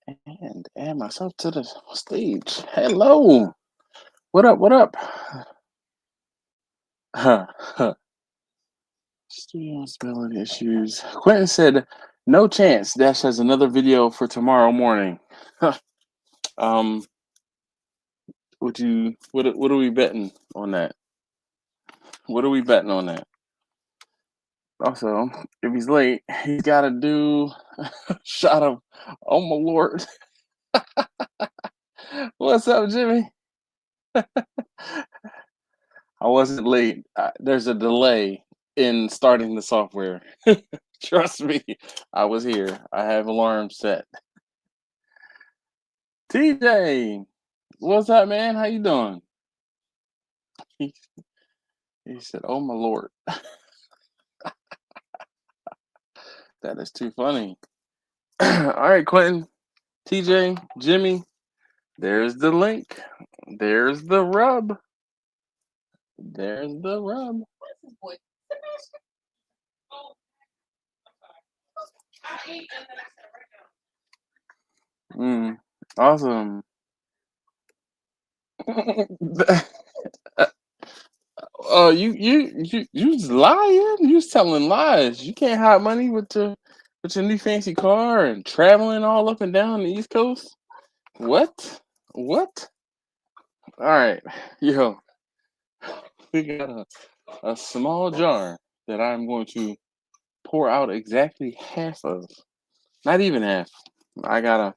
and add myself to the stage. Hello. What up? What up? Studio stability issues. Quentin said, no chance. Dash has another video for tomorrow morning. um, what are we betting on that? What are we betting on that? Also, if he's late, he's got to do a shot of, oh my Lord. What's up, Jimmy? I wasn't late. There's a delay in starting the software. Trust me, I was here. I have alarms set. TJ, what's up, man? How you doing? He, he said, "Oh my Lord." That is too funny. All right, Quentin, TJ, Jimmy, there's the link. There's the rub. There's the rub. Awesome. You just lying. You just telling lies. You can't hide money with your new fancy car and traveling all up and down the East Coast. What? What? All right, yo, we got a small jar that I'm going to pour out exactly half of. Not even half. I gotta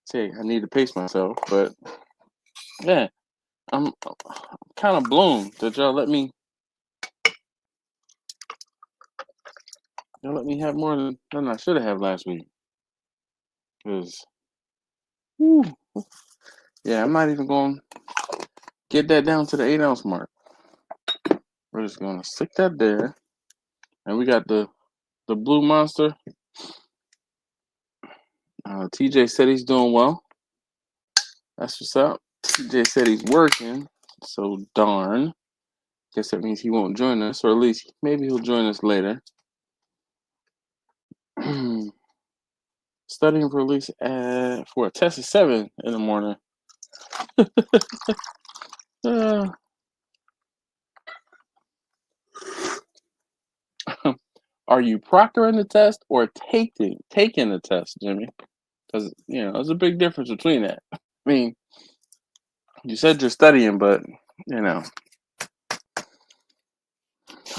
say I need to pace myself, but yeah, I'm kind of blown that y'all let me have more than I should have last week. Cause, yeah, I'm not even going to get that down to the 8 ounce mark. We're just gonna stick that there, and we got the Blue Monster. TJ said he's doing well. That's what's up. TJ said he's working, so darn. Guess that means he won't join us, or at least maybe he'll join us later. Studying for release for a test at 7 in the morning. Are you proctoring the test or taking the test, Jimmy? Because there's a big difference between that. I mean, you said you're studying, but I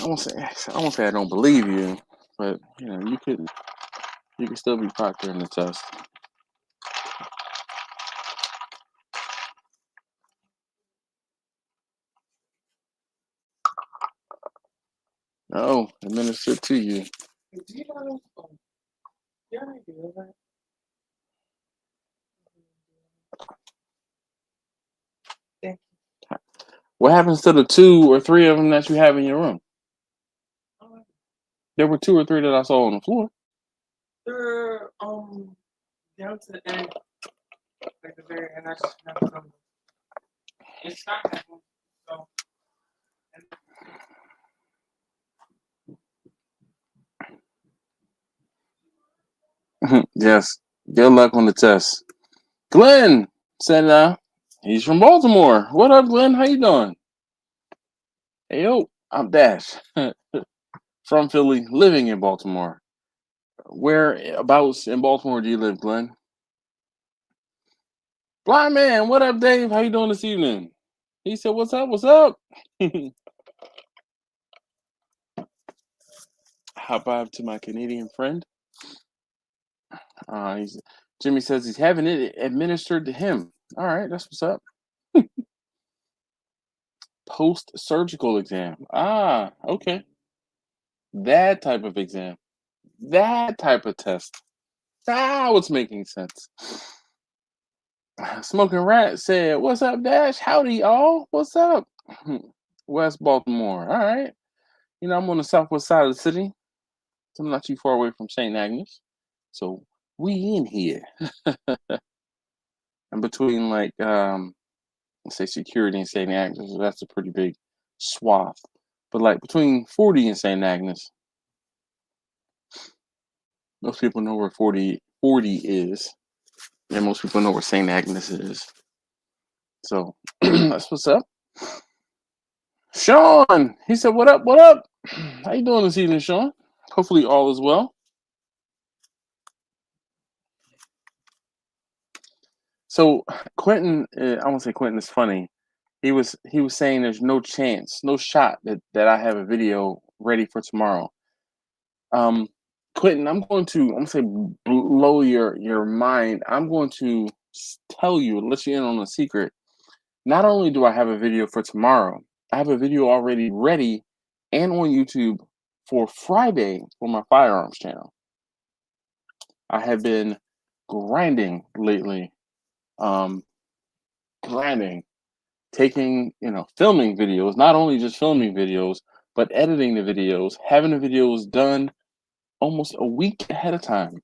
won't say I don't believe you, but you could still be proctoring the test. Oh, administered to you. What happens to the 2 or 3 of them that you have in your room? There were 2 or 3 that I saw on the floor. They're down to the end, like the very end. I just have them. It's not happening. So. Yes. Good luck on the test. Glenn said he's from Baltimore. What up, Glenn? How you doing? Hey, yo, I'm Dash. From Philly, living in Baltimore. Whereabouts in Baltimore do you live, Glenn? Blind man, what up, Dave? How you doing this evening? He said, "What's up? What's up?" Hop up to my Canadian friend. Jimmy says he's having it administered to him. All right, that's what's up. Post-surgical exam. Ah, okay. That type of exam. That type of test. Now it's making sense. Smoking Rat said, "What's up, Dash? Howdy, all. What's up?" West Baltimore. All right. I'm on the southwest side of the city. So I'm not too far away from St. Agnes. So we in here. And between let's say Security and St. Agnes, that's a pretty big swath. But like between 40 and St. Agnes, most people know where 40 is. Yeah, most people know where St. Agnes is. So that's what's up. Sean, he said, "What up? What up? How you doing this evening, Sean? Hopefully all is well." So Quentin, I won't say Quentin is funny. He was saying there's no chance, no shot that I have a video ready for tomorrow. Um, Quentin, I'm gonna say blow your mind. I'm going to tell you, let you in on a secret. Not only do I have a video for tomorrow, I have a video already ready and on YouTube for Friday for my firearms channel. I have been grinding lately, um, grinding, taking, filming videos, not only just filming videos, but editing the videos, having the videos done almost a week ahead of time.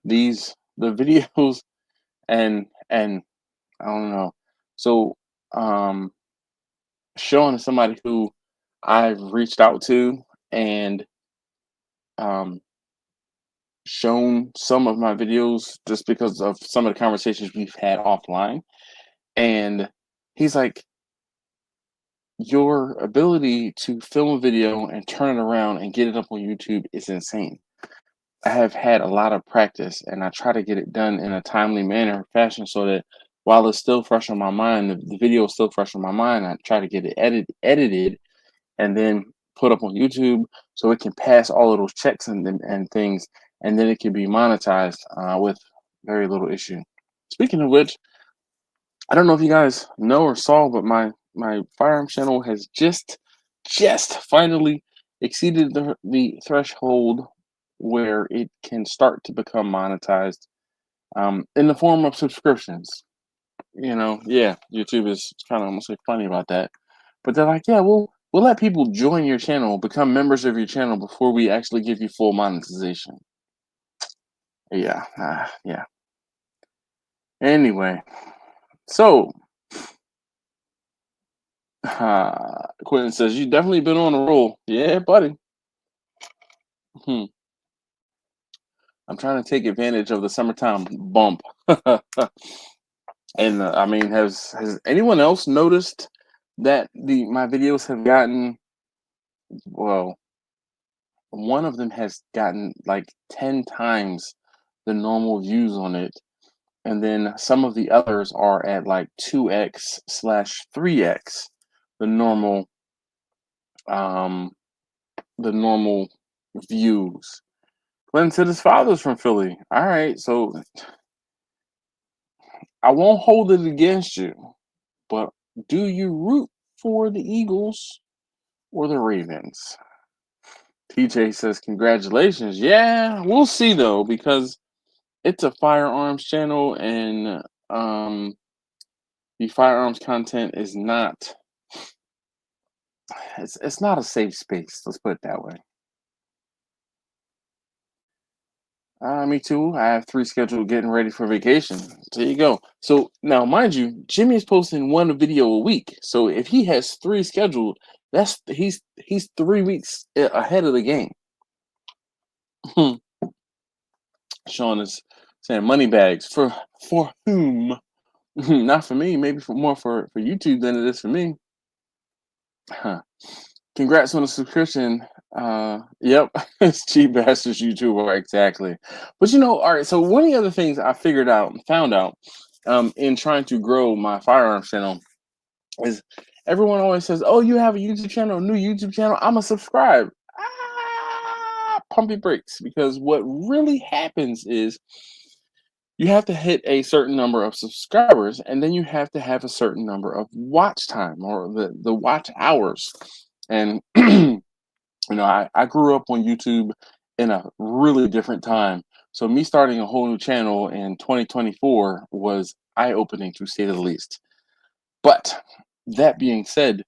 The videos and I don't know. So Sean is somebody who I've reached out to and um shown some of my videos just because of some of the conversations we've had offline. And he's like, your ability to film a video and turn it around and get it up on YouTube is insane. I have had a lot of practice and I try to get it done in a timely manner fashion so that while it's still fresh on my mind, the video is still fresh on my mind. I try to get it edited and then put up on YouTube so it can pass all of those checks and things, and then it can be monetized with very little issue. Speaking of which, I don't know if you guys know or saw, but my firearm channel has just finally exceeded the threshold where it can start to become monetized in the form of subscriptions. Yeah, YouTube is kind of almost like funny about that. But they're like, yeah, we'll let people join your channel, become members of your channel before we actually give you full monetization. Yeah, yeah. Anyway, so Quentin says you definitely been on a roll. Yeah, buddy. Hmm. I'm trying to take advantage of the summertime bump. And I mean, has anyone else noticed that my videos have gotten, well, one of them has gotten like 10 times the normal views on it, and then some of the others are at like 2x/3x the normal um the normal views. Glenn said his father's from Philly. All right, so I won't hold it against you, but do you root for the Eagles or the Ravens? TJ says congratulations. Yeah, we'll see though, because it's a firearms channel and the firearms content is not, it's not a safe space, let's put it that way. Me too. I have 3 scheduled getting ready for vacation. There you go. So now, mind you, Jimmy is posting 1 video a week. So if he has 3 scheduled, he's 3 weeks ahead of the game. Sean is saying money bags for whom? Not for me. Maybe more for YouTube than it is for me. Huh. Congrats on the subscription. Yep, it's cheap bastards YouTuber, exactly. But all right. So one of the other things I found out, in trying to grow my firearms channel is everyone always says, "Oh, you have a YouTube channel, a new YouTube channel. I'm a subscribe." Pump your brakes, because what really happens is you have to hit a certain number of subscribers, and then you have to have a certain number of watch time or the watch hours. And I grew up on YouTube in a really different time. So me starting a whole new channel in 2024 was eye-opening, to say the least. But that being said,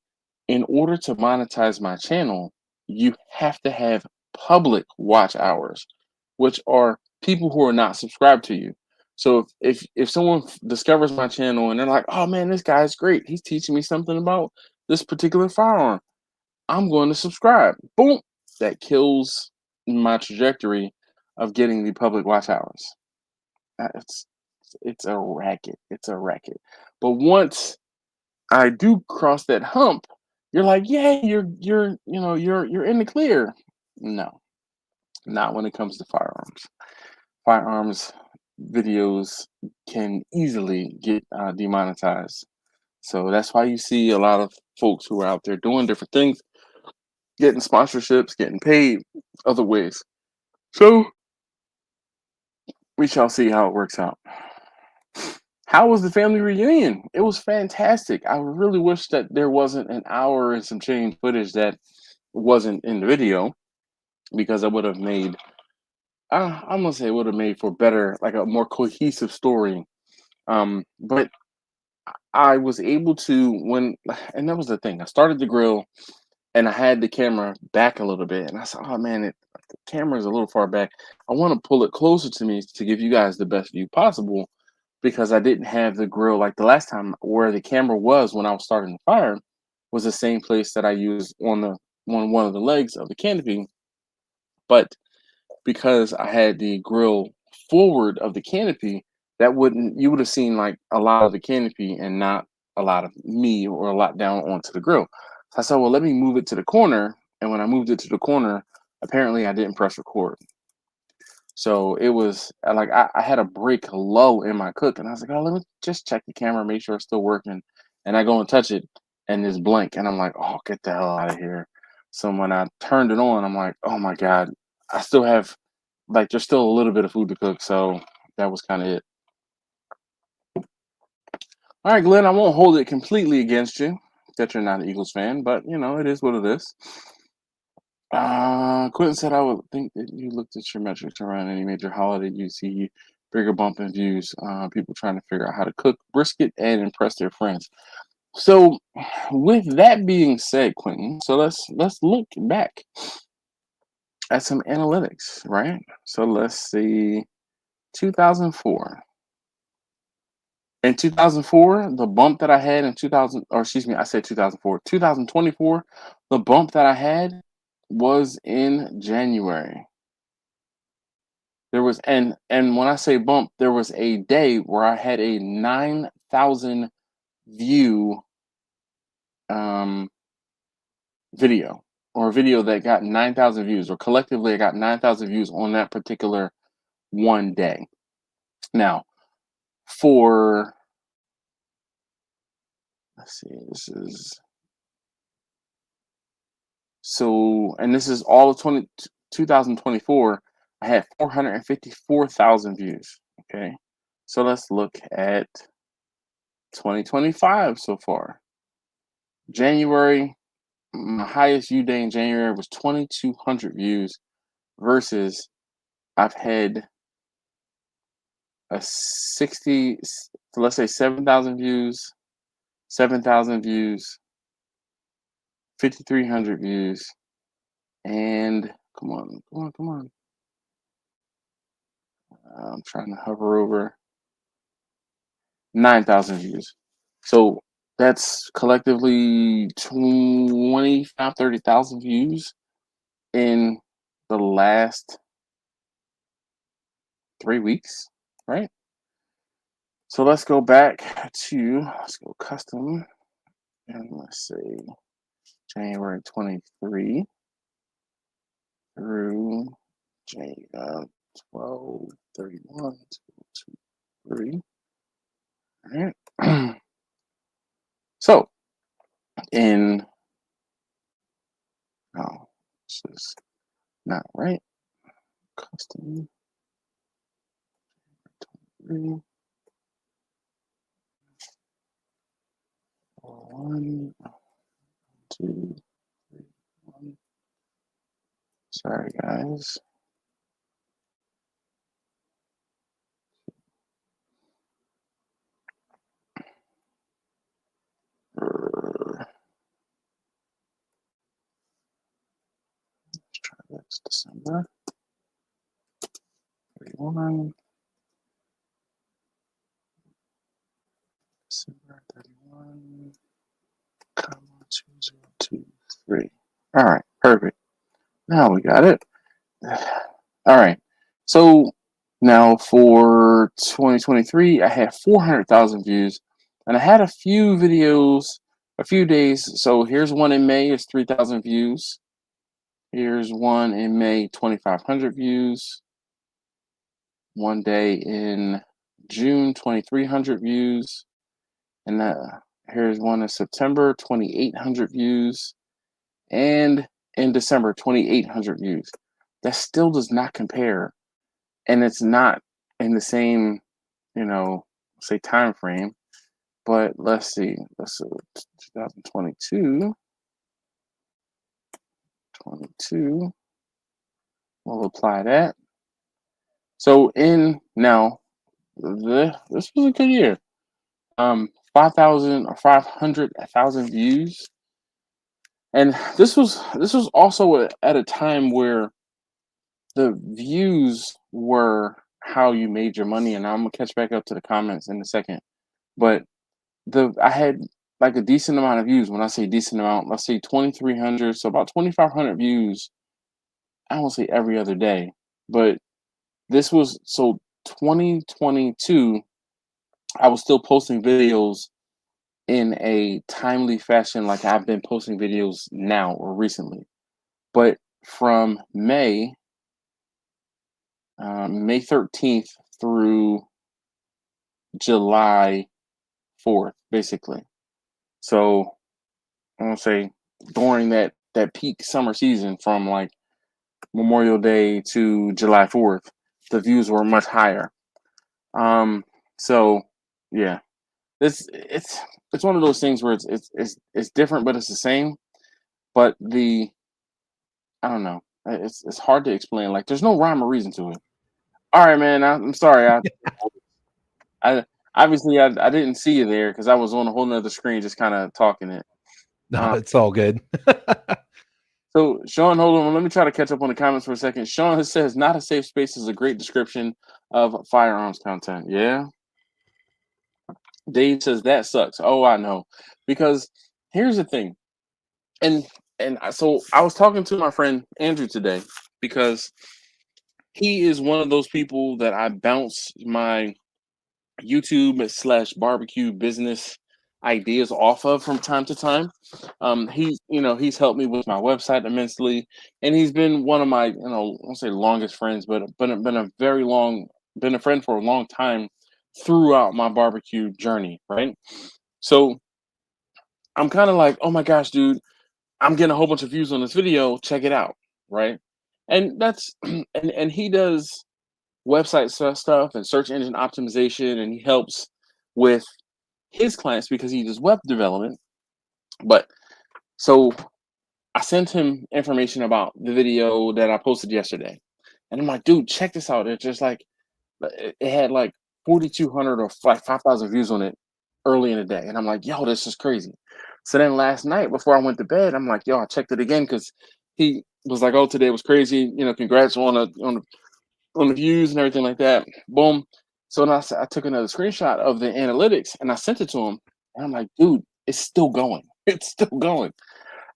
in order to monetize my channel, you have to have public watch hours, which are people who are not subscribed to you. So if someone discovers my channel and they're like, "Oh man, this guy's great. He's teaching me something about this particular firearm," I'm going to subscribe. Boom. That kills my trajectory of getting the public watch hours. It's It's a racket. It's a racket. But once I do cross that hump, you're like, yeah, you're in the clear. No, not when it comes to firearms. Firearms videos can easily get demonetized. So that's why you see a lot of folks who are out there doing different things, getting sponsorships, getting paid other ways. So we shall see how it works out. How was the family reunion? It was fantastic. I really wish that there wasn't an hour and some change footage that wasn't in the video, because I would have made, I'm gonna say it would have made for better, like a more cohesive story. But I was able to, and that was the thing. I started the grill and I had the camera back a little bit, and I said, "Oh man, the camera is a little far back. I want to pull it closer to me to give you guys the best view possible." Because I didn't have the grill like the last time, where the camera was when I was starting the fire was the same place that I used on one of the legs of the canopy. But because I had the grill forward of the canopy, that wouldn't you would have seen like a lot of the canopy and not a lot of me, or a lot down onto the grill. So I said, well, let me move it to the corner. And when I moved it to the corner, apparently I didn't press record. So it was like I had a break low in my cook, and I was like, oh, let me just check the camera, make sure it's still working. And I go and touch it, and it's blank, and I'm like, oh, get the hell out of here. So when I turned it on, I'm like, oh my god, I still have, like, there's still a little bit of food to cook. So that was kind of it. All right, Glenn, I won't hold it completely against you that you're not an Eagles fan, but it is what it is. Quentin said, I would think that you looked at your metrics around any major holiday. You see bigger bump in views, people trying to figure out how to cook brisket and impress their friends. So, with that being said, Quentin, so let's look back at some analytics, right? So let's see, 2004. In 2004, the bump that I had in 2000, or excuse me, I said 2004, 2024, the bump that I had was in January. There was, and when I say bump, there was a day where I had a 9,000 view video, or a video that got 9,000 views, or collectively I got 9,000 views on that particular one day. Now, let's see, this is, so, and this is all of 2024, I had 454,000 views. Okay. So let's look at 2025 so far. January, my highest view day in January was 2,200 views, versus I've had a 60, so let's say 7,000 views, 7,000 views, 5,300 views, and come on. I'm trying to hover over 9,000 views. So that's collectively 25, 30,000 views in the last 3 weeks, right? So let's go custom, and let's say January 23 through 12, 31, 2, 3. All right. So this is not right. Custom 23. 1, 2, 3, 1. Sorry, guys. Let's try this. December 31. December 31. 2023. All right, perfect. Now we got it. All right. So Now for 2023, I had 400,000 views, and I had a few videos, a few days. So here's one in May, it's 3,000 views. Here's one in May, 2,500 views. One day in June, 2,300 views. And here's one in September, 2,800 views. And in December, 2,800 views. That still does not compare. And it's not in the same, say time frame. But let's see. 2022. 22. We'll apply that. So this was a good year. 5,000 or 500,000 views, and this was also at a time where the views were how you made your money. And I'm gonna catch back up to the comments in a second. But I had like a decent amount of views. When I say decent amount, let's say 2,300, so about 2,500 views. I won't say every other day, but this was so 2022. I was still posting videos in a timely fashion, like I've been posting videos now or recently. But from May 13th through July 4th, basically. So I'm gonna say during that peak summer season, from like Memorial Day to July 4th, the views were much higher. So yeah, it's one of those things where it's different, but it's the same. But I don't know. It's hard to explain. Like there's no rhyme or reason to it. All right, man. I'm sorry. I obviously I didn't see you there because I was on a whole nother screen, just kind of talking it. No, it's all good. So Sean, hold on. Let me try to catch up on the comments for a second. Sean says, "Not a safe space" is a great description of firearms content. Yeah. Dave says that sucks. Oh, I know. Because here's the thing, and so I was talking to my friend Andrew today because he is one of those people that I bounce my YouTube / barbecue business ideas off of from time to time. He's helped me with my website immensely, and he's been one of my, I won't say longest friends, but been a friend for a long time throughout my barbecue journey, right? So I'm kind of like, oh my gosh, dude, I'm getting a whole bunch of views on this video. Check it out, right? And that's and he does website stuff and search engine optimization, and he helps with his clients because he does web development. But so I sent him information about the video that I posted yesterday, and I'm like, dude, check this out. It's just like it had like 4,200 or like 5,000 views on it early in the day, and I'm like, yo, this is crazy. So then last night before I went to bed, I'm like, yo, I checked it again because he was like, oh, today was crazy. Congrats on the views and everything like that. Boom. So then I took another screenshot of the analytics and I sent it to him. And I'm like, dude, it's still going. It's still going.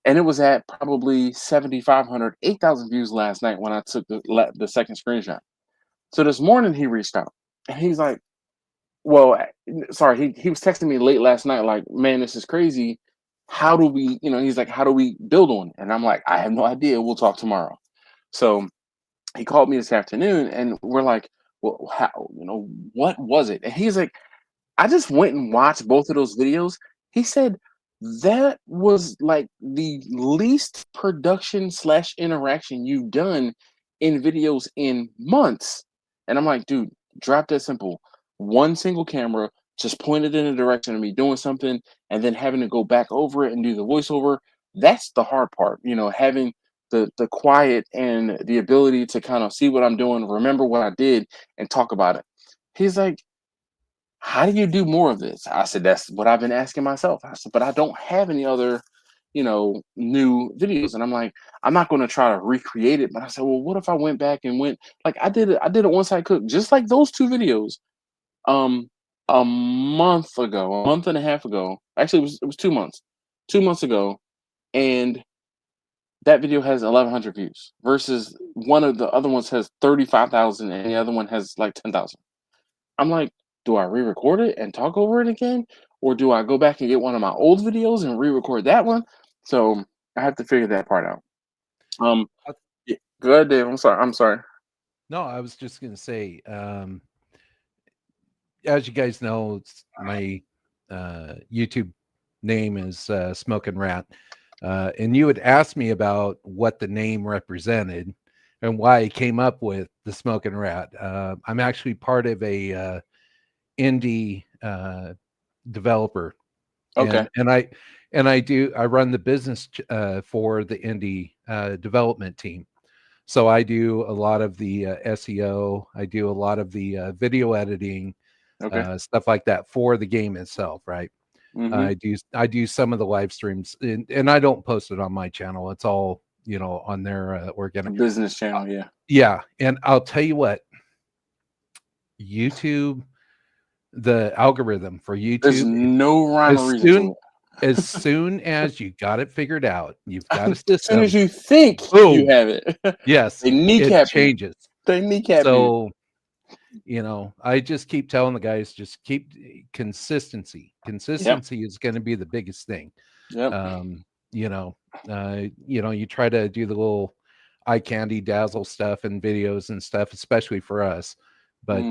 And it was at probably 7,500, 8,000 views last night when I took the second screenshot. So this morning he reached out and he's like, well, sorry, he was texting me late last night, like, man, this is crazy. How do we, he's like, how do we build on it? And I'm like, I have no idea. We'll talk tomorrow. So he called me this afternoon and we're like, well, how, what was it? And he's like, I just went and watched both of those videos. He said that was like the least production / interaction you've done in videos in months. And I'm like, dude, drop that simple. One single camera, just pointed in the direction of me doing something and then having to go back over it and do the voiceover. That's the hard part, having the quiet and the ability to kind of see what I'm doing, remember what I did, and talk about it. He's like, how do you do more of this? I said, that's what I've been asking myself. I said, but I don't have any other, new videos. And I'm like, I'm not going to try to recreate it. But I said, well, what if I went back and went like I did a one-side cook, just like those two videos, um, a month ago, a month and a half ago. Actually, it was 2 months, 2 months ago, and that video has 1,100 views versus one of the other ones has 35,000 and the other one has like 10,000. I'm like, do I re-record it and talk over it again, or do I go back and get one of my old videos and re-record that one? So I have to figure that part out. Uh, Yeah, go ahead, Dave. I'm sorry. I'm sorry. No, I was just going to say, as you guys know, my YouTube name is Smoking Rat. And you had asked me about what the name represented and why I came up with the Smoking Rat. I'm actually part of a indie developer, Okay. and I run the business for the indie development team. So I do a lot of the SEO. I do a lot of the video editing, Okay. stuff like that for the game itself, right? Mm-hmm. I do some of the live streams, and I don't post it on my channel. It's all on their organic. Business channel. Yeah. Yeah, and I'll tell you what, YouTube, the algorithm for There's YouTube, no rhyme or as reason to soon it. as soon as you got it figured out, you've got a As soon as system. you think you Boom. have it, Yes, they it kneecap you. changes. They kneecap you. So I just keep telling the guys, just keep consistency. Yep. Consistency is going to be the biggest thing. Yep. You try to do the little eye candy dazzle stuff and videos and stuff, especially for us. But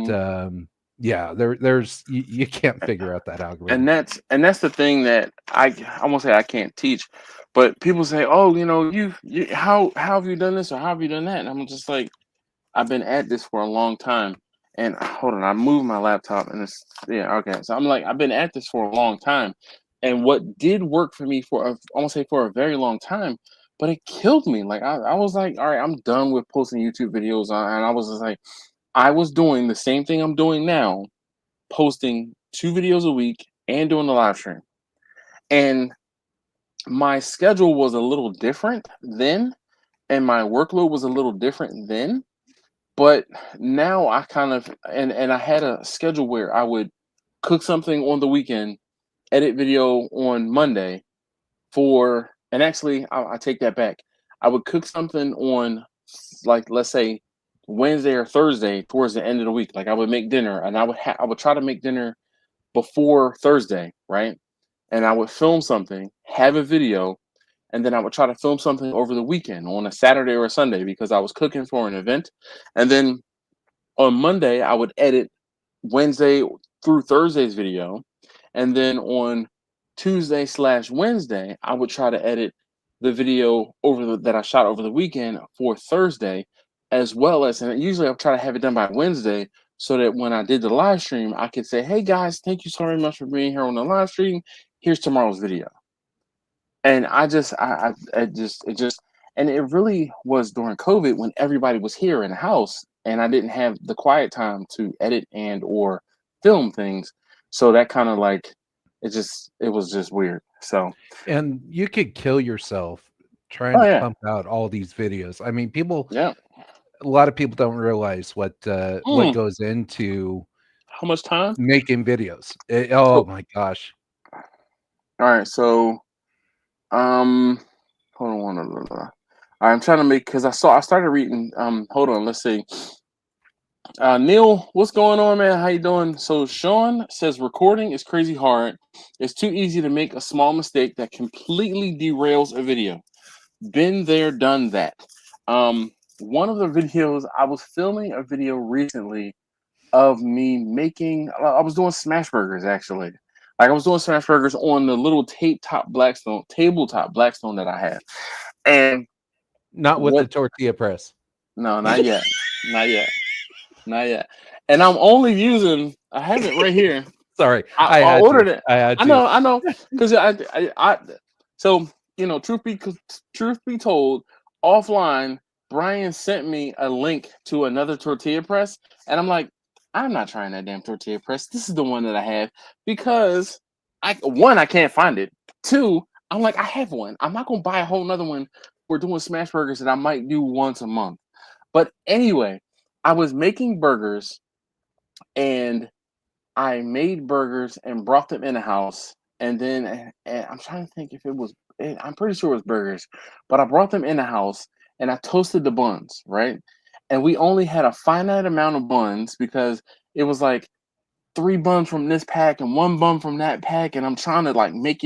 yeah, there's you can't figure out that algorithm. And that's the thing that I won't say I can't teach, but people say, oh, you how have you done this or how have you done that? And I'm just like, I've been at this for a long time. And hold on, I moved my laptop and it's yeah, okay. So I'm like, I've been at this for a long time. And what did work for me I won't say for a very long time, but it killed me. Like I was like, all right, I'm done with posting YouTube videos and I was just like, I was doing the same thing I'm doing now, posting 2 videos a week and doing the live stream. And my schedule was a little different then, and my workload was a little different then. But now I kind of and I had a schedule where I would cook something on the weekend, edit video on Monday and actually I take that back. I would cook something on like let's say Wednesday or Thursday towards the end of the week. Like I would make dinner and I would try to make dinner before Thursday, right? And I would film something, have a video, and then I would try to film something over the weekend on a Saturday or a Sunday because I was cooking for an event. And then on Monday, I would edit Wednesday through Thursday's video. And then on Tuesday/Wednesday, I would try to edit the video that I shot over the weekend for Thursday, as well as, and usually I'll try to have it done by Wednesday so that when I did the live stream, I could say, hey guys, thank you so very much for being here on the live stream. Here's tomorrow's video. And and it really was during COVID when everybody was here in the house and I didn't have the quiet time to edit and or film things. So that kind of like, it was just weird. So, And you could kill yourself trying oh to yeah, pump out all these videos. I mean, yeah. a lot of people don't realize what Mm, goes into how much time? making videos. Oh So, my gosh. all right. So, um, hold on. All right, I'm trying to make, because I started reading, hold on, let's see. Neil, what's going on, man? How you doing? So Sean says recording is crazy hard. It's too easy to make a small mistake that completely derails a video. Been there, done that. One of the videos, I was filming a video recently of me making, I was doing smash burgers actually. Like I was doing smash burgers on the little tabletop Blackstone that I have. And Not with the what, tortilla press. no, not yet. Not yet. Not yet. And I'm only using, I have it right here. Sorry, I I had to. ordered it. I had I to. know, because so truth be told, offline, Brian sent me a link to another tortilla press, and I'm like, I'm not trying that damn tortilla press. This is the one that I have because I can't find it. Two, I'm like, I have one. I'm not gonna buy a whole nother one. We're doing smash burgers that I might do once a month. But anyway, I was making burgers and I made burgers and brought them in the house. And then and I'm trying to think if it was I'm pretty sure it was burgers, but I brought them in the house and I toasted the buns, right? And we only had a finite amount of buns because it was like 3 buns from this pack and 1 bun from that pack, and I'm trying to like make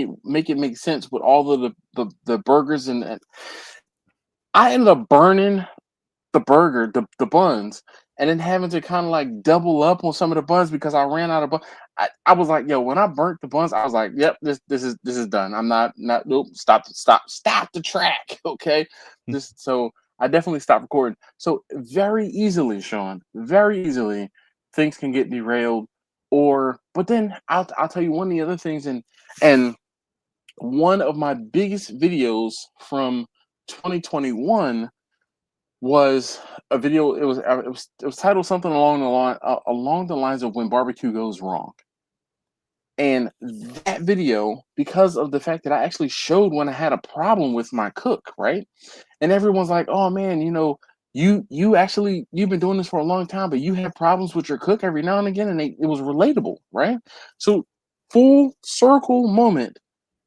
sense with all of the burgers and I ended up burning the buns, and then having to kind of like double up on some of the buns because I ran out of buns. I was like, yo, when I burnt the buns, I was like, yep, this is done. I'm not nope, stop the track. Okay. This so I definitely stopped recording. So very easily, Sean, very easily things can get derailed. But then I'll tell you one of the other things, and one of my biggest videos from 2021 was a video. It was titled something along the lines of when barbecue goes wrong. And that video, because of the fact that I actually showed when I had a problem with my cook, right? And everyone's like, "Oh man, you've been doing this for a long time, but you have problems with your cook every now and again," and it was relatable, right? So full circle moment.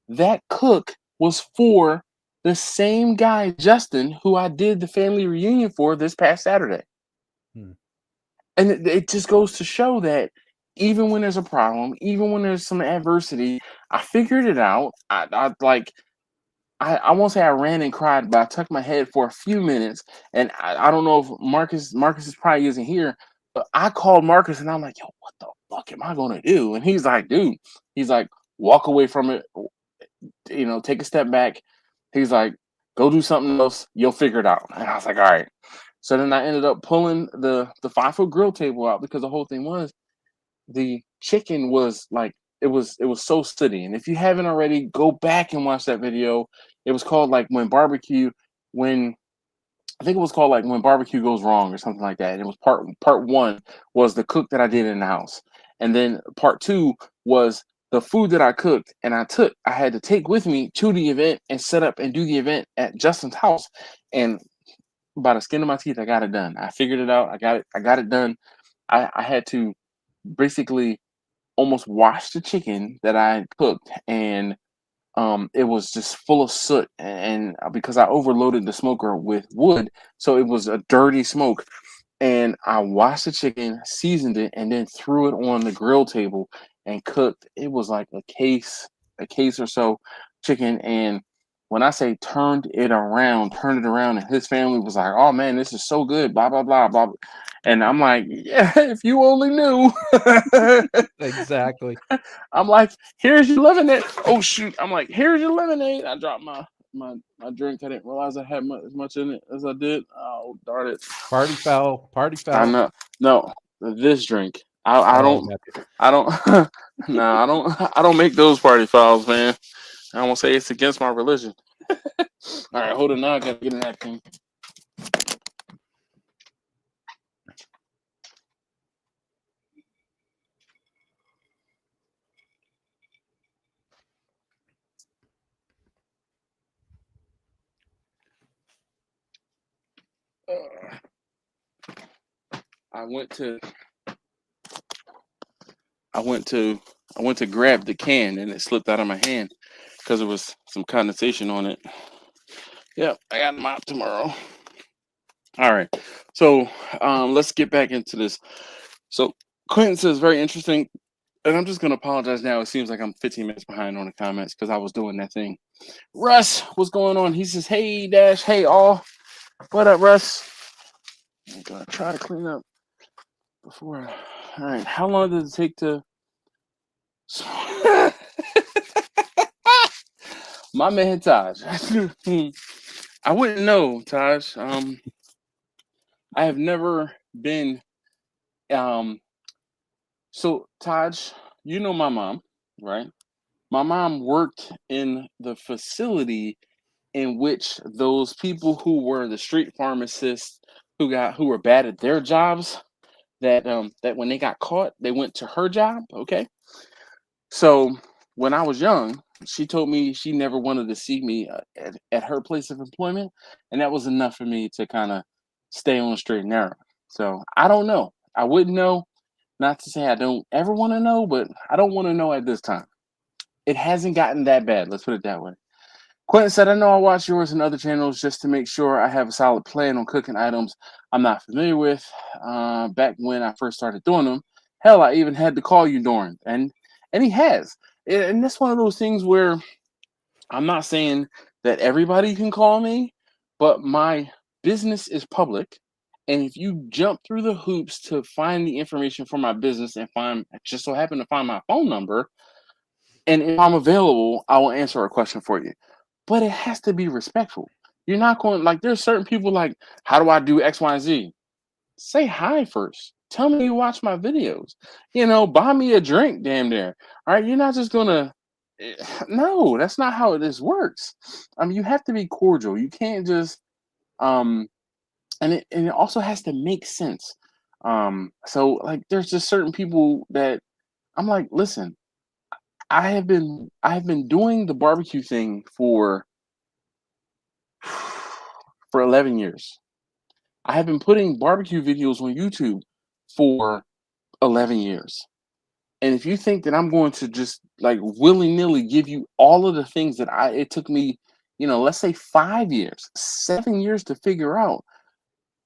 That cook was for the same guy, Justin, who I did the family reunion for this past Saturday. Hmm. And it just goes to show that even when there's a problem, even when there's some adversity, I figured it out. I won't say I ran and cried, but I tucked my head for a few minutes. And I don't know if Marcus is probably isn't here, but I called Marcus and I'm like, yo, what the fuck am I gonna do? And he's like, dude, walk away from it, take a step back. He's like, go do something else. You'll figure it out. And I was like, all right. So then I ended up pulling the 5-foot grill table out because the whole thing was the chicken was like it was so sooty. And if you haven't already, go back and watch that video. It was called like when I think it was called like when barbecue goes wrong or something like that. And it was part one was the cook that I did in the house, and then part two was the food that I cooked and I had to take with me to the event and set up and do the event at Justin's house. And by the skin of my teeth, I got it done. I figured it out. I got it done. I had to basically almost wash the chicken that I had cooked, and it was just full of soot, and because I overloaded the smoker with wood, so it was a dirty smoke. And I washed the chicken, seasoned it, and then threw it on the grill table and cooked. It was like a case or so chicken. And when I say turned it around, and his family was like, "Oh man, this is so good!" Blah blah blah blah. And I'm like, "Yeah, if you only knew." Exactly. I'm like, "Here's your lemonade." Oh shoot! I'm like, "Here's your lemonade." I dropped my drink. I didn't realize I had as much in it as I did. Oh darn it! Party foul. Party I foul. know. No, this drink. I Oh, don't. gotcha. I don't. No, I don't. I don't make those party fouls, man. I won't say it's against my religion. All right, hold on. Now I gotta get a napkin. I went to. I went to. I went to grab the can and it slipped out of my hand because there was some condensation on it. Yep, I got them out tomorrow. All right, so let's get back into this. So Quentin says very interesting, and I'm just gonna apologize now. It seems like I'm 15 minutes behind on the comments because I was doing that thing. Russ, what's going on? He says, "Hey Dash, hey all, what up, Russ?" I'm gonna try to clean up before. All right, how long does it take to? My man Taj. I wouldn't know, Taj. I have never been. Um, so Taj, you know my mom, right? My mom worked in the facility in which those people who were the street pharmacists who were bad at their jobs, that when they got caught, they went to her job. Okay. So when I was young, she told me she never wanted to see me at her place of employment, and that was enough for me to kind of stay on the straight and narrow. So I don't know. I wouldn't know. Not to say I don't ever want to know, but I don't want to know at this time. It hasn't gotten that bad. Let's put it that way. Quentin said, I know I watch yours and other channels just to make sure I have a solid plan on cooking items I'm not familiar with. Back when I first started doing them, hell, I even had to call you during, and he has. And that's one of those things where I'm not saying that everybody can call me, but my business is public. And if you jump through the hoops to find the information for my business and find just so happen to find my phone number, and if I'm available, I will answer a question for you. But it has to be respectful. You're not going like there's certain people like, how do I do X, Y, and Z? Say hi first. Tell me you watch my videos. Buy me a drink, damn near. All right, you're not just gonna. No, that's not how this works. I mean, you have to be cordial. You can't just and it also has to make sense. So like, there's just certain people that I'm like, listen, I have been doing the barbecue thing for 11 years. I have been putting barbecue videos on YouTube for 11 years. And if you think that I'm going to just like willy-nilly give you all of the things that it took me, let's say 5 years, 7 years to figure out,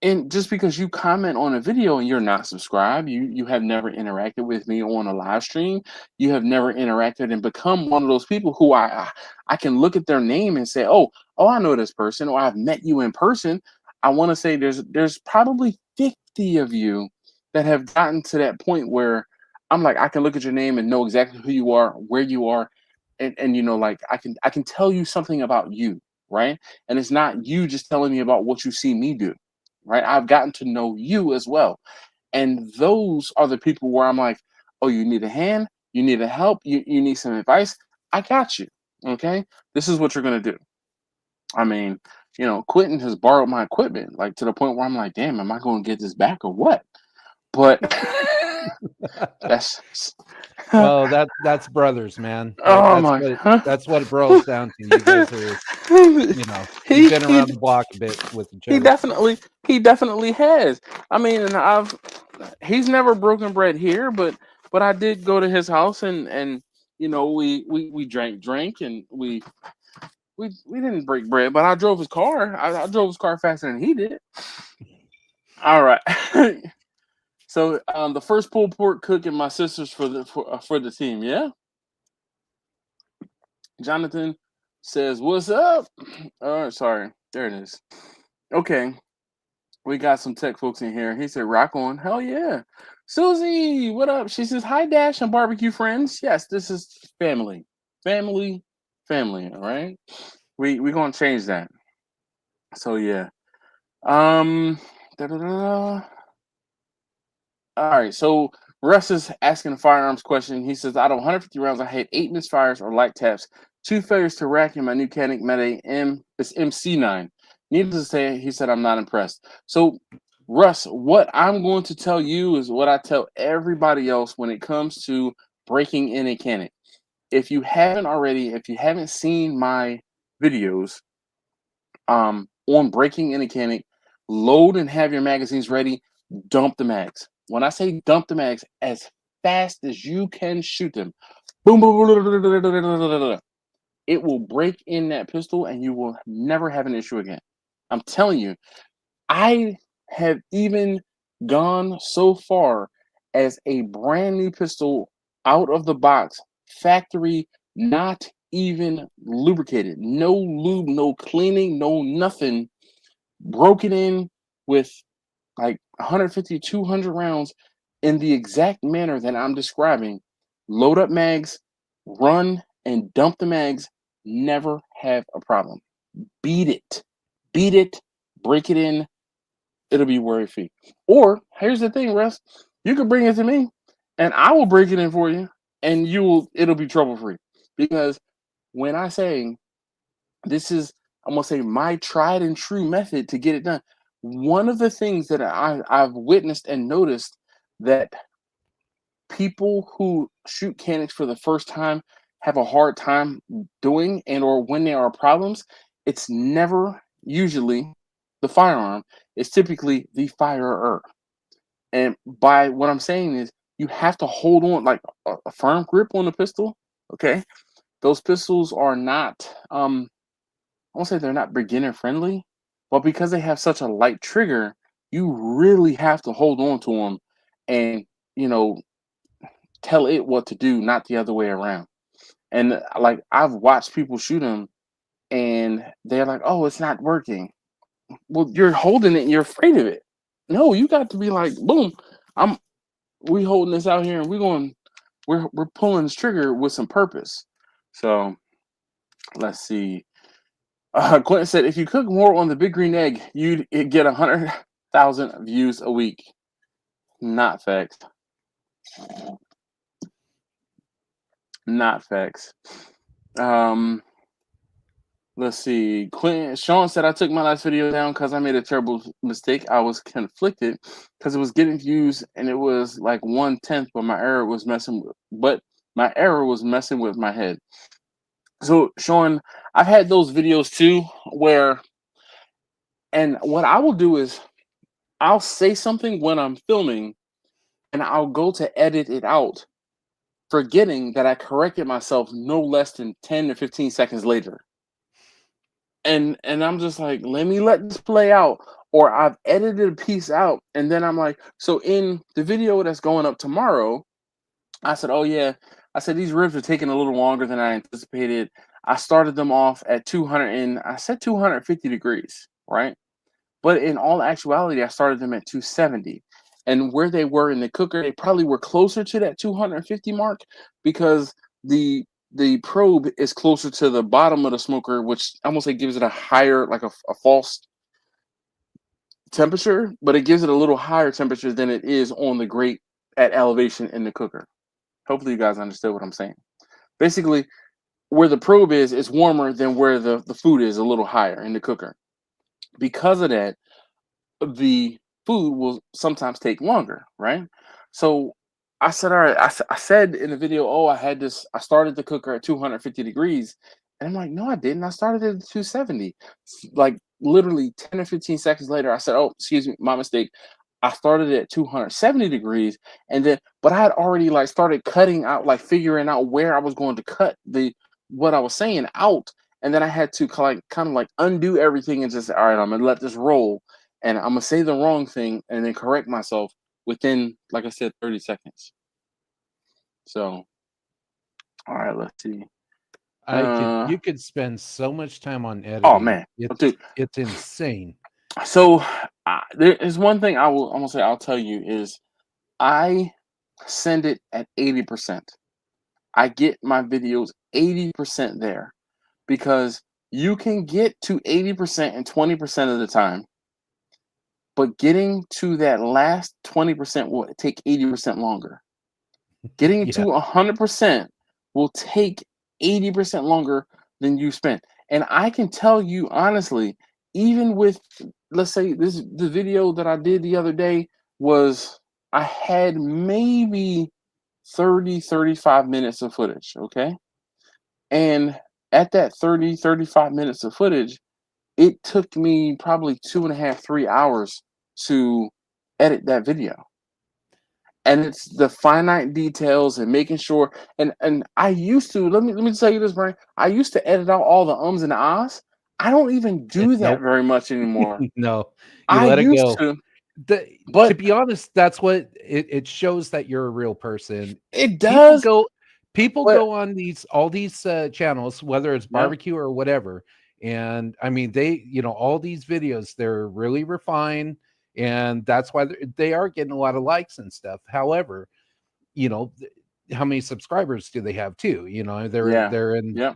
and just because you comment on a video and you're not subscribed, you have never interacted with me on a live stream, you have never interacted and become one of those people who I can look at their name and say, oh, I know this person, or I've met you in person. I want to say there's probably 50 of you that have gotten to that point where I'm like, I can look at your name and know exactly who you are, where you are, and like I can tell you something about you, right? And it's not you just telling me about what you see me do, right? I've gotten to know you as well. And those are the people where I'm like, oh, you need a hand, you need a help, you need some advice. I got you. Okay. This is what you're gonna do. I mean, Quentin has borrowed my equipment, like to the point where I'm like, damn, am I gonna get this back or what? But that's Well, that's brothers, man. That, oh that's my what that's what it boils down to. You guys are, you've he been he around the block a bit with each he other. definitely has. I mean, and he's never broken bread here, but I did go to his house and we drank and we didn't break bread, but I drove his car. I drove his car faster than he did. All right. So the first pulled pork cook and my sisters for the team. Yeah. Jonathan says, "What's up?" All right, sorry. There it is. Okay. We got some tech folks in here. He said, rock on. Hell yeah. Susie, what up? She says, hi, Dash and barbecue friends. Yes, this is family. Family, family, all right? We're going to change that. So, yeah. Um, da-da-da. All right, so Russ is asking a firearms question. He says, out of 150 rounds, I had 8 misfires or light taps, 2 failures to rack in my new Canik Meta it's MC9. Needless to say, he said, I'm not impressed. So, Russ, what I'm going to tell you is what I tell everybody else when it comes to breaking in a Canik. If you haven't already, if you haven't seen my videos on breaking in a Canik, load and have your magazines ready, dump the mags. When I say dump the mags, as fast as you can shoot them, boom, boom, boom, it will break in that pistol and you will never have an issue again. I'm telling you, I have even gone so far as a brand new pistol out of the box, factory, not even lubricated, no lube, no cleaning, no nothing, broken in with like 150, 200 rounds in the exact manner that I'm describing. Load up mags, run and dump the mags, never have a problem. Beat it, break it in, it'll be worry free. Or here's the thing, Russ, you can bring it to me and I will break it in for you and it'll be trouble free. Because when I say this is, I'm gonna say, my tried and true method to get it done. One of the things that I've witnessed and noticed that people who shoot canics for the first time have a hard time doing, and or when there are problems, it's never usually the firearm. It's typically the firer. And by what I'm saying is you have to hold on like a firm grip on the pistol. Okay. Those pistols are not won't say they're not beginner friendly, but because they have such a light trigger, you really have to hold on to them and, you know, tell it what to do, not the other way around. And like I've watched people shoot them and they're like, "Oh, it's not working." Well, you're holding it and you're afraid of it. No, you got to be like, "Boom, I'm we holding this out here and we're pulling this trigger with some purpose." So let's see. Quentin said, "If you cook more on the big green egg, you'd get 100,000 views a week." Not facts. Not facts. Let's see. Sean said, "I took my last video down because I made a terrible mistake. I was conflicted because it was getting views and it was like 1/10, but my error was messing with my head." So Sean, I've had those videos too where, and what I will do is I'll say something when I'm filming and I'll go to edit it out, forgetting that I corrected myself no less than 10 to 15 seconds later. And I'm just like, let this play out. Or I've edited a piece out, and then I'm like, so in the video that's going up tomorrow, I said, "Oh yeah," I said, "these ribs are taking a little longer than I anticipated. I started them off at 200 and I said 250 degrees, right? But in all actuality, I started them at 270. And where they were in the cooker, they probably were closer to that 250 mark because the probe is closer to the bottom of the smoker, which almost like gives it a higher, like a false temperature, but it gives it a little higher temperature than it is on the grate at elevation in the cooker. Hopefully you guys understood what I'm saying. Basically, where the probe is, it's warmer than where the food is a little higher in the cooker. Because of that, the food will sometimes take longer, right? So I said, all right, I said in the video, "Oh, I started the cooker at 250 degrees." And I'm like, "No, I didn't. I started at 270. Like literally 10 or 15 seconds later, I said, "Oh, excuse me, my mistake. I started at 270 degrees." And then, but I had already like started cutting out, like figuring out where I was going to cut what I was saying out. And then I had to kind of like undo everything and just, all right, I'm going to let this roll and I'm gonna say the wrong thing and then correct myself within, like I said, 30 seconds. So, all right, let's see. You could spend so much time on Oh editing. man, dude. It's insane. So there is one thing I'm gonna say. I'll tell you is I send it at 80%. I get my videos 80% there because you can get to 80% in 20% of the time. But getting to that last 20% will take 80% longer. Getting Yeah. to 100% will take 80% longer than you spent. And I can tell you honestly, even with, let's say the video that I did the other day was, I had maybe 35 minutes of footage, okay? And at that 35 minutes of footage, it took me probably 2.5, 3 hours to edit that video. And it's the finite details and making sure. And I used to, let me tell you this, Brian. I used to edit out all the ums and the ahs. I don't even do that Nope. very much anymore. No, you I let it used go. to, To but be honest, that's what it shows, that you're a real person. it People does. go people But go on all these channels, whether it's yeah, barbecue or whatever, and I mean, they, all these videos, they're really refined, and that's why they are getting a lot of likes and stuff. However, you know th- how many subscribers do they have too? They're yeah, they're in, yeah.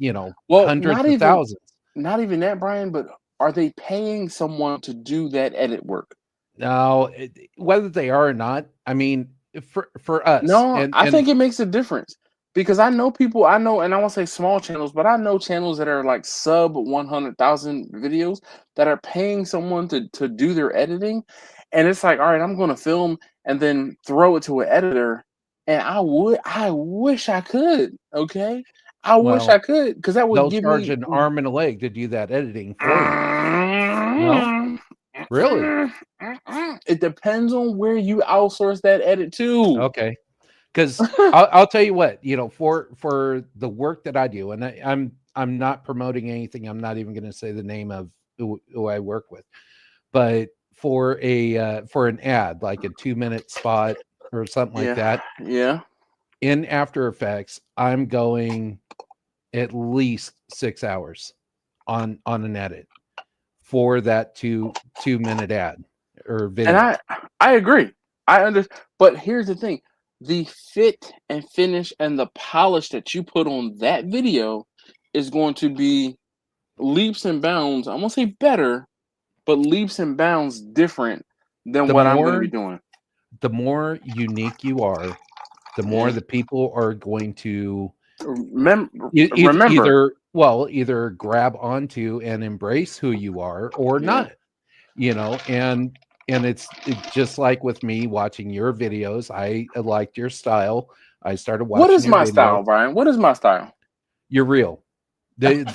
Well, hundreds of thousands. not even that, Brian. But are they paying someone to do that edit work? Now, whether they are or not, I mean, for us, No, I and think it makes a difference because I know people, I know, and I won't say small channels, but I know channels that are like sub 100,000 videos that are paying someone to do their editing. And it's like, all right, I'm going to film and then throw it to an editor. And I wish I could. Okay. I wish well, I could because that would they'll give charge me. an arm and a leg to do that editing for you. No, really? It depends on where you outsource that edit to. Okay. Because I'll tell you what, for the work that I do, and I'm I'm not promoting anything. I'm not even going to say the name of who I work with, but for an ad, like a 2-minute spot or something like Yeah. that, Yeah. in After Effects, I'm going at least 6 hours on an edit for that 2-minute ad or And video. I agree. I understand. But here's the thing: the fit and finish and the polish that you put on that video is going to be leaps and bounds. I'm gonna say better, but leaps and bounds different than The what I'm going to more be doing. the more unique you are, the more Yeah. the people are going to Remember, either grab onto and embrace who you are or yeah. not, and it's just like with me watching your videos. I liked your style. I started What watching is your my videos. style, Brian? What is my style? You're real. Okay.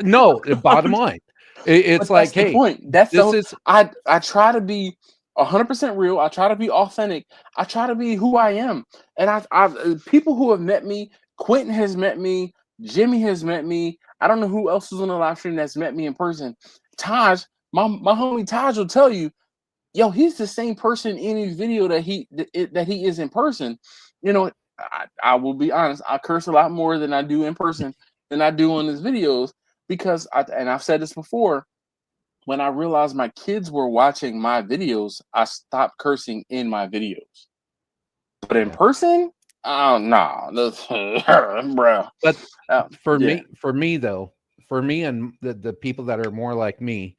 No, bottom line. It's But that's like, the hey, point. That's this the is I try to be 100% real. I try to be authentic. I try to be who I am. And I've people who have met me. Quentin has met me. Jimmy has met me. I don't know who else is on the live stream that's met me in person. Taj, my homie Taj will tell you, yo, he's the same person in his video that he is in person. You know, I will be honest. I curse a lot more than I do in person than I do on his videos because and I've said this before. When I realized my kids were watching my videos, I stopped cursing in my videos. But in yeah. person, oh no, bro. But Yeah, for me though, for me and the people that are more like me,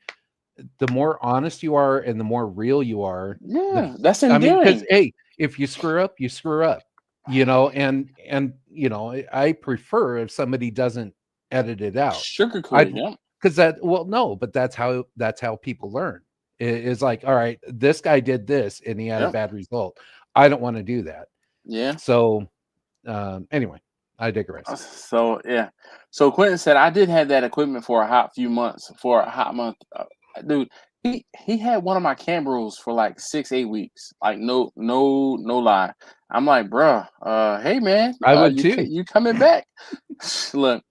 the more honest you are and the more real you are, yeah, that's I mean, because endearing. hey, if you screw up, you screw up, and I prefer if somebody doesn't edit it out. Sugarcoat I it, yeah, because no, but that's how people learn. It's like, all right, this guy did this and he had a yeah, bad result. I don't want to do that. yeah. So anyway, I digress. So yeah, so Quentin said I did have that equipment for a hot few months, for a hot month, dude. He had one of my Cambrels for like 6-8 weeks, like no lie. I'm like, bruh, hey man, I would too. you coming back? Look,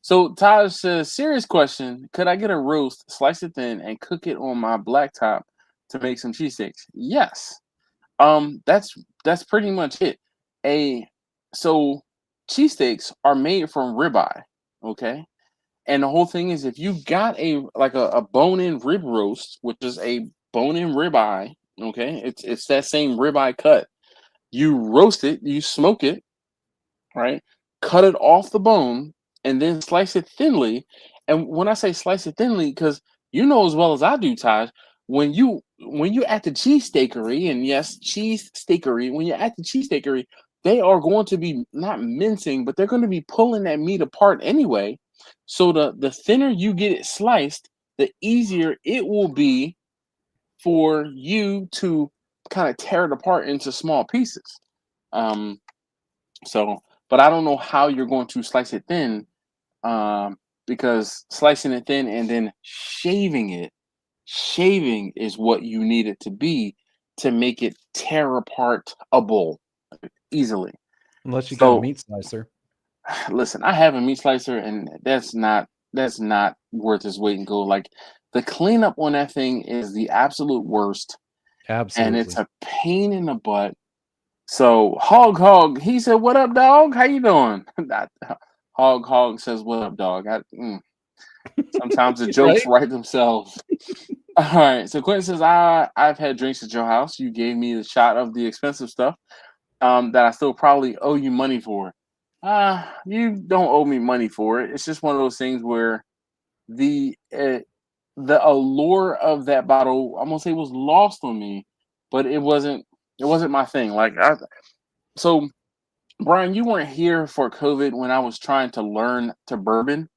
so Taj says, serious question: could I get a roast, slice it thin, and cook it on my blacktop to make some cheesesteaks? Yes. That's pretty much it. A so cheesesteaks are made from ribeye, okay? And the whole thing is if you got a bone-in rib roast, which is a bone-in ribeye, okay? It's that same ribeye cut. You roast it, you smoke it, right? Cut it off the bone and then slice it thinly. And when I say slice it thinly, because you know as well as I do, Taj, when you at the cheesesteakery, and yes, cheese steakery, when you're at the cheesesteakery, they are going to be not mincing, but they're going to be pulling that meat apart anyway. So the thinner you get it sliced, the easier it will be for you to kind of tear it apart into small pieces. Um, so, but I don't know how you're going to slice it thin, because slicing it thin and then shaving is what you need it to be to make it tear apartable easily. Unless you got a So, meat slicer. listen, I have a meat slicer, and that's not worth its weight in gold. Like the cleanup on that thing is the absolute worst, and it's Absolutely. a pain in the butt. So Hog, he said, "What up, dog? How you doing?" Hog says, "What up, dog?" Sometimes the jokes Right? write themselves. All right. So Quentin says, I've had drinks at your house. You gave me the shot of the expensive stuff, that I still probably owe you money for. You don't owe me money for it. It's just one of those things where the uh, the allure of that bottle, I'm gonna say, was lost on me, but it wasn't my thing. So Brian, you weren't here for COVID when I was trying to learn to bourbon.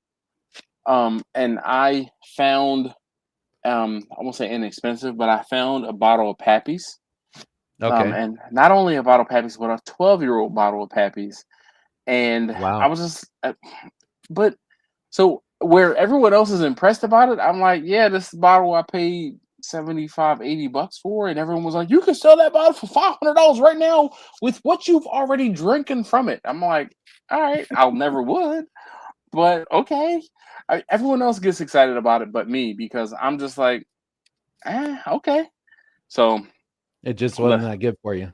And I found, I won't say inexpensive, but I found a bottle of Pappy's. Okay. And not only a bottle of Pappy's, but a 12-year-old bottle of Pappy's. And I Wow. was just, but so where everyone else is impressed about it, I'm like, yeah, this bottle I paid 75-80 bucks for, and everyone was like, you can sell that bottle for $500 right now with what you've already drinking from it. I'm like, all right, I'll never would. but okay. Everyone else gets excited about it, but me because I'm just like, okay. So It just wasn't look, that good for you.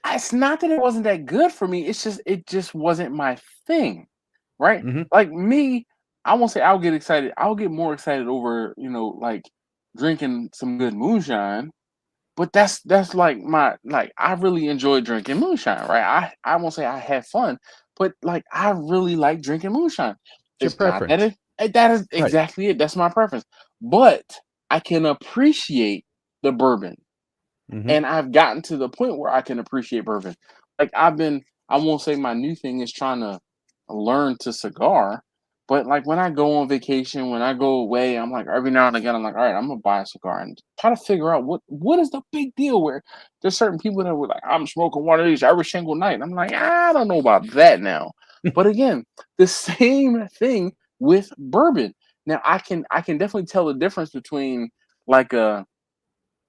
it's not that it wasn't that good for me. It's just it just wasn't my thing, right? Hmm. Like me, I won't say I'll get excited. I'll get more excited over like drinking some good moonshine. But that's like like I really enjoy drinking moonshine, right? I won't say I have fun, but like I really like drinking moonshine. It's your It's not that preference, that is right? exactly it. That's my preference. But I can appreciate the bourbon. Hmm. And I've gotten to the point where I can appreciate bourbon. Like I won't say my new thing is trying to learn to cigar, but like when I go on vacation, when I go away, I'm like every now and again, I'm like, all right, I'm gonna buy a cigar and try to figure out what is the big deal. Where there's certain people that were like, I'm smoking one of these every single night. I'm like, I don't know about that now. But again, the same thing with bourbon. Now I can definitely tell the difference between like a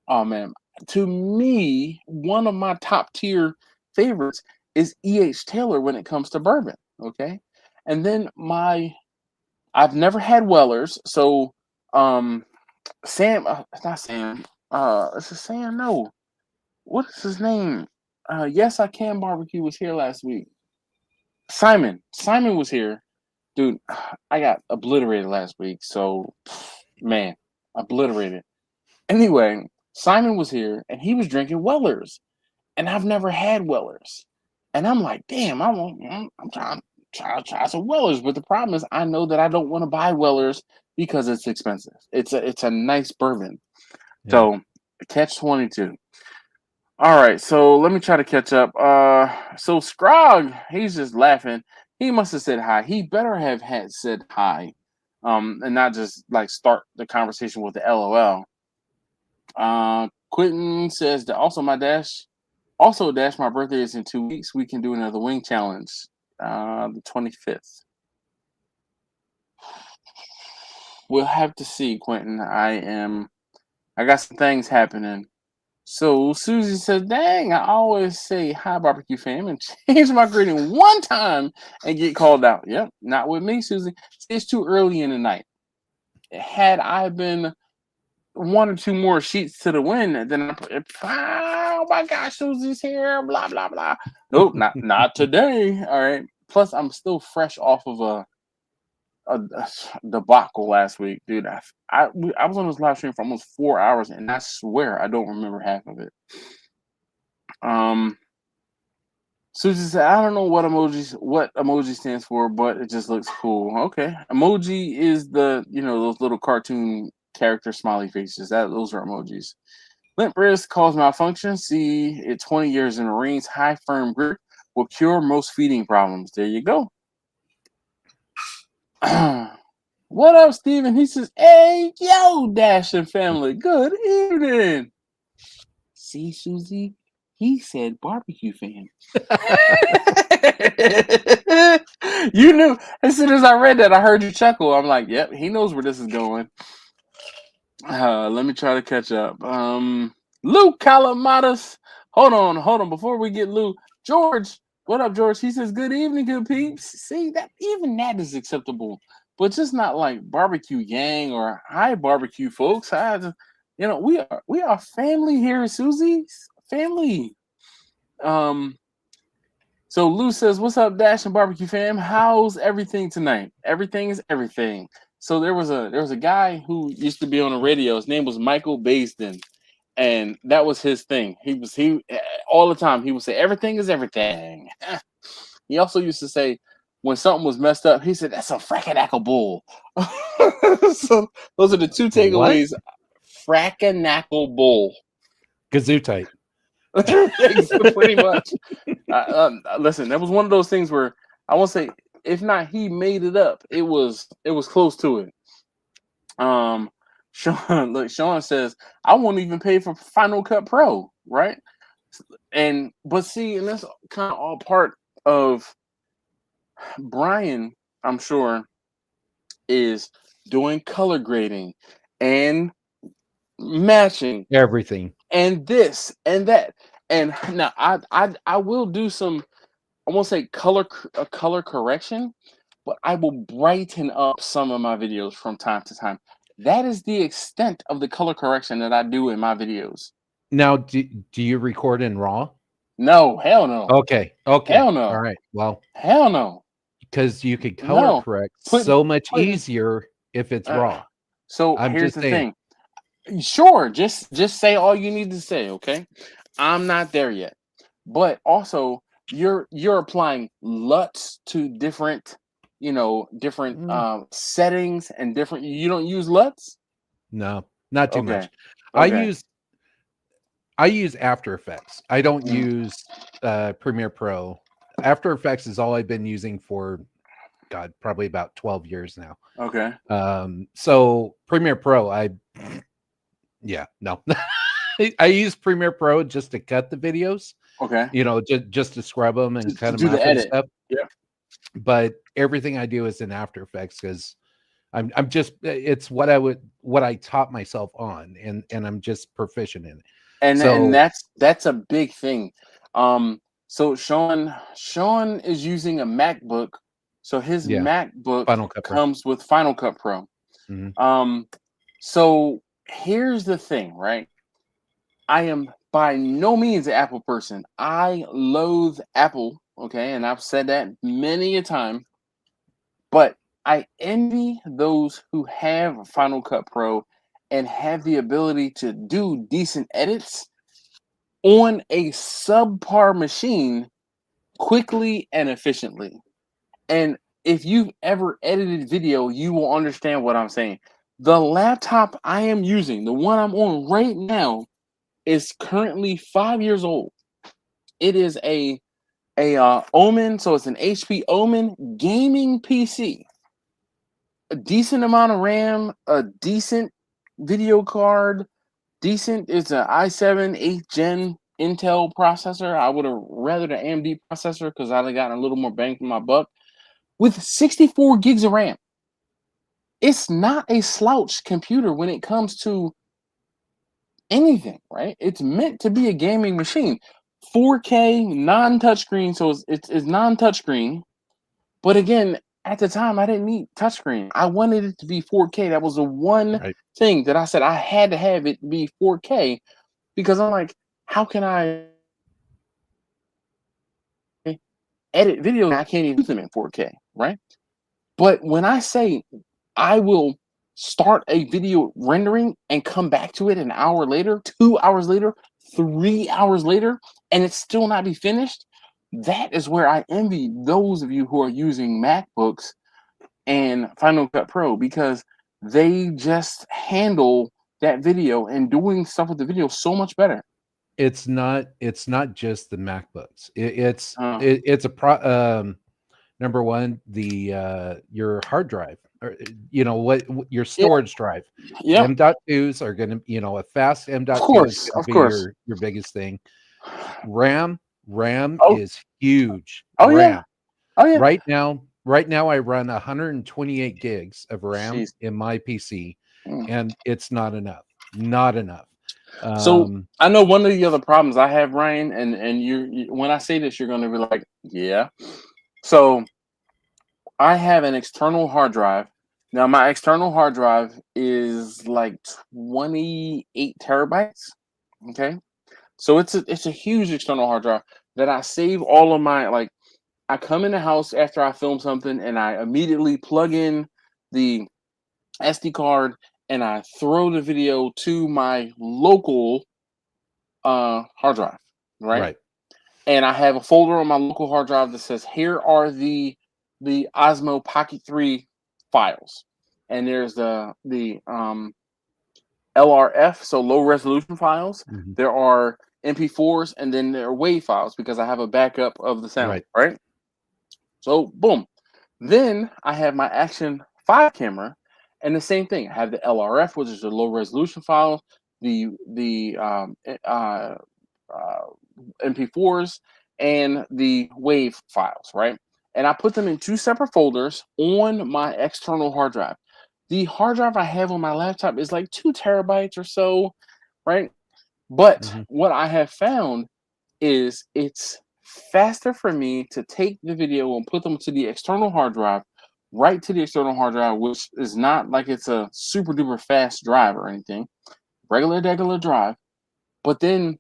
oh man, to me, one of my top tier favorites is E.H. Taylor when it comes to bourbon. Okay, and then I've never had Weller's, so um Sam, it's not Sam, is it Sam? No, what is his name? Yes, I Can Barbecue was here last week. Simon was here, dude. I got obliterated last week, so man, obliterated. Anyway, Simon was here and he was drinking Weller's, and I've never had Weller's, and I'm like, damn, I'm trying to try some Weller's, but the problem is, I know that I don't want to buy Weller's because it's expensive. It's a nice bourbon, Yeah. so catch 22. All right, so let me try to catch up. So Scrog, he's just laughing. He must have said hi. He better have had said hi, and not just like start the conversation with the LOL. Quentin says that also Dash, my birthday is in 2 weeks. We can do another wing challenge, the 25th. We'll have to see, Quentin. I got some things happening. So Susie says, dang, I always say hi barbecue fam and change my greeting one time and get called out. Yep, not with me, Susie. It's too early in the night. Had I been one or two more sheets to the wind, then oh my gosh, Susie's here, blah blah blah. Nope, not today. All right. Plus, I'm still fresh off of a debacle last week, dude. I was on this live stream for almost 4 hours, and I swear I don't remember half of it. Um, Susie said, I don't know what emoji stands for, but it just looks cool. Okay, emoji is those little cartoon character smiley faces. Those are emojis. Limp wrist cause malfunction. See it 20 years in Marines. High firm grip will cure most feeding problems. There you go. What up, Steven? He says, hey, yo, Dash and family. Good evening. See, Susie? He said barbecue fan. You knew. As soon as I read that, I heard you chuckle. I'm like, yep, he knows where this is going. Let me try to catch up. Lou Calamatas. Hold on. Before we get Lou, George, what up, George? He says, "Good evening, good peeps." See that even that is acceptable, but just not like barbecue gang or hi barbecue folks. We are family here, Susie's family. Um. So Lou says, "What's up, Dash and Barbecue fam? How's everything tonight? Everything is everything." So there was a guy who used to be on the radio. His name was Michael Baisden, and that was his thing. He all the time he would say everything is everything. He also used to say when something was messed up, he said that's a frackanackle bull. So those are the two What? takeaways. Frackanackle bull. Kazoo tight. Pretty much. Listen, that was one of those things where I won't say if not he made it up. It was close to it. Sean says I won't even pay for Final Cut Pro, right? But see, and that's kind of all part of Brian. I'm sure is doing color grading and matching Everything. and this and that. And now I will do some. I won't say color correction, but I will brighten up some of my videos from time to time. That is the extent of the color correction that I do in my videos. Now, do you record in RAW? No, hell no. Okay. Hell no. All right. Well, hell no. because you could color No. correct Put- so much put- easier if it's raw. So I'm here's just the saying. thing. Sure, just say all you need to say, okay? I'm not there yet. But also you're applying LUTs to different, different settings and different. You don't use LUTs? No, not too much. Okay. I use After Effects. I don't Mm. use Premiere Pro. After Effects is all I've been using for, God, probably about 12 years now. Okay. So Premiere Pro, no. I use Premiere Pro just to cut the videos. Okay. Just to scrub them and cut them do up the and edit. stuff. Yeah. But everything I do is in After Effects because I'm just it's what I taught myself on, and I'm just proficient in it. And that's a big thing. So Sean is using a MacBook. So his MacBook Final Cut Pro. comes with Final Cut Pro. Mhm. So here's the thing, right? I am by no means an Apple person. I loathe Apple, okay, and I've said that many a time. But I envy those who have Final Cut Pro and have the ability to do decent edits on a subpar machine quickly and efficiently. And if you've ever edited video, you will understand what I'm saying. The laptop I am using, the one I'm on right now, is currently 5 years old. It is a Omen, so it's an HP Omen gaming PC. A decent amount of RAM, a decent video card, decent. It's an i7 8th gen Intel processor. I would have rather the AMD processor because I'd have gotten a little more bang for my buck. With 64 gigs of RAM. It's not a slouch computer when it comes to anything, right? It's meant to be a gaming machine. 4K, non-touchscreen, so it's non-touchscreen. But again, at the time, I didn't need touchscreen. I wanted it to be 4K. That was the one thing that I said I had to have it be 4K because I'm like, how can I edit videos? I can't even use them in 4K, right? But when I say I will start a video rendering and come back to it an hour later, 2 hours later, 3 hours later, and it's still not be finished, that is where I envy those of you who are using MacBooks and Final Cut Pro because they just handle that video and doing stuff with the video so much better. It's not just the MacBooks. It's a number one, your hard drive, or what your storage drive. Yeah. M.2s are going to, a fast M.2 is going to be your biggest thing. RAM is huge. RAM. Oh yeah. Right now I run 128 gigs of RAM in my PC, and it's not enough. Not enough. So I know one of the other problems I have, Ryan, and you when I say this, you're going to be like, yeah. So I have an external hard drive. Now my external hard drive is like 28 terabytes. Okay. So it's a huge external hard drive that I save all of my, I come in the house after I film something and I immediately plug in the SD card and I throw the video to my local hard drive, right? And I have a folder on my local hard drive that says, here are the Osmo Pocket 3 files. And there's the LRF, so low resolution files. Mm-hmm. There are MP4s, and then there are WAV files because I have a backup of the sound, right? So boom. Then I have my Action 5 camera, and the same thing. I have the LRF, which is the low resolution file, the MP4s, and the WAV files, right? And I put them in two separate folders on my external hard drive. The hard drive I have on my laptop is like 2 terabytes or so, right? But what I have found is it's faster for me to take the video and put them to the external hard drive right to the external hard drive, which is not like it's a super duper fast drive or anything, regular drive. But then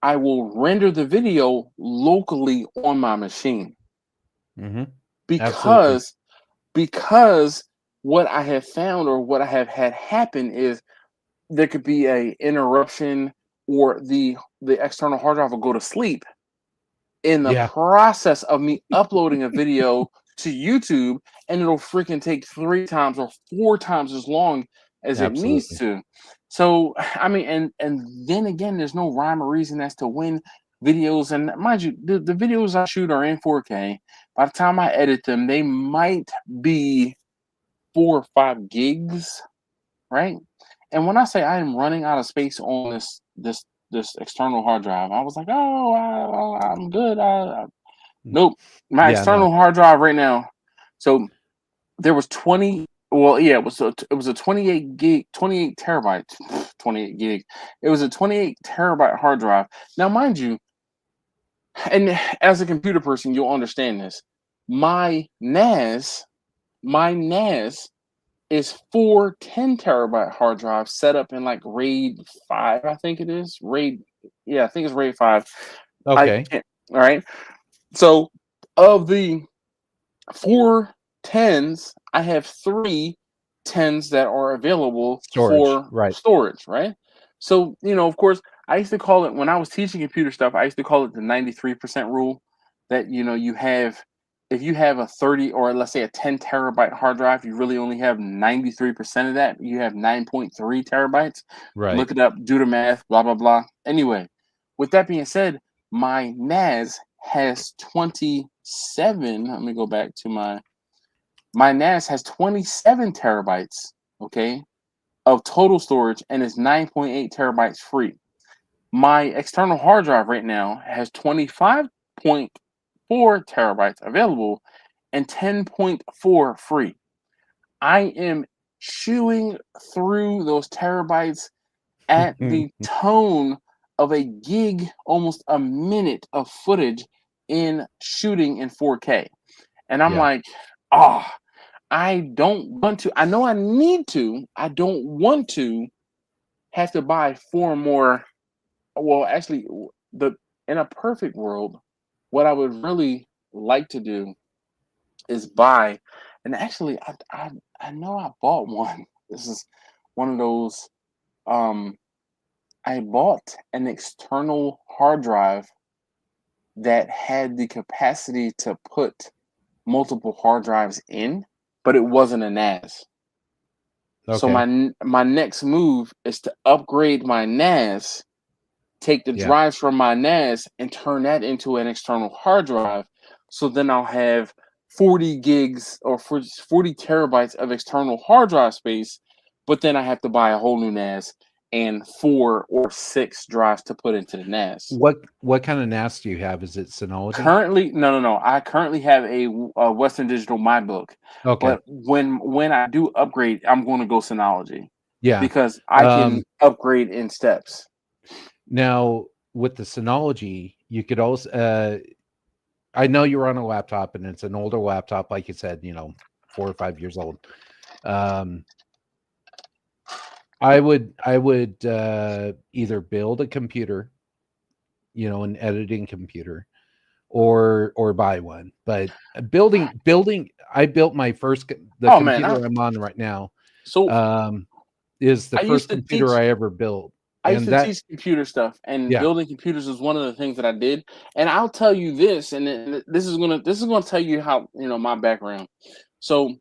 I will render the video locally on my machine Mm-hmm. Absolutely. because what I have found or what I have had happen is there could be a interruption or the external hard drive will go to sleep in the Yeah. process of me uploading a video to YouTube, and it'll freaking take 3 times or 4 times as long as it needs Absolutely. to. So, I mean, and then again, there's no rhyme or reason as to when videos, and mind you, the videos I shoot are in 4K. By the time I edit them, they might be 4 or 5 gigs, right? And when I say I am running out of space on this external hard drive, I was like, oh, I'm good. Nope. My Yeah. No. external hard drive right now. So there was 20. Well, yeah, it was a 28 terabyte, 28 gig. It was a 28 terabyte hard drive. Now, mind you, and as a computer person, you'll understand this. My NAS, my NAS is 4 10 terabyte hard drives set up in like RAID 5, I think it is. Yeah, I think it's RAID 5. I Okay. can't, all right. So of the 4 10s, I have 3 10s that are available Storage. for Right. storage, right? So, of course, I used to call it, when I was teaching computer stuff, I used to call it the 93% rule that, if you have a 30 or let's say a 10 terabyte hard drive, you really only have 93% of that. You have 9.3 terabytes. Right. Look it up, do the math, blah, blah, blah. Anyway, with that being said, my NAS has 27. Let me go back to my NAS has 27 terabytes, okay, of total storage and is 9.8 terabytes free. My external hard drive right now has 25.4 terabytes available and 10.4 free. I am chewing through those terabytes at the tone of a gig, almost a minute of footage in shooting in 4K. And I'm Yeah. like, oh, I don't want to. I know I need to. I don't want to have to buy 4 more. Well, actually, in a perfect world, what I would really like to do is buy. And actually, I know I bought one. This is one of those. Um, I bought an external hard drive that had the capacity to put multiple hard drives in, but it wasn't a NAS. So Okay. my next move is to upgrade my NAS, take the Yeah. drives from my NAS and turn that into an external hard drive. So then I'll have 40 gigs or 40 terabytes of external hard drive space, but then I have to buy a whole new NAS and 4 or 6 drives to put into the NAS. What kind of NAS do you have? Is it Synology? Currently, no. I currently have a Western Digital MyBook, Okay. but when I do upgrade, I'm going to go Synology Yeah. because I can Um, upgrade in steps. Now with the Synology, you could also. I know you're on a laptop, and it's an older laptop, like you said. 4 or 5 years old. I would either build a computer, an editing computer, or buy one. But building, I built my first the Oh man, computer I'm on right now. so Is the I used first to teach. computer I ever built, I used and to that teach computer stuff, and yeah. building computers was one of the things that I did. And I'll tell you this, and this is gonna tell you how my background. So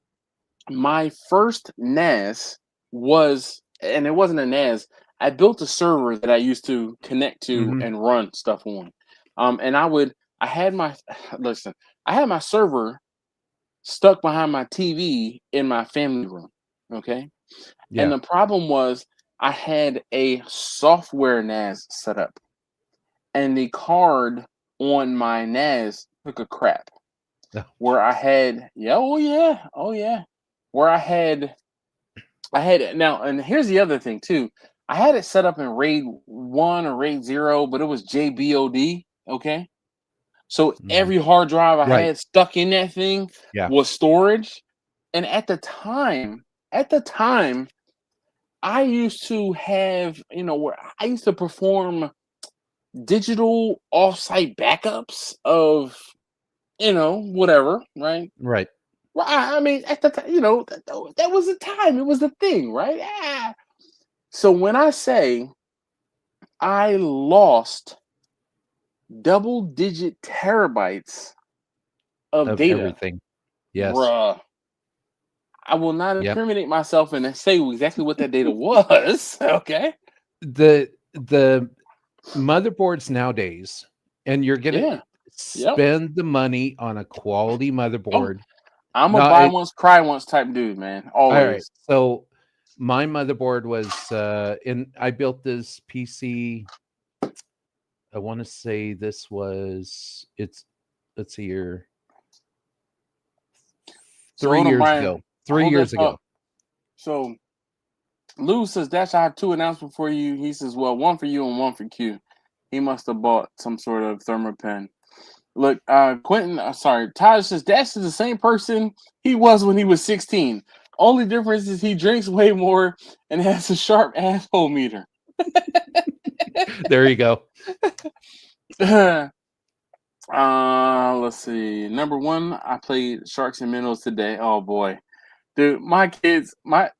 my first NAS was, and it wasn't a NAS. I built a server that I used to connect to Hmm. and run stuff on. And I had my listen. I had my server stuck behind my TV in my family room. Okay. And Yeah. the problem was I had a software NAS set up, and the card on my NAS took a crap. Where I had, yeah, oh yeah, where I had it now, and here's the other thing too. I had it set up in RAID 1 or RAID 0, but it was JBOD. Okay, so Mhm. every hard drive I Right. had stuck in that thing Yeah. was storage. And at the time, I used to have, where I used to perform digital offsite backups of, whatever, right? Right. Well, I mean, at the time, that was the time. It was the thing, right? So when I say I lost double-digit terabytes of Of data, everything. Yes. bruh, I will not Yep. incriminate myself and say exactly what that data was. Okay. The motherboards nowadays, and you're gonna Yeah. Yep. spend the money on a quality Oh, motherboard. I'm a Not buy once, cry once type dude, man. all right. Always. So my motherboard was I built this PC. I want to say this was let's see here, So 3 hold on, years Brian. ago. 3 Hold that years ago. thought. So Lou says, Dash, I have two announcements for you. He says, well, one for you and one for Q. He must have bought some sort of thermopen. Look, Taj says Dash is the same person he was when he was 16. Only difference is he drinks way more and has a sharp asshole meter. There you go. Let's see. Number one, I played Sharks and Minnows today. Oh boy, dude, my kids, my.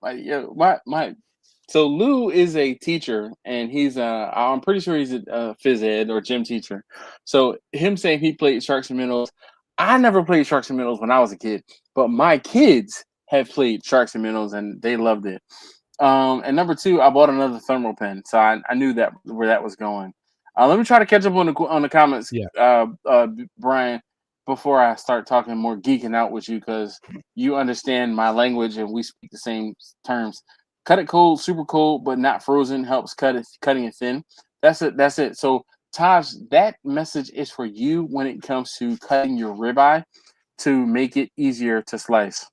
So Lou is a teacher, and he's I'm pretty sure he's a phys ed or gym teacher. So him saying he played Sharks and Minnows, I never played Sharks and Minnows when I was a kid, but my kids have played Sharks and Minnows, and they loved it. And number two, I bought another thermal pen, so I knew that where that was going. Let me try to catch up on the comments, Yeah. Brian, before I start talking more geeking out with you because you understand my language and we speak the same terms. Cut it cold, super cold, but not frozen helps cutting it thin. That's it. That's it. So Taj, that message is for you when it comes to cutting your ribeye to make it easier to slice.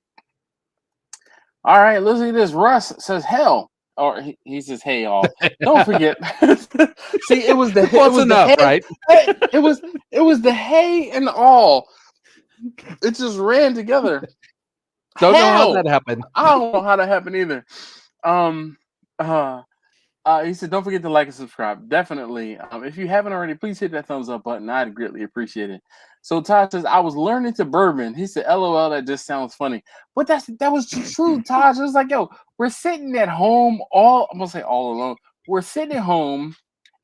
All right, let's see this. Russ says hell, or he says hey all. Don't forget. See, it was the Close enough, hey, right? it was the hey and all. It just ran together. Don't know how Hell, that happened. I don't know how that happened either. Um, uh, he said, don't forget to like and subscribe. Definitely. If you haven't already, please hit that thumbs up button. I'd greatly appreciate it. So Todd says, I was learning to bourbon. He said, LOL, that just sounds funny. But that was true, Todd. It was like, yo, we're sitting at home I'm gonna say all alone. We're sitting at home,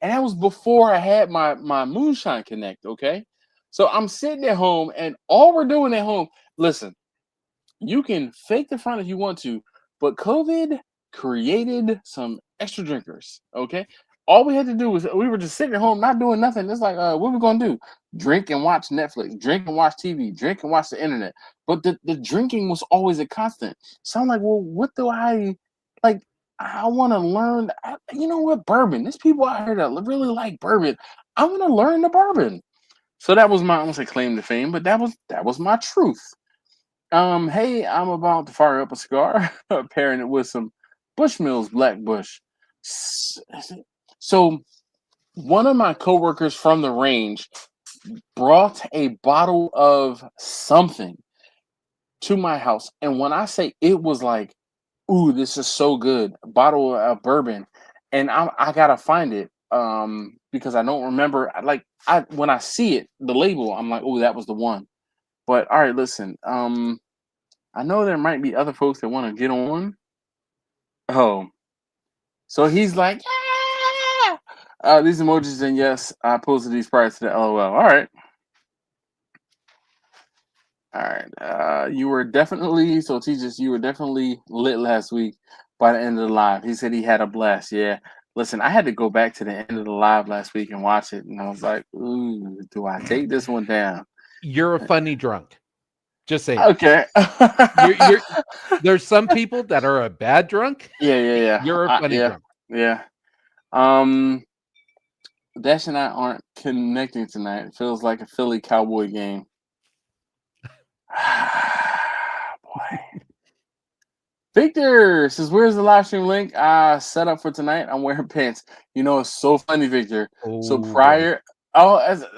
and that was before I had my Moonshine Connect, okay? So I'm sitting at home, and all we're doing at home, listen, you can fake the front if you want to, but COVID created some extra drinkers. Okay, all we had to do was we were just sitting at home, not doing nothing. It's like, what we gonna do? Drink and watch Netflix, drink and watch TV, drink and watch the internet. But the drinking was always a constant. So I'm like, well, what do I like? I want to learn. You know what? Bourbon. There's people out here that really like bourbon. I want to learn the bourbon. So that was my, I won't say claim to fame, but that was my truth. Hey, I'm about to fire up a cigar, pairing it with some Bushmills Black Bush. So, one of my coworkers from the range brought a bottle of something to my house, and when I say it was like, "Ooh, this is so good," a bottle of bourbon, and I gotta find it because I don't remember. When I see it, the label, I'm like, "Oh, that was the one." But all right, listen. I know there might be other folks that want to get on. Oh, so he's like, yeah! These emojis, and yes, I posted these prior to the LOL. All right. All right. You were definitely, so teachers, you were definitely lit last week by the end of the live. He said he had a blast. Yeah. Listen, I had to go back to the end of the live last week and watch it. And I was like, ooh, do I take this one down? You're a funny drunk. Just saying. Okay. You're there's some people that are a bad drunk. Yeah. You're a funny drunk. Yeah. Dash and I aren't connecting tonight. It feels like a Philly Cowboy game. Boy. Victor says, where's the live stream link? Set up for tonight. I'm wearing pants. You know, it's so funny, Victor. So Boy.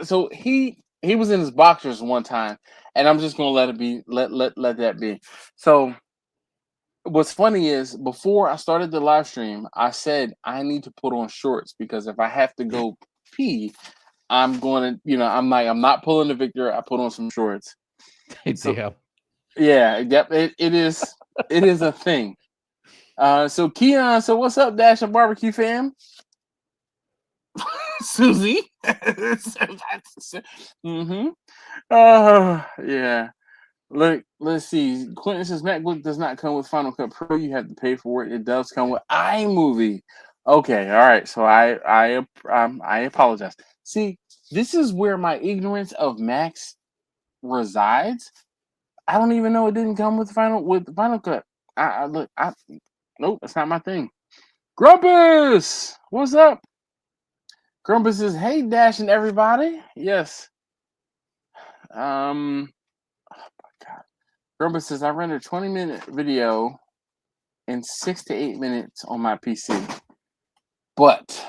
so he was in his boxers one time, and I'm just gonna let it be, let that be. So what's funny is before I started the live stream, I said I need to put on shorts because if I have to go pee, I'm going to, I'm not pulling the Victor. I put on some shorts. So Damn. yeah, yep, it is a thing. So Keon, so what's up, Dash and Barbecue fam? Susie. Mm-hmm. Yeah. Look, let's see. Quentin says MacBook does not come with Final Cut Pro. You have to pay for it. It does come with iMovie. Okay, all right. So I apologize. See, this is where my ignorance of Macs resides. I don't even know it didn't come with Final Cut. Nope, that's not my thing. Grumpus, what's up? Grumpus says, "Hey, Dash and everybody." Yes. Oh my God. Grumpus says, "I rendered 20-minute video in 6 to 8 minutes on my PC, but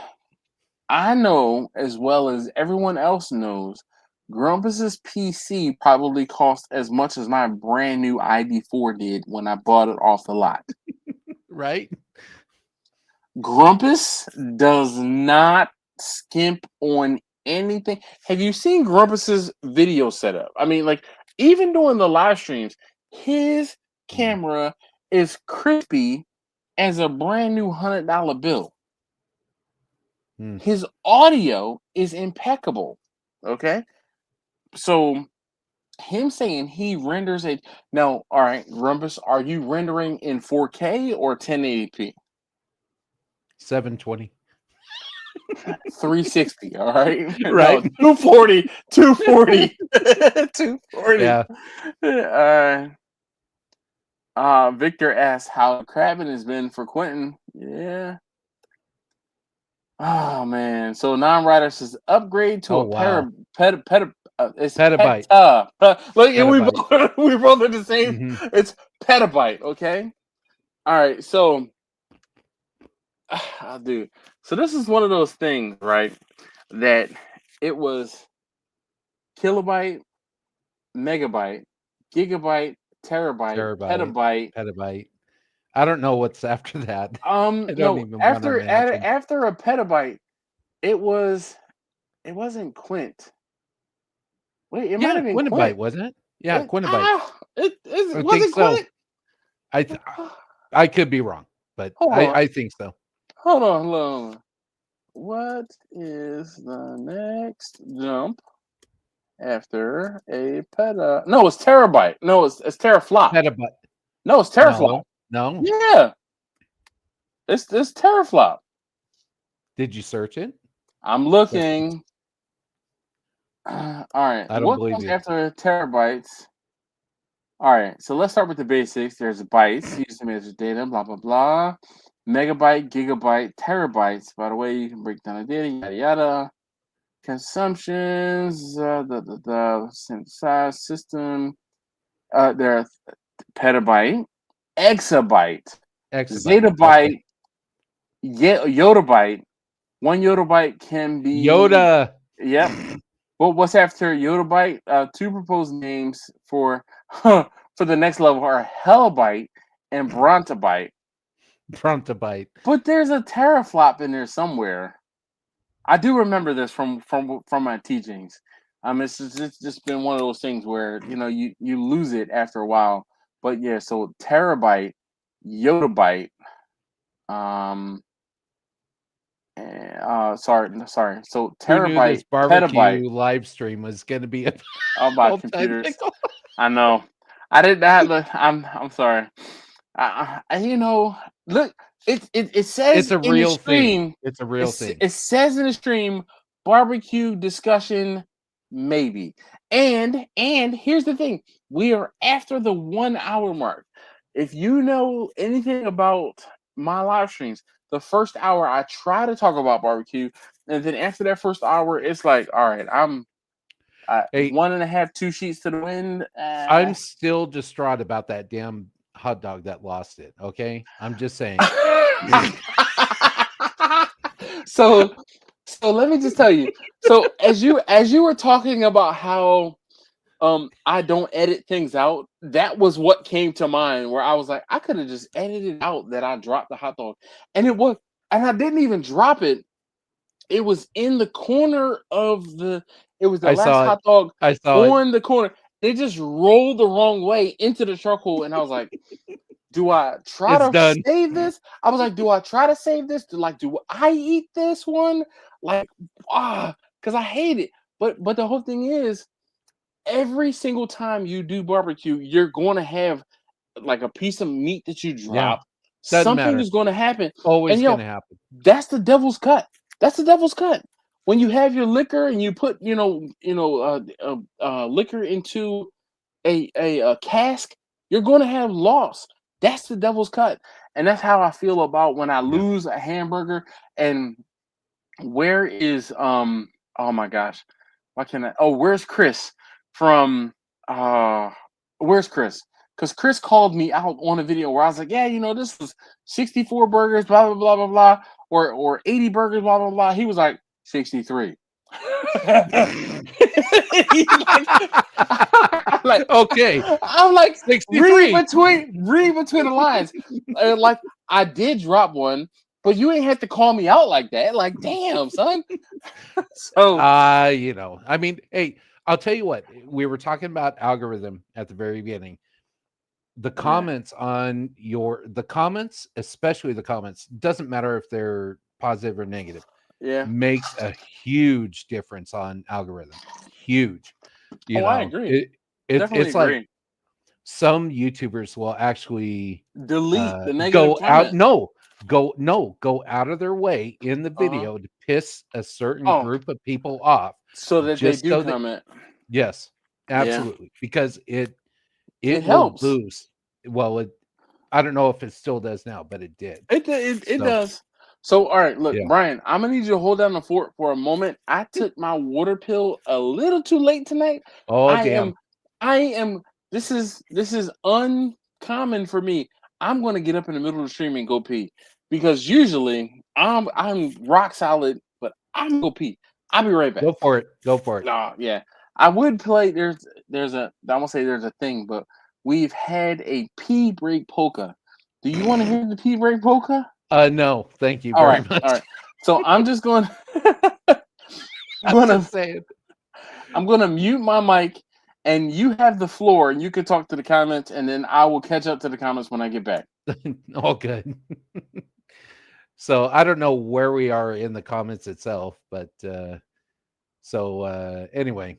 I know as well as everyone else knows." Grumpus's PC probably cost as much as my brand new ID4 did when I bought it off the lot. Right? Grumpus does not skimp on anything. Have you seen Grumpus's video setup? I mean, like, even during the live streams, his camera is crispy as a brand new $100 bill. His audio is impeccable. Okay. So him saying he renders a now, all right, Grumpus, are you rendering in 4K or 1080p? 720. 360, all right? Right. No, 240. 240. 240. Yeah. Victor asks how crabbing has been for Quentin. Yeah. Oh man. So non-writer says upgrade to it's Petabyte. Look, and we Petabyte. both are the same. It's petabyte, okay? All right, so dude. So this is one of those things, right? That it was kilobyte, megabyte, gigabyte, terabyte, Petabyte. I don't know what's after that. I don't no, even want to imagine. after a petabyte, it wasn't Quint. Wait, it might have been Quintabyte, Quint. wasn't it? Yeah, Quintabyte. It I was think it so. Quint? I could be wrong, but I think so. Hold on. What is the next jump after a peta? No, it's terabyte. No, it's teraflop. Petabyte. No, it's teraflop. No. Yeah. It's teraflop. Did you search it? I'm looking. All right. I don't What believe comes you. after terabytes? All right. So let's start with the basics. There's bytes used to measure data, blah, blah, blah. Megabyte, gigabyte, terabytes. By the way, you can break down the data, yada, yada. Consumptions, the synthesized system. There are petabyte, exabyte, zettabyte, yottabyte. 1 yottabyte can be Yoda. Yep. Well, what's after yottabyte? Two proposed names for the next level are hellabyte and brontobyte. Brontobyte. But there's a teraflop in there somewhere. I do remember this from my teachings. It's just been one of those things where you lose it after a while. But yeah, so terabyte, yottabyte, sorry. So Who knew terabyte, this barbecue petabyte. live stream was going to be a About computers. I know. I didn't have the. I'm sorry. Look, it says It's a in real the stream. thing. It's a real thing. It says in the stream, barbecue discussion, maybe. And here's the thing: we are after the 1 hour mark. If you know anything about my live streams, the first hour I try to talk about barbecue, and then after that first hour, it's like, all right, I'm 1.5, 2 sheets to the wind. I'm still distraught about that damn hot dog that lost it. Okay, I'm just saying. So let me just tell you. So as you were talking about how I don't edit things out. That was what came to mind, where I was like, I could have just edited out that I dropped the hot dog, and I didn't even drop it. It was in the corner of the. It was the I last saw it. hot dog I saw it. on the corner. They just rolled the wrong way into the charcoal, and I was like, do I try It's to done. save this? I was like, do I try to save this? Do I eat this one? Like, because I hate it. But the whole thing is, every single time you do barbecue, you're going to have like a piece of meat that you Yeah. drop. Doesn't Something matter. is going to happen. Always And gonna happen. that's the devil's cut. That's the devil's cut. When you have your liquor and you put, liquor into a cask, you're going to have loss. That's the devil's cut. And that's how I feel about when I Yeah. lose a hamburger. And where is oh my gosh, why can't I? Oh, where's Chris from? Where's Chris? Because Chris called me out on a video where I was like, yeah, this was 64 burgers, blah blah blah blah blah, or 80 burgers, blah blah blah. He was like 63. He's like, Okay. I'm like, 63. read between the lines. Like, I did drop one, but you ain't have to call me out like that. Like, damn, son. So I mean, hey, I'll tell you what. We were talking about algorithm at the very beginning. The comments on the comments, especially the comments, doesn't matter if they're positive or negative. Makes a huge difference on algorithm. Huge. I agree. It's like some YouTubers will actually delete the negative go comment. Go out of their way in the video to piss a certain group of people off, so that they do comment. Yes, absolutely, because it will helps. boost. Well, I don't know if it still does now, but it did. It does. So, all right, look, Brian, I'm gonna need you to hold down the fort for a moment. I took my water pill a little too late tonight. Oh, damn. I am. This is uncommon for me. I'm gonna get up in the middle of the stream and go pee, because usually I'm rock solid, but I'm gonna go pee. I'll be right back. Go for it. No, yeah, I would play. There's a. I won't say there's a thing, but we've had a pee break polka. Do you want to hear the pee break polka? No, thank you very much. All right. So I'm just going. I'm gonna mute my mic, and you have the floor, and you can talk to the comments, and then I will catch up to the comments when I get back. All good. So I don't know where we are in the comments itself, but anyway,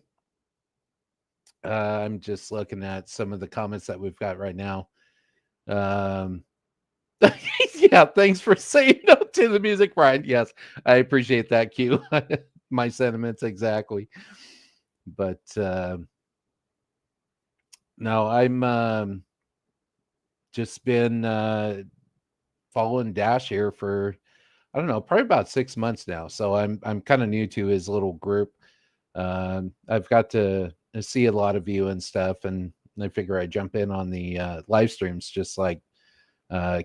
I'm just looking at some of the comments that we've got right now. Yeah, thanks for saying no to the music, Brian. Yes, I appreciate that, Q. My sentiments exactly. But no, I'm just been following Dash here for, I don't know, probably about 6 months now. So I'm kind of new to his little group. I've got to see a lot of you and stuff, and I figure I jump in on the live streams just like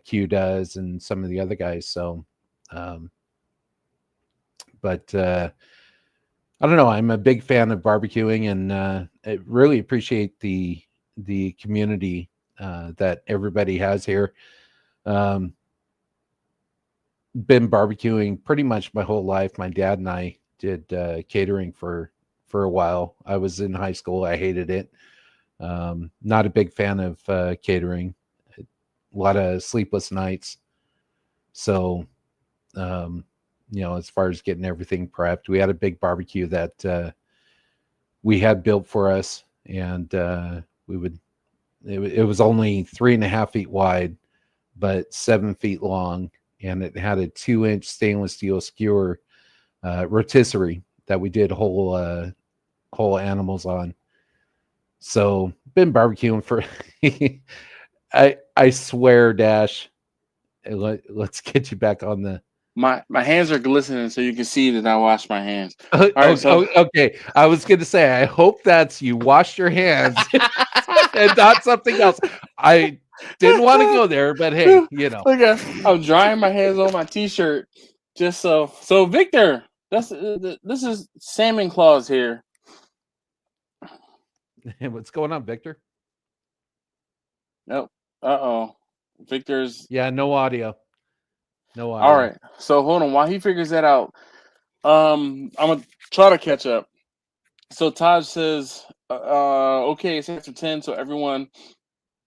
Q does and some of the other guys. So but I don't know, I'm a big fan of barbecuing, and I really appreciate the community that everybody has here. Been barbecuing pretty much my whole life. My dad and I did catering for a while. I was in high school. I hated it. Not a big fan of catering. A lot of sleepless nights. So, as far as getting everything prepped, we had a big barbecue that we had built for us, and it was only 3.5 feet wide, but 7 feet long, and it had a 2-inch stainless steel skewer rotisserie that we did whole animals on. So been barbecuing for I swear, Dash, let's get you back on the. My hands are glistening, so you can see that I washed my hands. Okay. I was going to say, I hope that's you washed your hands and not something else. I didn't want to go there, but hey, Okay, I'm drying my hands on my t-shirt, just so. So Victor, this is Salmon Claus here. What's going on, Victor? Nope. Uh-oh. Victor's Yeah, no audio. No all audio. right. So hold on. While he figures that out, I'm gonna try to catch up. So Taj says, okay, it's after 10, so everyone,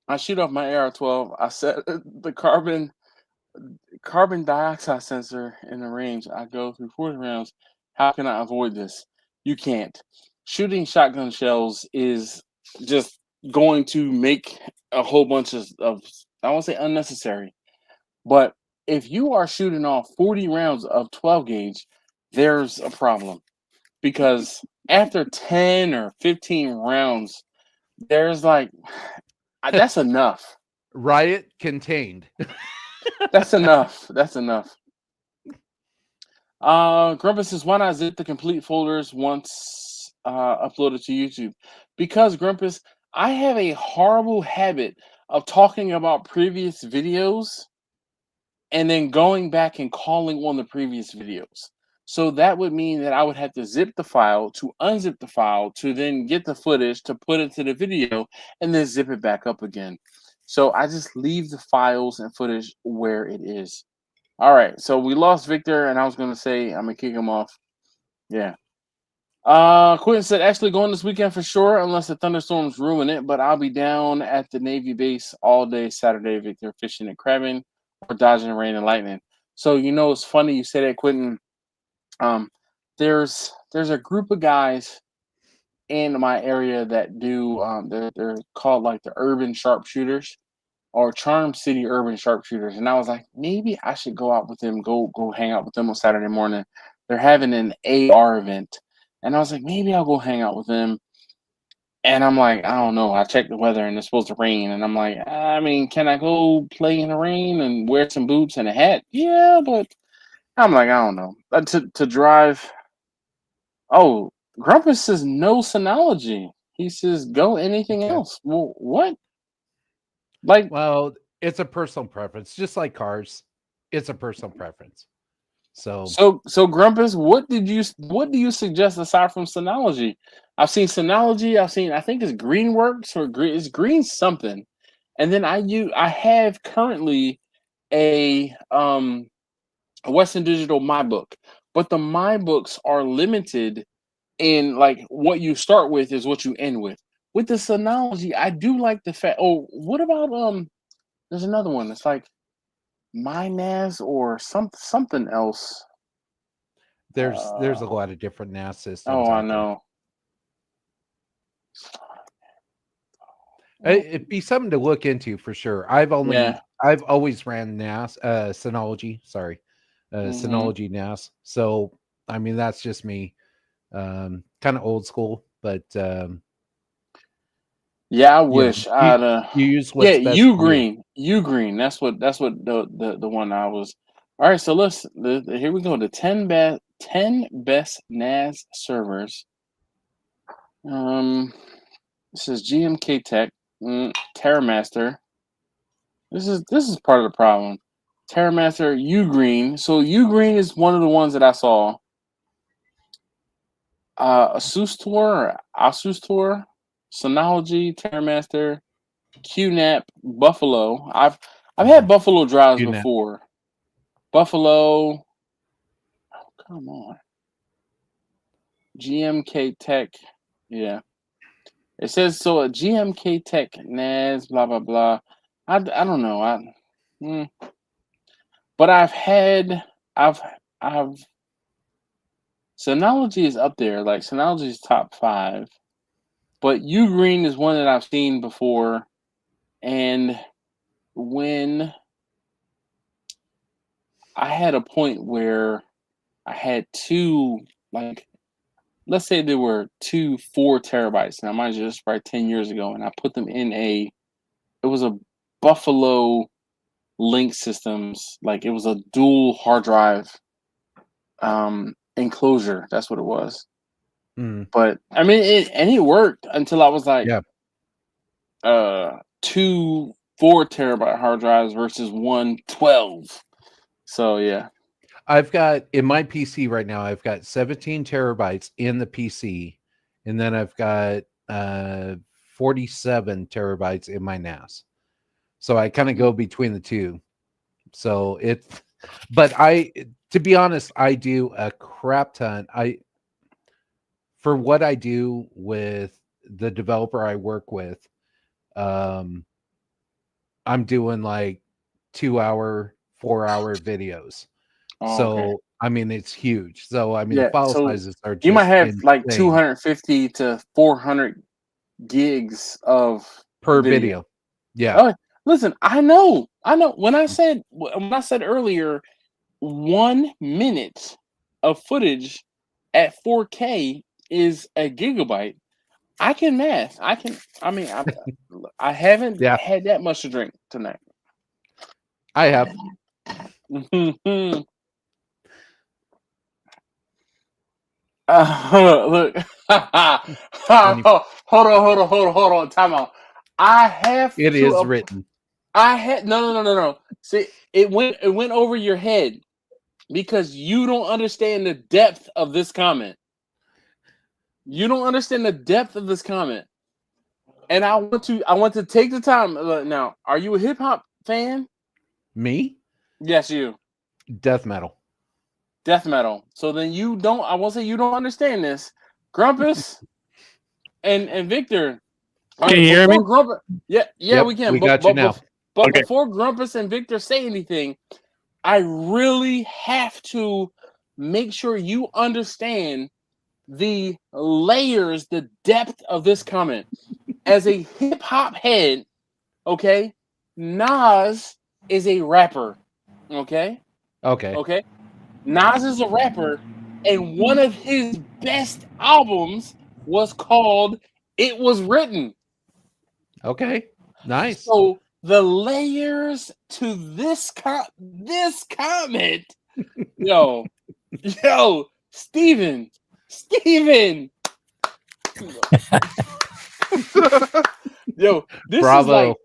I shoot off my AR-12. I set the carbon dioxide sensor in the range. I go through 40 rounds. How can I avoid this? You can't. Shooting shotgun shells is just going to make a whole bunch of I won't say unnecessary, but if you are shooting off 40 rounds of 12 gauge, there's a problem because after 10 or 15 rounds, there's like that's enough. Riot contained. That's enough. That's enough. Grumpus says, why not zip the complete folders once uploaded to YouTube? Because Grumpus, I have a horrible habit of talking about previous videos and then going back and calling on the previous videos. So that would mean that I would have to zip the file, to unzip the file, to then get the footage, to put it to the video, and then zip it back up again. So I just leave the files and footage where it is. All right, so we lost Victor, and I was gonna say I'm gonna kick him off. Yeah. Quentin said actually going this weekend for sure, unless the thunderstorms ruin it. But I'll be down at the Navy base all day Saturday, Victor, fishing and crabbing or dodging rain and lightning. So it's funny you say that, Quentin. Um, there's a group of guys in my area that do they're called like the urban sharpshooters or Charm City Urban Sharpshooters, and I was like, maybe I should go out with them, go hang out with them on Saturday morning. They're having an AR event, and I was like, maybe I'll go hang out with them. And I'm like, I don't know. I checked the weather, and it's supposed to rain, and I'm like, I mean, can I go play in the rain and wear some boots and a hat? Yeah, but I'm like, I don't know. To drive. Oh, Grumpus says no Synology. He says go anything Okay. else. Well, what? Like, Well, it's a personal preference, just like cars. It's a personal preference. So So Grumpus, what do you suggest aside from Synology? I've seen Synology. I think it's Greenworks or it's Green something, and then I have currently a Western Digital MyBook, but the MyBooks are limited in like what you start with is what you end with. With the Synology, I do like the fact. Oh, what about There's another one. It's like MyNAS or something else. there's a lot of different NAS systems Oh, I out there. know. It'd be something to look into for sure. I've Yeah. always ran NAS, Synology, sorry, Hmm. Synology NAS. So I mean that's just me, kind of old school, but Yeah, I you know, wish I'd you use yeah, what's best for you. U Green. That's what the one I was. All right, so here we go. The 10 best NAS servers. This is GMK Tech, TerraMaster. This is part of the problem. TerraMaster, Ugreen. So Ugreen is one of the ones that I saw. Asustor, Synology, TerraMaster, QNAP, Buffalo. I've had Buffalo drives QNAP. before. Buffalo. Oh, come on. GMK Tech. Yeah. It says so a GMK Tech NAS, blah blah blah. I don't know. Mm. But I've Synology is up there. Like Synology is top 5. But Ugreen is one that I've seen before. And when I had a point where I had two, like, let's say there were 4 terabytes. Now, mind you, this was probably 10 years ago, and I put them in it was a Buffalo Link Systems, like it was a dual hard drive enclosure. That's what it was. Mm, But I mean, it worked until I was like, yeah, 2 4 terabyte hard drives versus 1 12. So yeah. I've got in my PC right now. I've got 17 terabytes in the PC, and then I've got 47 terabytes in my NAS. So I kind of go between the two. So but to be honest, I do a crap ton. For what I do with the developer I work with, I'm doing like 2-hour, 4-hour videos. Oh, So okay. I mean, it's huge. So I mean, the Yeah. file So sizes are you might just have like insane 250 to 400 gigs of per video. video. Yeah. Oh, listen, I know. When I said earlier, 1 minute of footage at 4K is a gigabyte. I can math. I haven't Yeah, had that much to drink tonight. I have. Look, hold on, time out. I have It to. is written. I had no. See, it went over your head because you don't understand the depth of this comment. You don't understand the depth of this comment, and I want to take the time. Now, are you a hip hop fan? Me? Yes, you. Death metal. Death metal. So then you don't. I won't say you don't understand this. Grumpus and Victor. Can you hear me? Grumpus, yeah, Yep, we can. we got you now. But Okay. before Grumpus and Victor say anything, I really have to make sure you understand the layers, the depth of this comment. As a hip hop head, okay, Nas is a rapper. Okay. Okay. Nas is a rapper, and one of his best albums was called It Was Written. Okay. Nice. So the layers to this comment, yo, Steven. Yo, Bravo.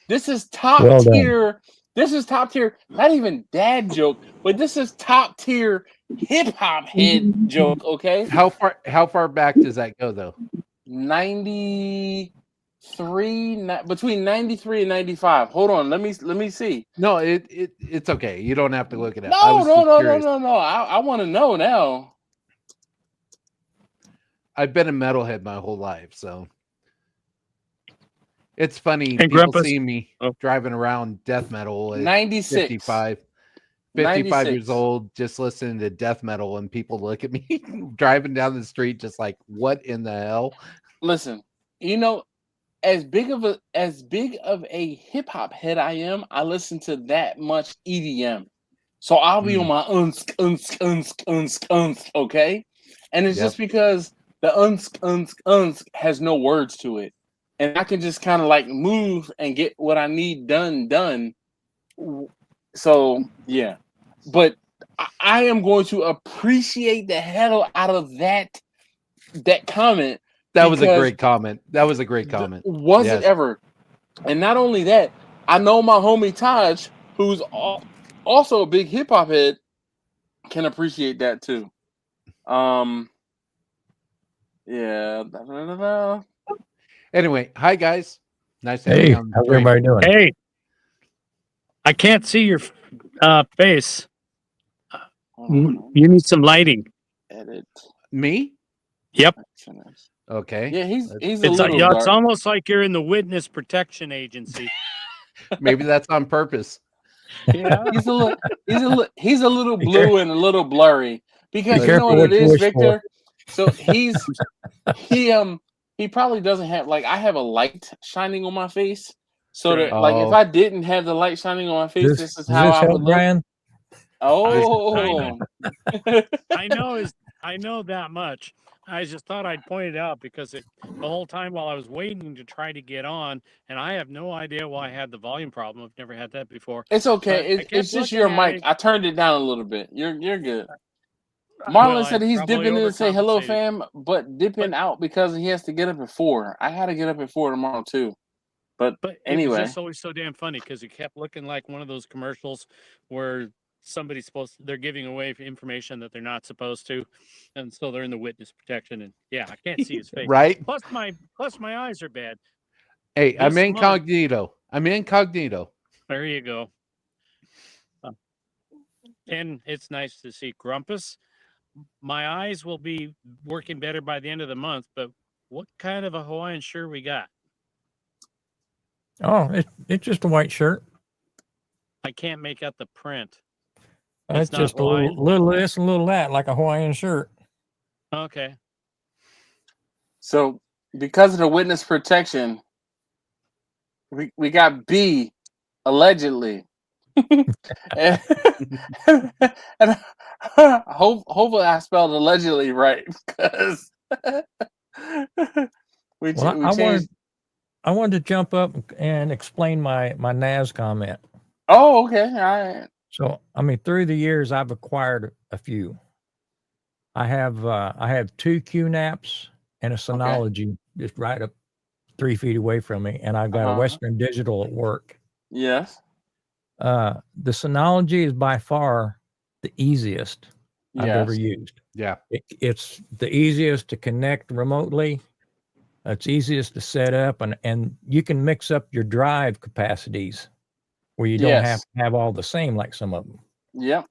this is top Well done. tier. This is top tier, not even dad joke, but this is top tier hip hop head joke, okay? How far back does that go though? 93 between 93 and 95. Hold on, let me see. No, it's okay. You don't have to look it up. No. I want to know now. I've been a metalhead my whole life, so it's funny. And People Grumpus- see me driving around death metal at 96. 55 96. years old, just listening to death metal, and people look at me driving down the street just like, what in the hell? Listen, as big of a hip hop head I am, I listen to that much EDM. So I'll be on my okay? And it's just because the has no words to it. And I can just kind of like move and get what I need done. So yeah. But I am going to appreciate the hell out of that comment. That was a great comment. Was it ever? And not only that, I know my homie Taj, who's also a big hip hop head, can appreciate that too. Yeah. Anyway, hi guys. Nice to have Hey, you on the how's stream. everybody doing? Hey, I can't see your face. You need some lighting. Edit. Me? Yep. Okay. Yeah, he's It's a little dark. it's almost like you're in the Witness Protection Agency. Maybe that's on purpose. Yeah. He's a little blue and a little blurry because Be you know careful what what it you is, wish Victor. So he probably doesn't have, like, I have a light shining on my face, so that like if I didn't have the light shining on my face, this is how I would look. Brian? Oh, I know that much. I just thought I'd point it out because the whole time while I was waiting to try to get on, and I have no idea why I had the volume problem. I've never had that before. it's okay. But I kept It's just looking your at mic. it. I turned it down a little bit. You're good. Marlon said he's dipping in to say hello, fam, but dipping out because he has to get up at 4. I got to get up at 4 tomorrow too. But But anyway, it was just always so damn funny because it kept looking like one of those commercials where they're giving away information that they're not supposed to, and so they're in the witness protection. And yeah, I can't see his face. Right? Plus my eyes are bad. Hey, I'm This month- incognito. I'm incognito. There you go. And it's nice to see Grumpus. My eyes will be working better by the end of the month, but what kind of a Hawaiian shirt we got? Oh, it's just a white shirt. I can't make out the print. It's not just a Hawaiian? little this and a little that, like a Hawaiian shirt. Okay. So because of the witness protection, we got B allegedly. and hopefully I spelled allegedly right because we changed. I wanted to jump up and explain my NAS comment. Oh, okay. All right. So, I mean, through the years, I've acquired a few. I have 2 QNAPs and a Synology just right up 3 feet away from me, and I've got a Western Digital at work. Yes. The Synology is by far the easiest I've ever used. Yeah. It's the easiest to connect remotely. It's easiest to set up, and you can mix up your drive capacities where you don't have to have all the same like some of them. Yep.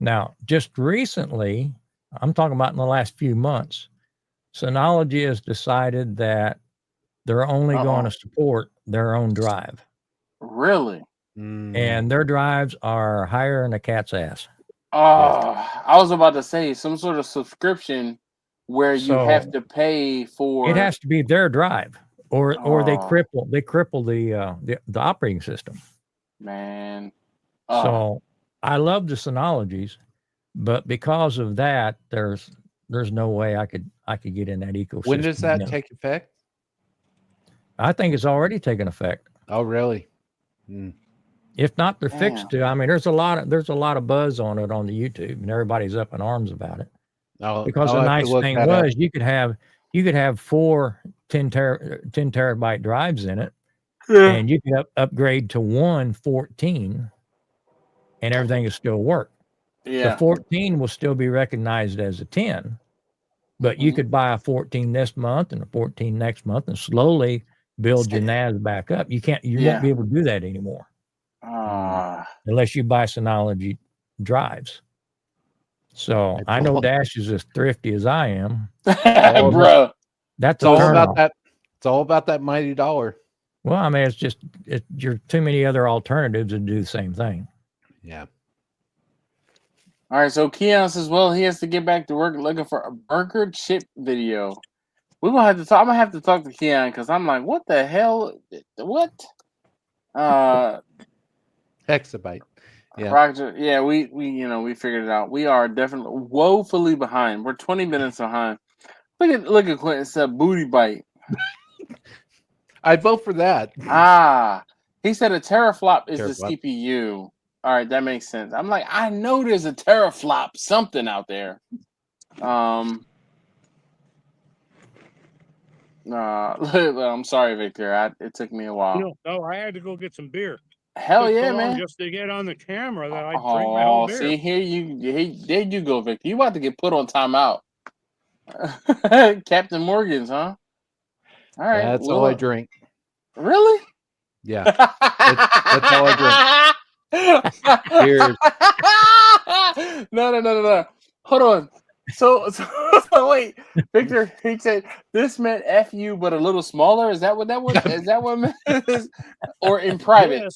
Now, just recently, I'm talking about in the last few months, Synology has decided that they're only going to support their own drive. Really? And their drives are higher than a cat's ass. Oh, I was about to say some sort of subscription where you have to pay for. It has to be their drive, or they cripple the operating system. Man. So I love the Synologies, but because of that, there's no way I could get in that ecosystem. When does that take effect? I think it's already taken effect. Oh, really? If not, they're fixed to. I mean, there's a lot of buzz on it on the YouTube, and everybody's up in arms about it. Because the nice thing was you could have 4 10 terabyte drives in it, and you could upgrade to 1 14, and everything will still work. Yeah. The 14 will still be recognized as a 10, but you could buy a 14 this month and a 14 next month and slowly build your NAS back up. You won't be able to do that anymore. Unless you buy Synology drives. So I know Dash is as thrifty as I am. Bro. That's all about that. It's all about that mighty dollar. Well, I mean, you're too many other alternatives to do the same thing. Yeah. All right, so Keon says, well, he has to get back to work looking for a burger chip video. I'm gonna have to talk to Keon because I'm like, what the hell? What? Hexabyte. Yeah. Roger, yeah, we figured it out. We are definitely woefully behind. We're 20 minutes behind. Look at Quentin said booty bite. I'd vote for that. He said a teraflop is the CPU. All right, that makes sense. I'm like, I know there's a teraflop something out there. I'm sorry, Victor. It took me a while. No, I had to go get some beer. Hell yeah, man! Just to get on the camera that I drink my whole beer. See, there you go, Victor. You about to get put on timeout. Captain Morgan's, huh? All right, that's all I drink. Really? Yeah, that's all I drink. Cheers. No. Hold on. So wait, Victor. He said this meant "f you," but a little smaller. Is that what that was? Is that what meant? Or in private?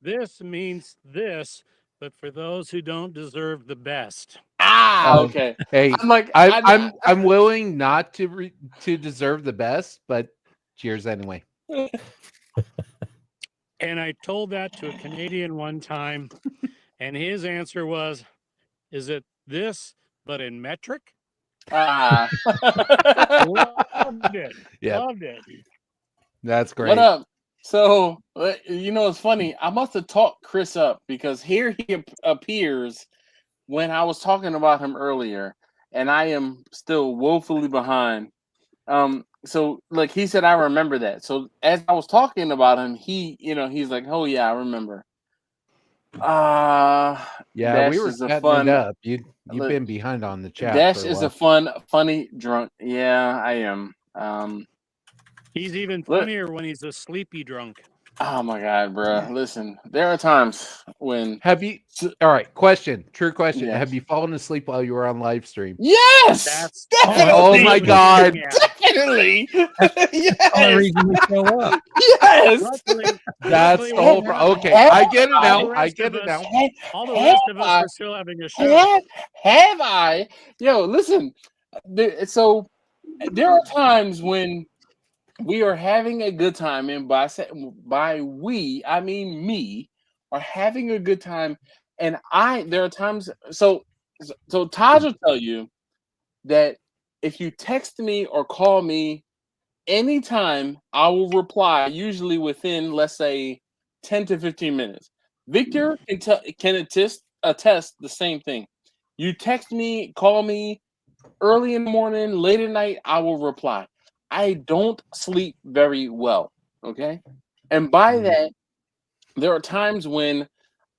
This means this, but for those who don't deserve the best. Okay. Hey, I'm willing not to deserve the best, but cheers anyway. And I told that to a Canadian one time, and his answer was, "Is it this, but in metric?" Loved it. Yeah. Loved it. That's great. What up? So, it's funny. I must have talked Chris up because here he appears when I was talking about him earlier, and I am still woefully behind. So like he said, I remember that. So as I was talking about him, he's like, oh yeah, I remember. Yeah, Dash we were is a chatting fun. it up. You've Look, been behind on the chat. Dash for a is while. a fun, funny drunk. Yeah, I am. He's even Look. funnier when he's a sleepy drunk. Oh my God, bro! Listen, there are times when Have you? All right, question. True question. Yes. Have you fallen asleep while you were on live stream? Yes, That's definitely. Oh my God! Definitely. The only reason we show up. Yes. Luckily, That's the whole. Okay, I get it now. I get it now. All the rest of us were still having a show. Have I? Yo, listen. So there are times when we are having a good time, and by we, I mean me, are having a good time, and there are times. So Taj will tell you that if you text me or call me anytime, I will reply, usually within, let's say, 10 to 15 minutes. Victor can attest the same thing. You text me, call me early in the morning, late at night, I will reply. I don't sleep very well, okay? And by that, there are times when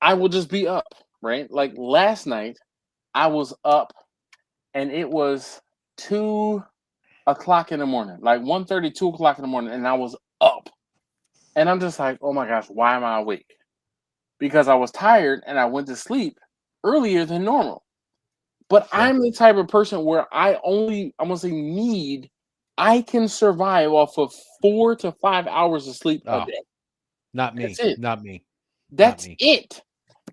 I will just be up, right? Like last night, I was up and it was 2 o'clock in the morning, like 1:30, 2 o'clock in the morning, and I was up. And I'm just like, oh my gosh, why am I awake? Because I was tired and I went to sleep earlier than normal. But I'm the type of person where I can survive off of 4 to 5 hours of sleep a day. Not me. That's it. Not me. That's it.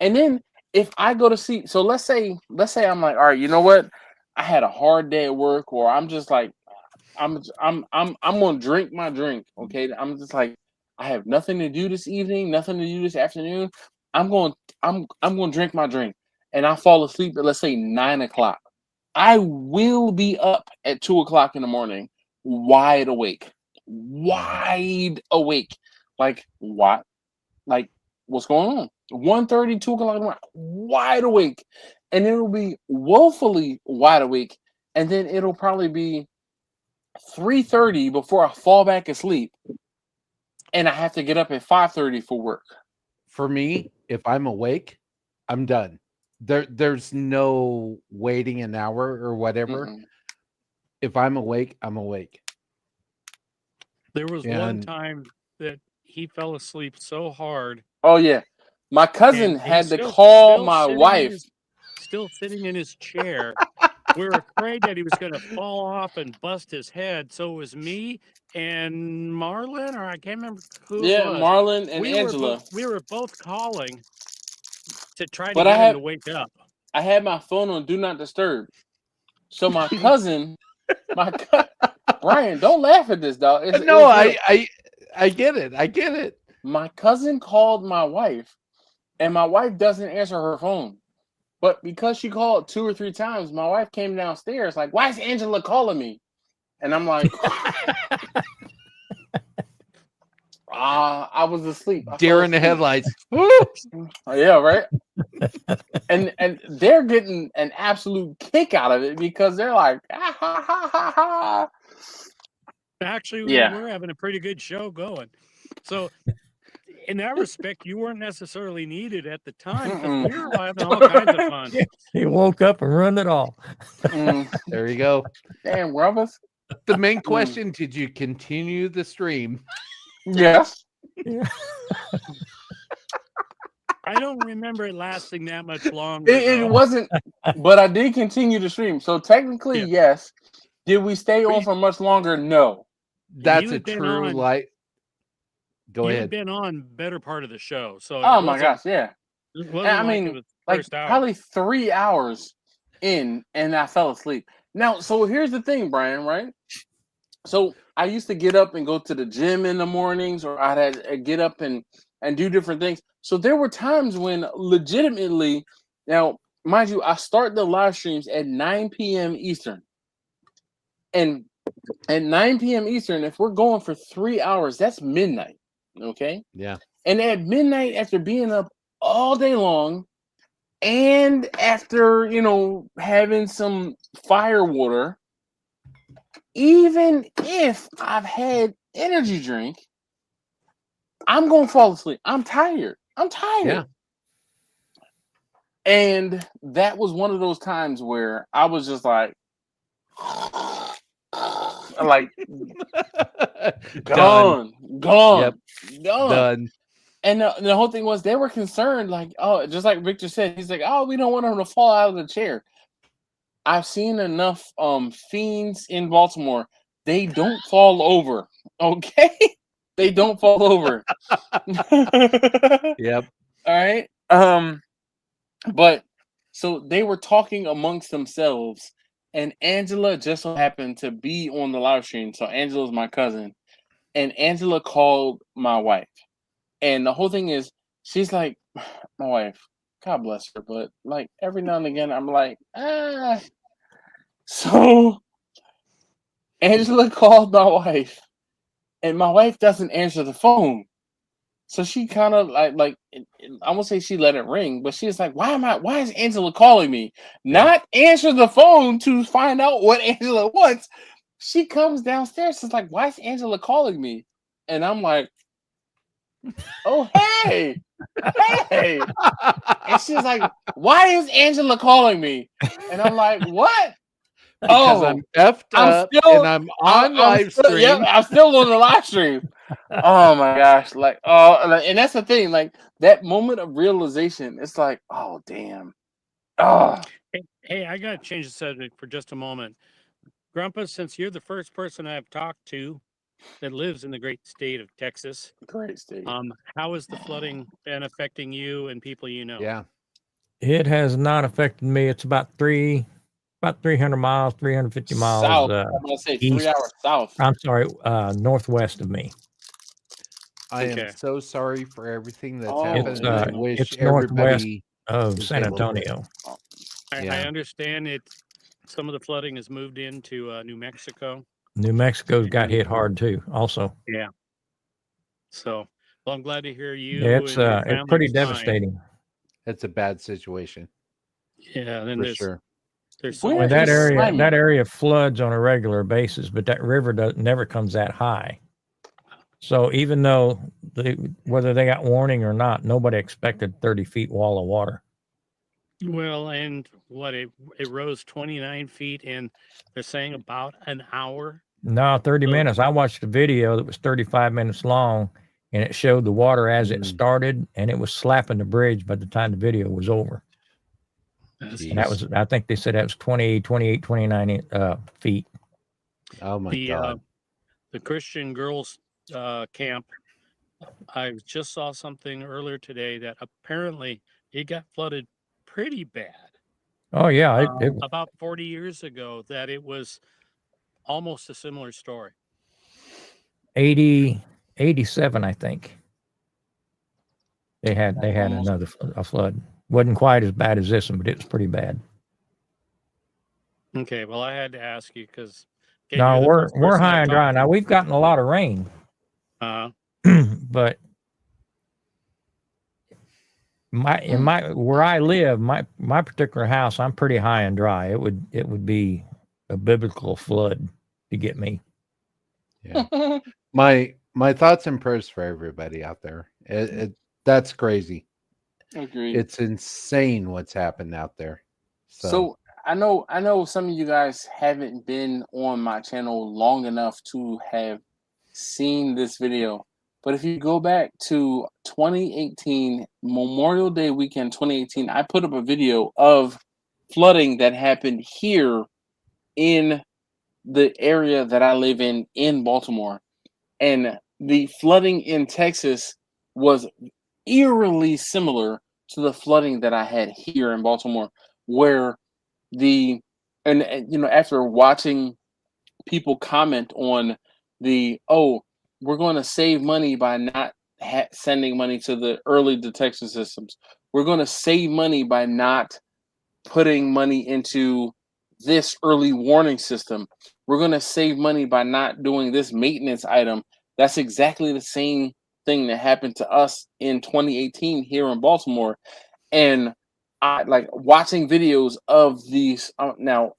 And then if I go to sleep, so let's say I'm like, all right, you know what? I had a hard day at work, or I'm just like, I'm gonna drink my drink. Okay. I'm just like, I have nothing to do this evening, nothing to do this afternoon. I'm gonna drink my drink. And I fall asleep at, let's say, 9 o'clock. I will be up at 2 o'clock in the morning, wide awake. Wide awake. Like what? Like, what's going on? 1:30, 2 o'clock in the morning, wide awake. And it'll be woefully wide awake. And then it'll probably be 3:30 before I fall back asleep. And I have to get up at 5:30 for work. For me, if I'm awake, I'm done. There's no waiting an hour or whatever. Mm-mm. If I'm awake, I'm awake. There was one time that he fell asleep so hard. Oh yeah, my cousin had to call my wife. Still sitting in his chair. We were afraid that he was going to fall off and bust his head. So it was me and Marlon, or I can't remember who it was. Marlon and Angela. We were both calling to try to get him to wake up. I had my phone on Do Not Disturb. So my cousin, Brian, don't laugh at this, dog. I get it. I get it. My cousin called my wife, and my wife doesn't answer her phone. But because she called 2 or 3 times, my wife came downstairs like, why is Angela calling me? And I'm like, I was asleep. Deer in the headlights. Yeah, right. And they're getting an absolute kick out of it because they're like, ha ha ha ha ha. Actually, we were having a pretty good show going. So in that respect, you weren't necessarily needed at the time because we were having all kinds of fun. He woke up and run it all. There you go. Damn, Rubbers. The main question, did you continue the stream? Yes. Yeah. I don't remember it lasting that much longer. It wasn't, but I did continue to stream. So technically, yes. Did we stay on for much longer? No. That's a true light. Go ahead. You've been on better part of the show. So oh my gosh, yeah. I mean, like probably 3 hours in, and I fell asleep. Now, so here's the thing, Brian, right? So I used to get up and go to the gym in the mornings, or I'd get up and do different things. So there were times when legitimately, now, mind you, I start the live streams at 9 p.m. Eastern. And at 9 p.m. Eastern, if we're going for 3 hours, that's midnight. Okay? Yeah. And at midnight, after being up all day long, and after, having some fire water, even if I've had energy drink, I'm going to fall asleep. I'm tired. Yeah. And that was one of those times where I was just like gone. Yep. Done. And the whole thing was they were concerned, like, oh, just like Victor said, he's like, oh, we don't want him to fall out of the chair. I've seen enough fiends in Baltimore. They don't fall over. Okay? They don't fall over. Yep. All right. But so they were talking amongst themselves, and Angela just so happened to be on the live stream. So Angela's my cousin, and Angela called my wife. And the whole thing is, she's like, my wife, God bless her, but like every now and again, I'm like, ah. So Angela called my wife, and my wife doesn't answer the phone. So she kind of like I won't say she let it ring, but she's like, why is Angela calling me? Not answer the phone to find out what Angela wants. She comes downstairs, it's like, why is Angela calling me? And I'm like, oh, hey. And she's like, why is Angela calling me? And I'm like, what? Because I'm effed up and I'm on live stream. Yep, I'm still on the live stream. Oh my gosh. And that's the thing, like that moment of realization, it's like, oh damn. Oh. Hey, I gotta change the subject for just a moment. Grandpa, since you're the first person I've talked to that lives in the great state of Texas. Great state. How has the flooding been affecting you and people you know? Yeah. It has not affected me. It's about 300 miles, 350 miles south. I'm gonna say east. 3 hours south. I'm sorry, northwest of me. I am so sorry for everything that's happened. I wish it's northwest everybody of San Antonio. I understand some of the flooding has moved into New Mexico. New Mexico's got hit hard too, also. Yeah. So, well, I'm glad to hear you. Yeah, it's pretty devastating. It's a bad situation. Yeah, then there's so that area floods on a regular basis, but that river never comes that high. So even though whether they got warning or not, nobody expected 30 feet wall of water. Well, and it rose 29 feet in, they're saying about an hour. No, 30 minutes. I watched a video that was 35 minutes long, and it showed the water as it started, and it was slapping the bridge by the time the video was over. And that was, I think they said that was 28, 29 feet. Oh my God. The Christian girls camp, I just saw something earlier today that apparently it got flooded pretty bad. Oh yeah. About 40 years ago that it was almost a similar story. 87, I think. They had another flood. Wasn't quite as bad as this one, but it was pretty bad. Okay, well, I had to ask you because no, we're high and dry now. We've gotten a lot of rain, but where I live, my particular house, I'm pretty high and dry. It would be a biblical flood to get me. Yeah, my thoughts and prayers for everybody out there. That's crazy. Agreed. It's insane what's happened out there. So I know some of you guys haven't been on my channel long enough to have seen this video. But if you go back to 2018, Memorial Day weekend 2018, I put up a video of flooding that happened here in the area that I live in Baltimore. And the flooding in Texas was eerily similar to the flooding that I had here in Baltimore, where after watching people comment on we're going to save money by not sending money to the early detection systems. We're going to save money by not putting money into this early warning system. We're going to save money by not doing this maintenance item. That's exactly the same thing that happened to us in 2018 here in Baltimore. And I like watching videos of these. Now,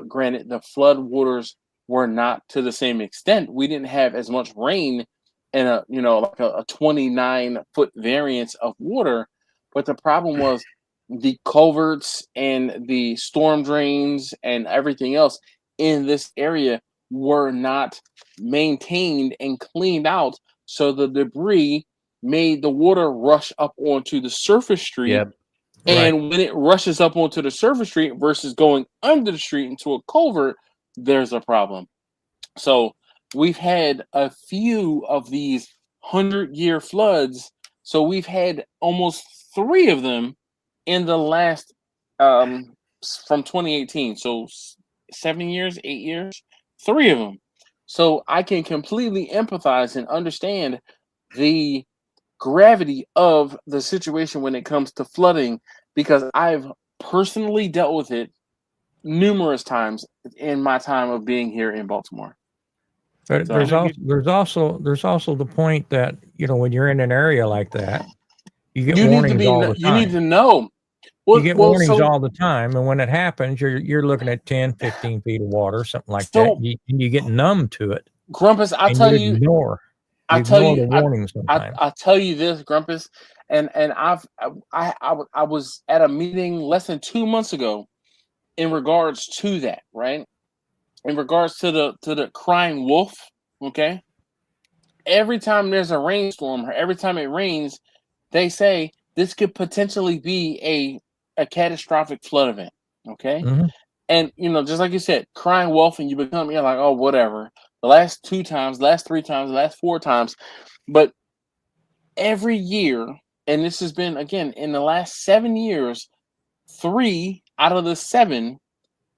granted, the flood waters were not to the same extent. We didn't have as much rain and a 29-foot variance of water. But the problem was the culverts and the storm drains and everything else in this area were not maintained and cleaned out, so the debris made the water rush up onto the surface street. Yep. And when it rushes up onto the surface street versus going under the street into a culvert, there's a problem. So we've had a few of these 100-year floods. So we've had almost 3 of them in the last from 2018. So 7 years, 8 years, 3 of them. So I can completely empathize and understand the gravity of the situation when it comes to flooding, because I've personally dealt with it numerous times in my time of being here in Baltimore. But So- there's also the point that, you know, when you're in an area like that, you get You need to warnings be. all the time. You need to know. Well, You get well, warnings so- all the time, and when it happens, you're looking at 10, 15 feet of water, something like So- that. You get numb to it. Grumpus, I'll and tell you you. ignore. I'll You tell ignore you. the warnings sometimes. I'll tell you this, Grumpus, and I was at a meeting less than 2 months ago in regards to that, right? In regards to the crying wolf, okay? Every time there's a rainstorm or every time it rains, they say this could potentially be a catastrophic flood event, okay? Mhm. And you know, just like you said, crying wolf, and you're like, oh, whatever. The last 2 times, last 3 times, the last 4 times, but every year, and this has been again in the last 7 years, 3 out of the 7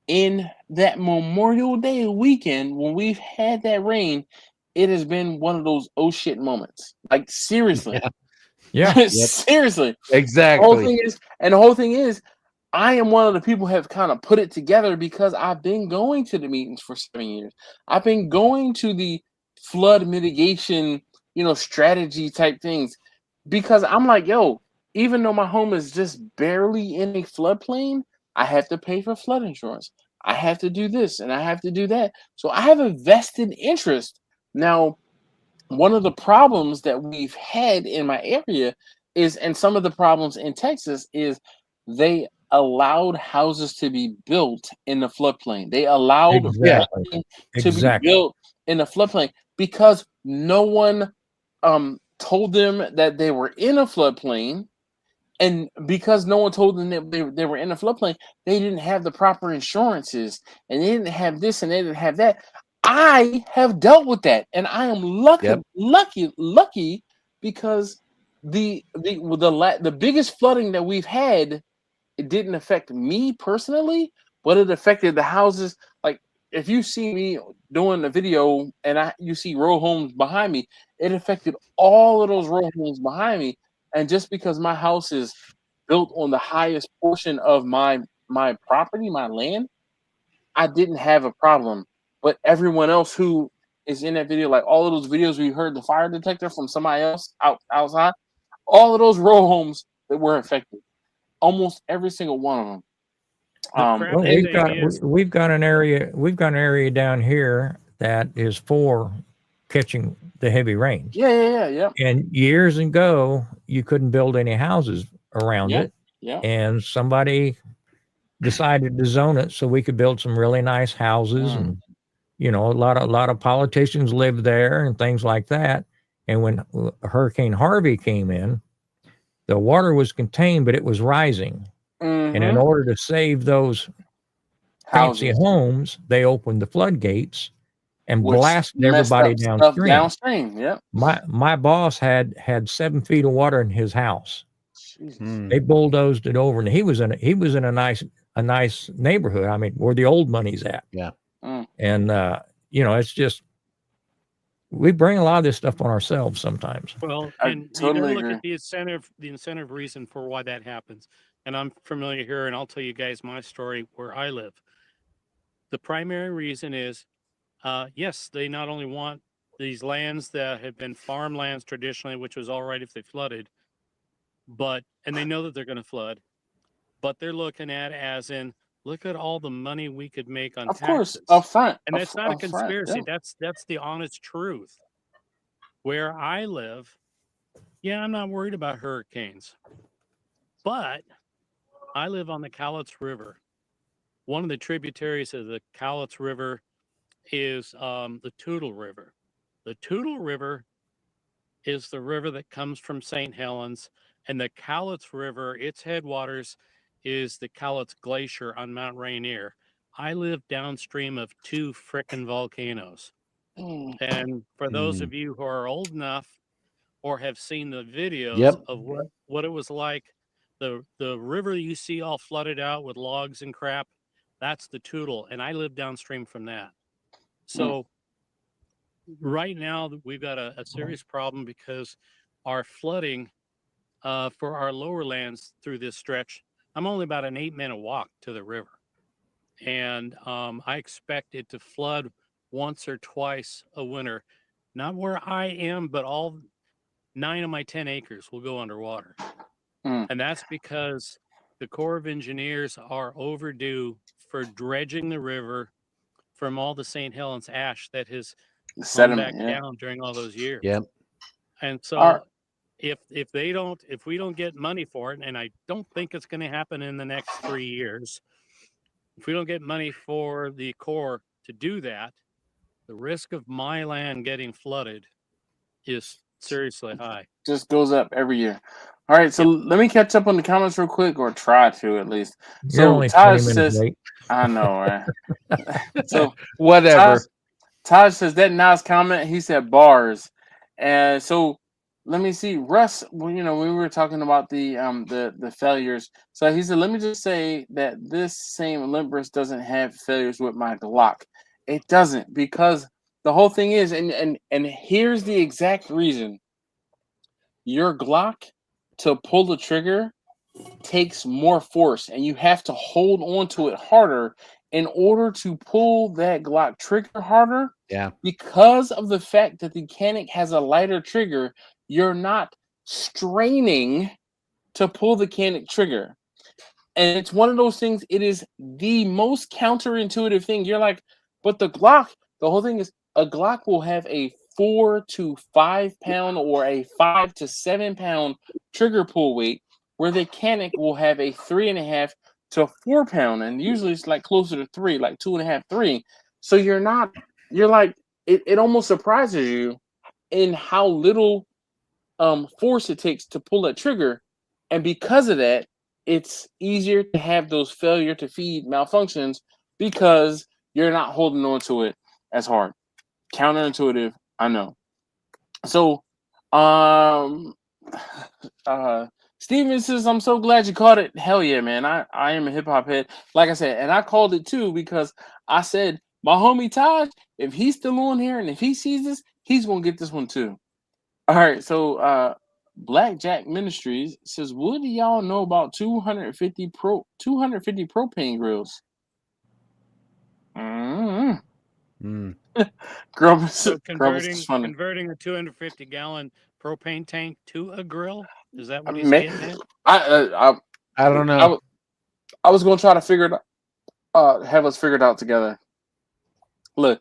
in that Memorial Day weekend when we've had that rain, it has been one of those oh shit moments. Like seriously, Yeah. seriously. Exactly. The whole thing is, I am one of the people who have kind of put it together because I've been going to the meetings for 7 years. I've been going to the flood mitigation, strategy type things, because I'm like, yo, even though my home is just barely in a floodplain, I have to pay for flood insurance. I have to do this and I have to do that. So I have a vested interest. Now, one of the problems that we've had in my area is, and some of the problems in Texas, is they allowed houses to be built in the floodplain. They allowed Exactly. to be built in the floodplain because no one told them that they were in a floodplain. And because no one told them that they were in a floodplain, they didn't have the proper insurances, and they didn't have this, and they didn't have that. I have dealt with that, and I am lucky because the biggest flooding that we've had, it didn't affect me personally, but it affected the houses. Like if you see me doing the video and you see row homes behind me, it affected all of those row homes behind me. And just because my house is built on the highest portion of my property, my land, I didn't have a problem. But everyone else who is in that video, like all of those videos we heard the fire detector from somebody else outside, all of those row homes that were affected, almost every single one of them. We've got an area down here that is for catching the heavy rains. Yeah. And years ago, you couldn't build any houses around it. Yeah. And somebody decided to zone it so we could build some really nice houses, and a lot of politicians lived there and things like that. And when Hurricane Harvey came in, the water was contained, but it was rising. Mm-hmm. And in order to save those fancy homes, they opened the floodgates and blasted everybody downstream. Yeah. My boss had 7 feet of water in his house. They bulldozed it over, and he was in a nice neighborhood. I mean, where the old money's at. Yeah. And it's just, we bring a lot of this stuff on ourselves sometimes. Well, and you gotta look at the incentive reason for why that happens. And I'm familiar here, and I'll tell you guys my story where I live. The primary reason is, yes, they not only want these lands that have been farmlands traditionally, which was all right if they flooded, and they know that they're going to flood, but they're looking at as in, look at all the money we could make on taxes. Of course, up front. And that's not a conspiracy. That's the honest truth. Where I live, I'm not worried about hurricanes. But I live on the Cowlitz River. One of the tributaries of the Cowlitz River is the Toutle River. The Toutle River is the river that comes from St. Helens, and the Cowlitz River, its headwaters, is the Cowlitz Glacier on Mount Rainier. I live downstream of 2 frickin' volcanoes. And for those of you who are old enough or have seen the videos of what it was like, the river you see all flooded out with logs and crap, that's the Toutle, and I live downstream from that. So right now we've got a serious problem because our flooding for our lower lands through this stretch, I'm only about an 8-minute walk to the river. And I expect it to flood once or twice a winter. Not where I am, but all 9 of my 10 acres will go underwater. And that's because the Corps of Engineers are overdue for dredging the river from all the St. Helens ash that has come back down during all those years. And so if we don't get money for it, and I don't think it's going to happen in the next 3 years, if we don't get money for the Corps to do that, the risk of my land getting flooded is seriously high. Just goes up every year. All right, so let me catch up on the comments real quick, or try to at least. So Taj says, I know, right? So whatever. Taj says that Nas comment, he said bars. And so let me see. Russ, well, we were talking about the failures. So he said, let me just say that this same Olympus doesn't have failures with my Glock. It doesn't, because the whole thing is, and here's the exact reason. Your Glock, to pull the trigger, takes more force, and you have to hold on to it harder in order to pull that Glock trigger harder. Yeah. Because of the fact that the Canic has a lighter trigger, you're not straining to pull the Canic trigger. And it's one of those things, it is the most counterintuitive thing. You're like, but the Glock, the whole thing is, a Glock will have a 4 to 5 pound or a 5 to 7 pound trigger pull weight, where the Canic will have a 3.5 to 4 pound, and usually it's like closer to 3, like 2.5, 3. So you're like, it almost surprises you in how little force it takes to pull that trigger, and because of that, it's easier to have those failure to feed malfunctions because you're not holding on to it as hard. Counterintuitive, I know. So, Steven says, I'm so glad you caught it. Hell yeah, man. I am a hip hop head. Like I said, and I called it too because I said, my homie Taj, if he's still on here and if he sees this, he's going to get this one too. All right. So, Blackjack Ministries says, what do y'all know about 250 propane grills? So converting a 250-gallon propane tank to a grill? Is that what he's getting at? I don't know. I was going to try to figure it out, have us figure it out together. Look,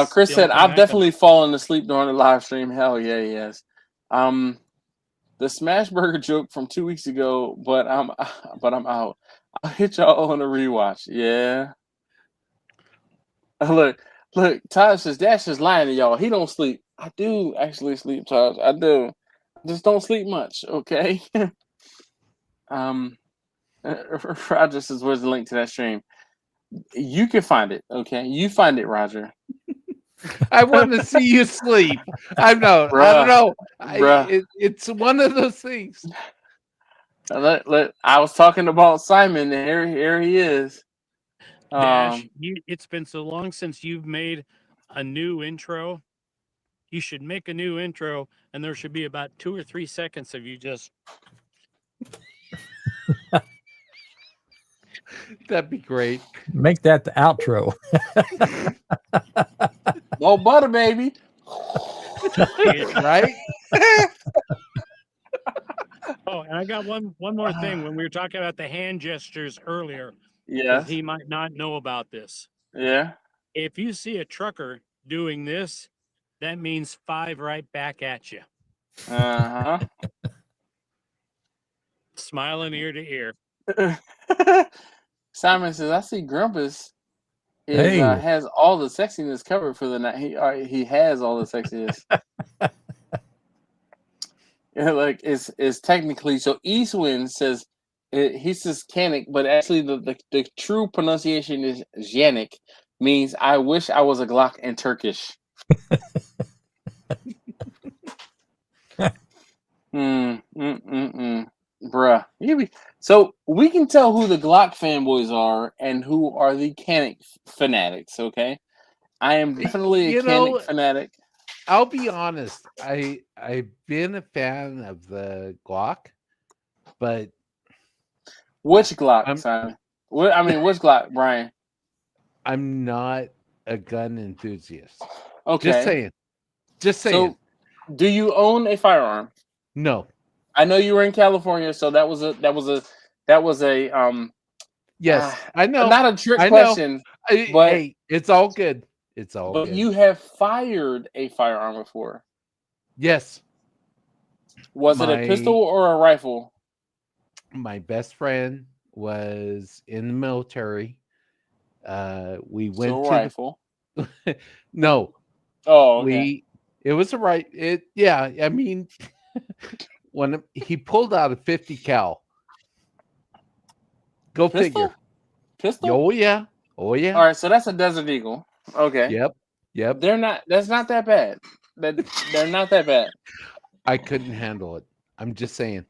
Chris said, I've definitely fallen asleep during the live stream. Hell yeah, yes. The Smashburger joke from 2 weeks ago, but I'm out. I'll hit y'all on a rewatch. Yeah. Look, Taj says Dash is lying to y'all. He don't sleep. I do actually sleep, Taj. I do. I just don't sleep much, okay? Roger says, where's the link to that stream? You can find it, okay? You find it, Roger. I want to see you sleep. I don't know. It's one of those things. I was talking about Simon, and here he is. Dash, it's been so long since you've made a new intro. You should make a new intro, and there should be about 2 or 3 seconds of you just. That'd be great. Make that the outro. No butter, baby. Right? Oh, and I got one more thing. When we were talking about the hand gestures earlier, yes, he might not know about this. Yeah. If you see a trucker doing this, that means 5 right back at you. Uh-huh. Smiling ear to ear. Simon says, "I see Grumpus Hey. has all the sexiness covered for the night. He has all the sexiness. Like it's technically so. Eastwind says he says Canic, but actually the true pronunciation is Janik, means I wish I was a Glock in Turkish. Bruh. So we can tell who the Glock fanboys are and who are the Canic fanatics. Okay, I am definitely a Canic fanatic. I'll be honest. I've been a fan of the Glock, but which Glock, Simon? Which Glock, Brian? I'm not a gun enthusiast. Okay, just saying. So, do you own a firearm? No. I know you were in California, so that was a yes, I know. Not a trick question, but hey, it's all good. It's all but good. you have fired a firearm before. Yes. Was it a pistol or a rifle? My best friend was in the military. We went to rifle. No. Oh, okay. It was yeah, I mean when he pulled out a 50 cal. Go figure. Pistol? Oh yeah. Oh yeah. All right, so that's a Desert Eagle. Okay. Yep. That's not that bad. They're not that bad. I couldn't handle it. I'm just saying.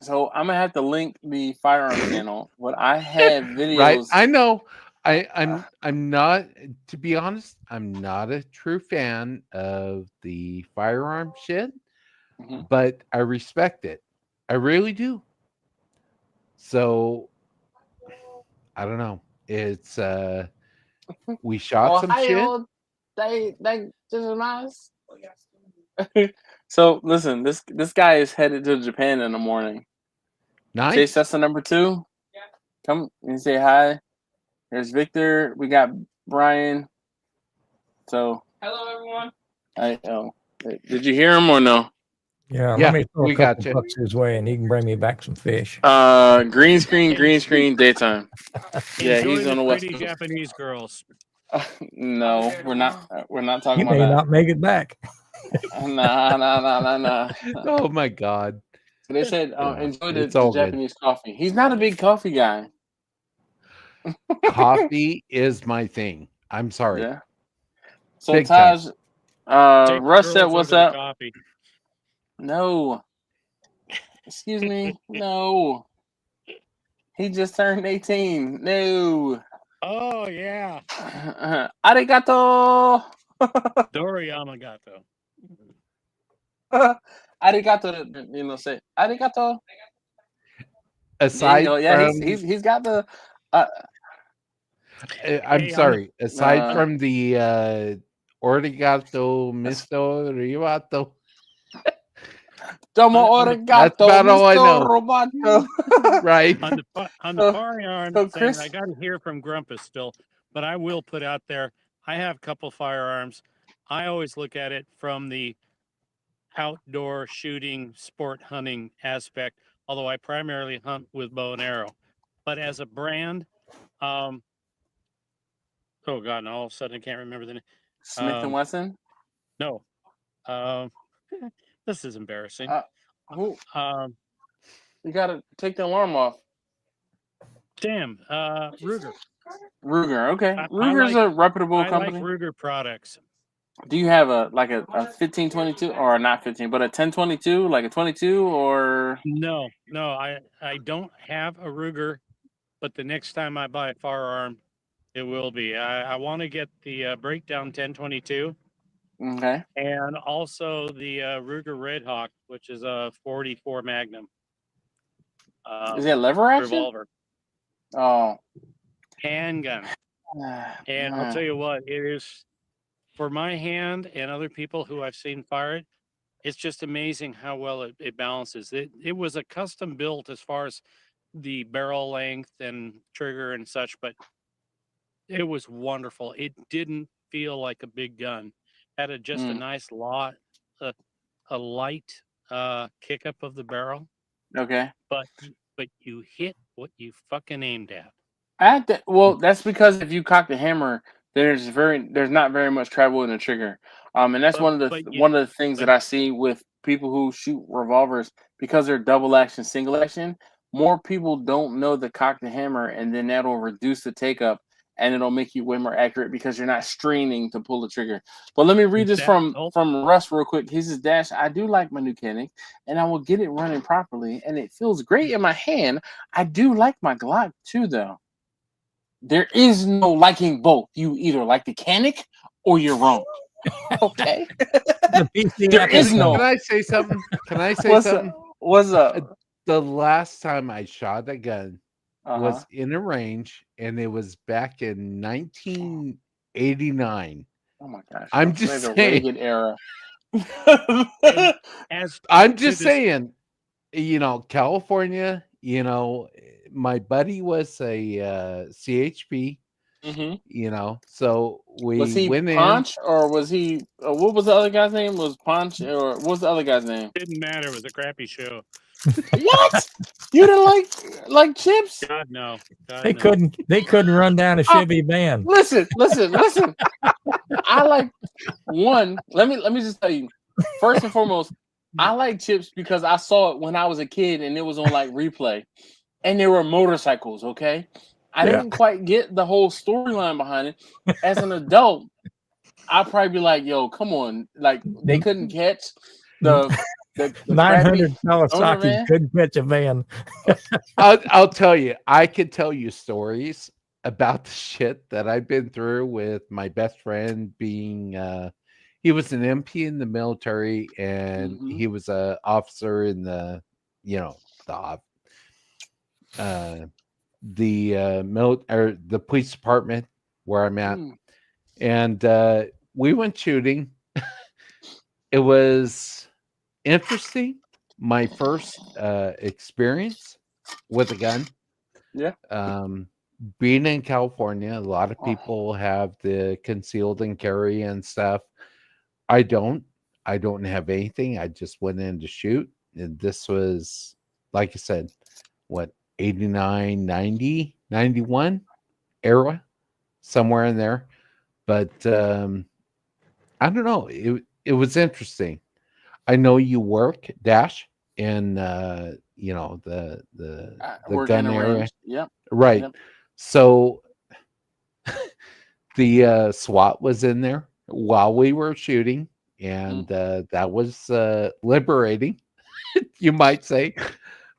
So I'm gonna have to link the firearm channel. But I have videos. Right. I know. I'm not, to be honest, I'm not a true fan of the firearm shit, but I respect it. I really do. So I don't know. It's we shot some shit. They just nice. So listen, this guy is headed to Japan in the morning. Nice. Chase, that's the number 2. Yeah. Come and say hi. There's Victor. We got Brian. So hello, everyone. Did you hear him or no? Yeah, let me throw a couple bucks his way, and he can bring me back some fish. Green screen, daytime. Yeah, Enjoy he's on the West Coast. Japanese girls. No, we're not talking you about that. You may not make it back. Nah. Oh my God. So they said enjoy the Japanese coffee. He's not a big coffee guy. Coffee is my thing. I'm sorry. Yeah. So big Taj, Rush said, "What's up?" Coffee. No. Excuse me. No. He just turned 18. No. Oh yeah. Arigato. Doriyama gato. Arigato. Say arigato. Aside from, he's got the. I'm sorry. Aside from the origato, misto, rivato. Domo origato, that's about all I know. Roboto. Right. On the firearm thing, I got to hear from Grumpus still, but I will put out there, I have a couple firearms. I always look at it from the outdoor shooting, sport hunting aspect, although I primarily hunt with bow and arrow. But as a brand, oh God, and all of a sudden I can't remember the name. Smith & Wesson? No. This is embarrassing. You gotta take the alarm off. Damn, Ruger. Ruger, okay. Ruger's a reputable company. I like Ruger products. Do you have a 1522 or not 15, but a 1022, like a 22 or? No, I don't have a Ruger, but the next time I buy a firearm, it will be. I want to get the Breakdown 1022. Okay. And also the Ruger Red Hawk, which is a 44 Magnum. Is it lever action? Revolver. Oh. Handgun. And I'll tell you what, it is, for my hand and other people who I've seen fire it, it's just amazing how well it balances. It was a custom built as far as the barrel length and trigger and such, but it was wonderful. It didn't feel like a big gun. Had just a nice lot, a light kick up of the barrel, Okay. but you hit what you fucking aimed at. Well, that's because if you cock the hammer, there's not very much travel in the trigger. And that's one of the things that I see with people who shoot revolvers, because they're double action, single action. More people don't know to cock the hammer, and then that'll reduce the take up, and it'll make you way more accurate because you're not straining to pull the trigger. But let me read this from Russ real quick. He says, "Dash, I do like my Nucanic, and I will get it running properly, and it feels great in my hand. I do like my Glock too, though. There is no liking both. You either like the Canic or you're wrong." Okay. There is no. Can I say something? Something? What's up? The last time I shot a gun was in a range, and it was back in 1989. Oh my gosh! I'm just saying. Reagan era. I'm just saying. California. My buddy was a CHP. So was he went Ponch or was he? What was the other guy's name? Was Ponch or what was the other guy's name? Didn't matter. It was a crappy show. What? You didn't like Chips? God no. They couldn't run down a Chevy van. Listen. I like one. Let me just tell you. First and foremost, I like Chips because I saw it when I was a kid and it was on like replay, and there were motorcycles. Okay. I didn't quite get the whole storyline behind it. As an adult, I'd probably be like, "Yo, come on!" Like they couldn't catch the 900 Kawasaki couldn't catch a van. I'll tell you, I could tell you stories about the shit that I've been through with my best friend being. He was an MP in the military, and he was a officer in the the police department where I'm at, and we went shooting. It was interesting. My first experience with a gun. Yeah. Being in California, a lot of people have the concealed and carry and stuff. I don't have anything. I just went in to shoot, and this was, like I said, what, 89, 90, 91 era, somewhere in there. But I don't know. It was interesting. I know you work, Dash, in the gun area. Yep. Right. Yep. So the SWAT was in there while we were shooting, and that was liberating, you might say.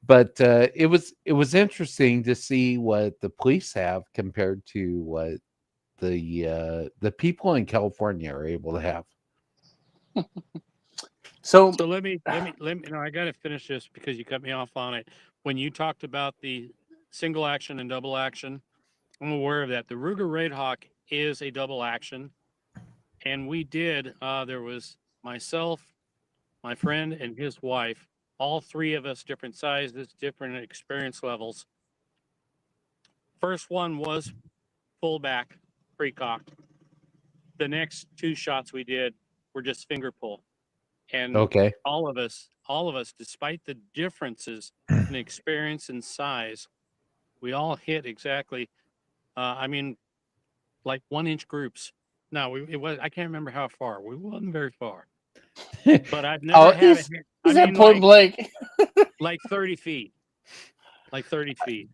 But it was interesting to see what the police have compared to what the people in California are able to have. So let me I got to finish this because you cut me off on it. When you talked about the single action and double action, I'm aware of that. The Ruger Raidhawk is a double action, and we did. There was myself, my friend, and his wife. All three of us, different sizes, different experience levels. First one was full back, pre-cocked. The next two shots we did were just finger pull. And all of us, despite the differences in experience and size, we all hit exactly, like 1 inch groups. No, I can't remember how far. We wasn't very far. But I've never had it. Is that point blank? Like 30 feet. Like 30 feet.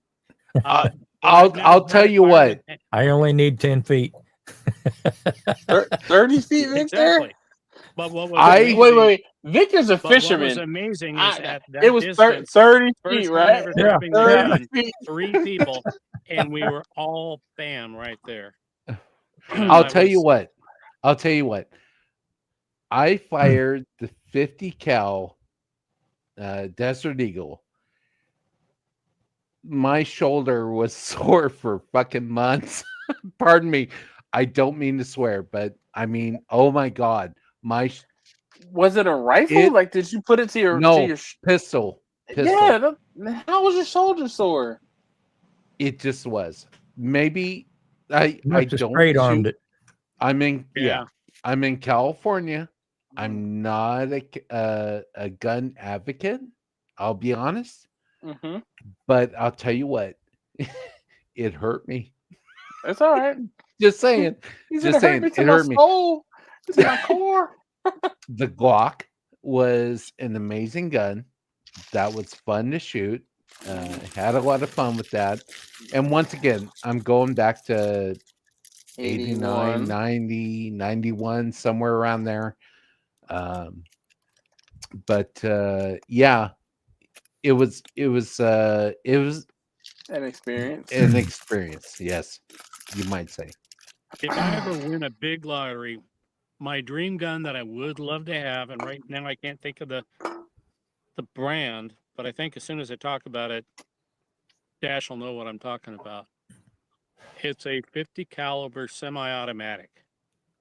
I'll tell you what. I only need 10 feet. 30 feet, Victor? Exactly. But what was wait. Victor's a fisherman. What was amazing is that it was distance, 30 feet, right? Yeah. 30 feet. 3 people, and we were all bam right there. I'll tell you what. I fired the 50 cal Desert Eagle. My shoulder was sore for fucking months. Pardon me. I don't mean to swear, but I mean, oh my God. Was it a rifle? Like, did you put it to your pistol? Yeah. How was your shoulder sore? It just was. Maybe I don't straight armed it. I'm in California. I'm not a gun advocate. I'll be honest, but I'll tell you what, it hurt me. It's all right. Just saying. Just saying. It hurt me. Soul. It's my core. The Glock was an amazing gun. That was fun to shoot. Had a lot of fun with that. And once again, I'm going back to 89, 90, 91, somewhere around there. But yeah, it was an experience. An experience, yes, you might say. If I ever win a big lottery, my dream gun that I would love to have, and right now I can't think of the brand, but I think as soon as I talk about it, Dash will know what I'm talking about. It's a 50 caliber semi-automatic.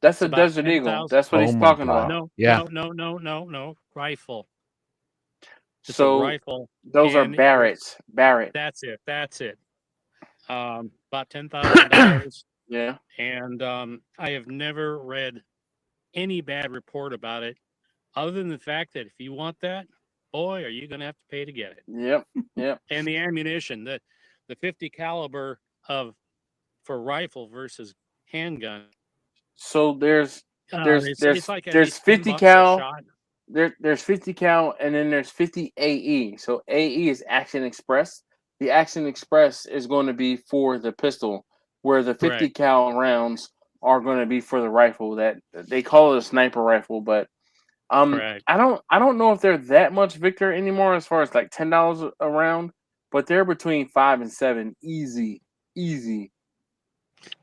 That's a Desert Eagle. That's what he's talking about. No. Rifle. It's a rifle. Those are Barretts. Barrett. That's it. About $10,000. Yeah. And I have never read any bad report about it, other than the fact that if you want that, boy, are you going to have to pay to get it. Yep. And the ammunition, the 50 caliber for rifle versus handgun. So there's like 50 cal. There's 50 cal, and then there's 50 AE. So AE is Action Express. The Action Express is going to be for the pistol, where the 50 cal rounds are going to be for the rifle. That they call it a sniper rifle, but I don't know if they're that much Victor anymore as far as like $10 a round, but they're between $5 and $7, easy.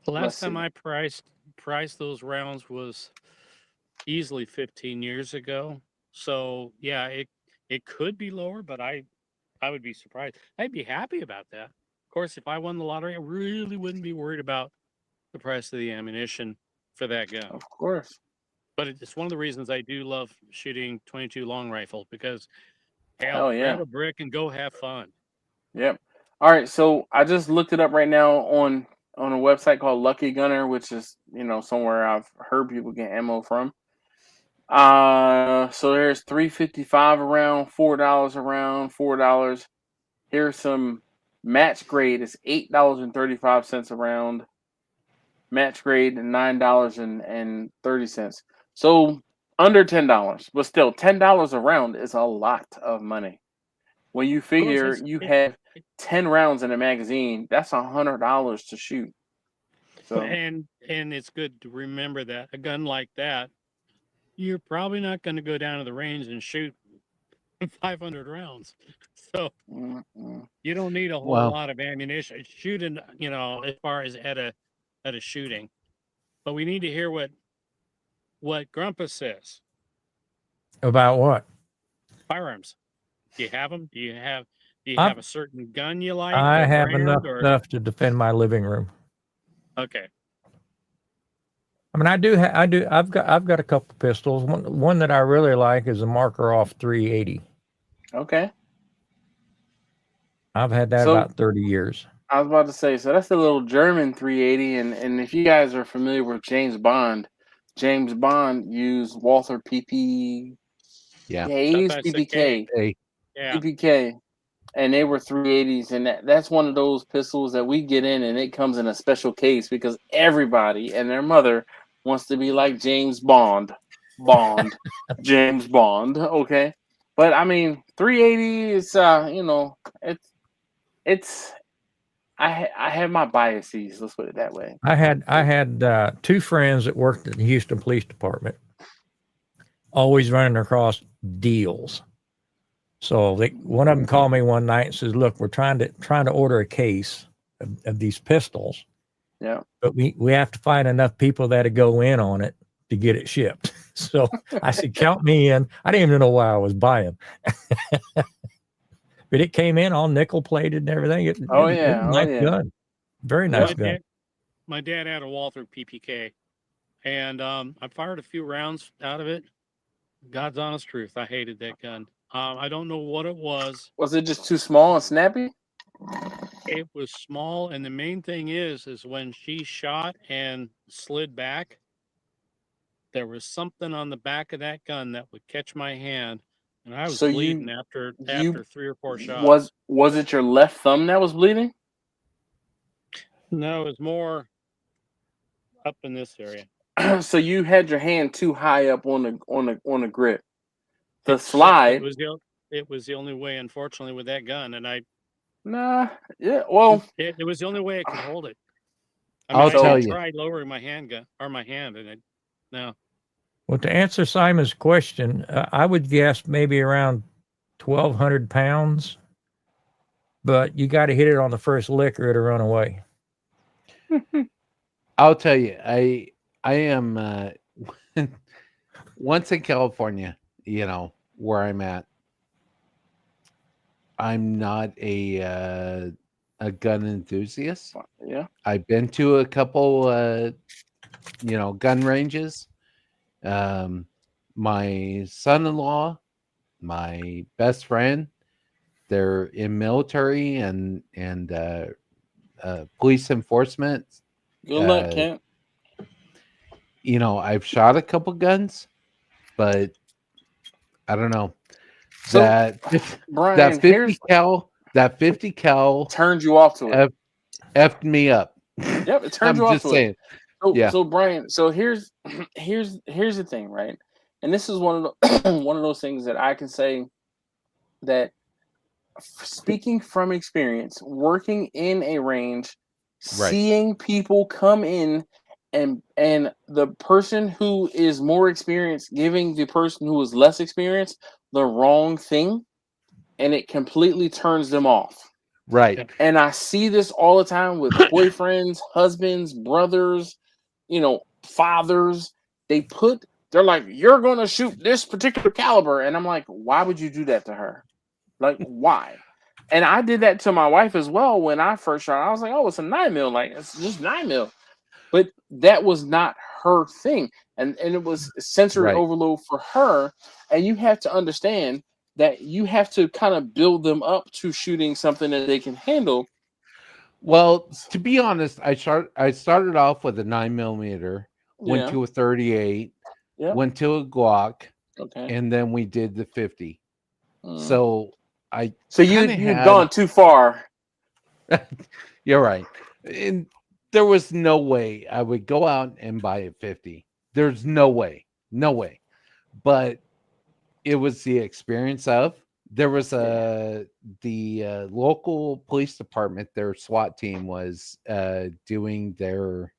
The last time I priced those rounds was easily 15 years ago. So yeah, it could be lower, but I would be surprised. I'd be happy about that. Of course, if I won the lottery, I really wouldn't be worried about the price of the ammunition for that gun. Of course. But it's one of the reasons I do love shooting 22 long rifle, because grab a brick and go have fun. Yep. All right, so I just looked it up right now on a website called Lucky Gunner, which is somewhere I've heard people get ammo from. So there's $3.55 a round, $4 a round, $4. Here's some match grade. It's $8.35 a round. Match grade $9.30. So under $10, but still $10 a round is a lot of money. When you figure you have 10 rounds in a magazine, that's $100 to shoot. So and it's good to remember that a gun like that, you're probably not going to go down to the range and shoot 500 rounds. So you don't need a whole lot of ammunition shooting, as far as at a shooting. But we need to hear what Grumpus says. About what? Firearms. Do you have them? Do you have a certain gun you like? I have enough to defend my living room. Okay. I mean, I've got a couple pistols. One that I really like is a Marker-Off 380. Okay. I've had that about 30 years. I was about to say, so that's a little German 380, and if you guys are familiar with James Bond used Walther PPK. Yeah. PPK. Yeah. PPK. And they were 380s, and that's one of those pistols that we get in, and it comes in a special case because everybody and their mother wants to be like James Bond. James Bond, okay? But I mean, 380 is it's I have my biases, let's put it that way. I had two friends that worked at the Houston Police Department, always running across deals. So one of them called me one night and says, "Look, we're trying to order a case of these pistols. Yeah. But we have to find enough people that'll go in on it to get it shipped." So I said, "Count me in." I didn't even know why I was buying. But it came in all nickel plated and everything. It was a nice gun. Very nice gun. My dad had a Walther PPK, and I fired a few rounds out of it. God's honest truth, I hated that gun. I don't know what it was. Was it just too small and snappy? It was small, and the main thing is when she shot and slid back, there was something on the back of that gun that would catch my hand, and I was So bleeding you after you 3 or 4 shots. was it your left thumb that was bleeding? No, it was more up in this area. So you had your hand too high up on the grip. The It slide. it was the only way, unfortunately, with that gun, and Nah, yeah. Well, it was the only way I could hold it. I I'll mean, tell I did you. try lowering my handgun or my hand, and no. Well, to answer Simon's question, I would guess maybe around 1,200 pounds, but you got to hit it on the first lick or it'll run away. I'll tell you, I am once in California, where I'm at. I'm not a gun enthusiast. yeah. I've been to a couple gun ranges. My son-in-law, my best friend, they're in military and police enforcement. Good luck, Kent. I've shot a couple guns, but I don't know. So, Brian, that 50 cal turned you off to it. Effed me up. Yep, it turned you off to saying. it. So Brian, so here's the thing, right? And this is one of those things that I can say that, speaking from experience, working in a range, seeing people come in and the person who is more experienced giving the person who is less experienced the wrong thing, and it completely turns them off. Right. And I see this all the time with boyfriends, husbands, brothers, fathers. They're like, you're going to shoot this particular caliber. And I'm like, why would you do that to her? Like, why? And I did that to my wife as well when I first shot. I was like, oh, it's a 9mm. Like, it's just 9mm. But that was not her thing. And it was sensory overload for her. And you have to understand that you have to kind of build them up to shooting something that they can handle. Well, to be honest, I started off with a 9mm, went to a 38, went to a Glock, and then we did the 50. So you'd gone too far. You're right. And there was no way I would go out and buy a 50. There's no way. But it was the experience of. There was the local police department, their SWAT team was doing their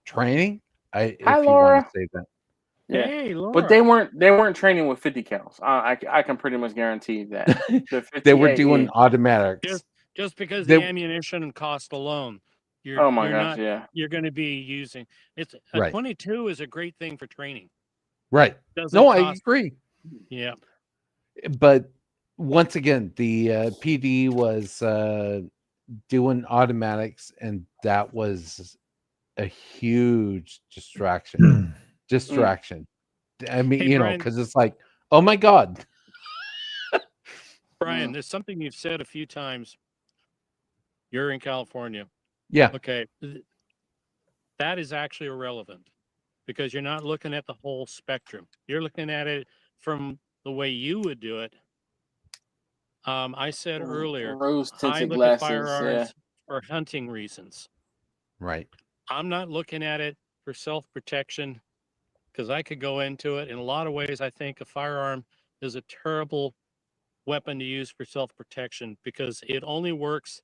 training. If Hi, you Laura. want to say that. Yeah. Hey, Laura. But they weren't training with 50 cals. I can pretty much guarantee that. They were doing automatics. Just because the ammunition cost alone, you're going to be using it's a 22 is a great thing for training. Right. I agree. Yeah. But once again, the PD was doing automatics, and that was a huge distraction. I mean, Brian, because it's like, oh my God. Brian, there's something you've said a few times. You're in California. Yeah. Okay. That is actually irrelevant because you're not looking at the whole spectrum. You're looking at it from the way you would do it. I said earlier, I look at firearms for hunting reasons. Right. I'm not looking at it for self-protection because I could go into it. In a lot of ways, I think a firearm is a terrible weapon to use for self-protection because it only works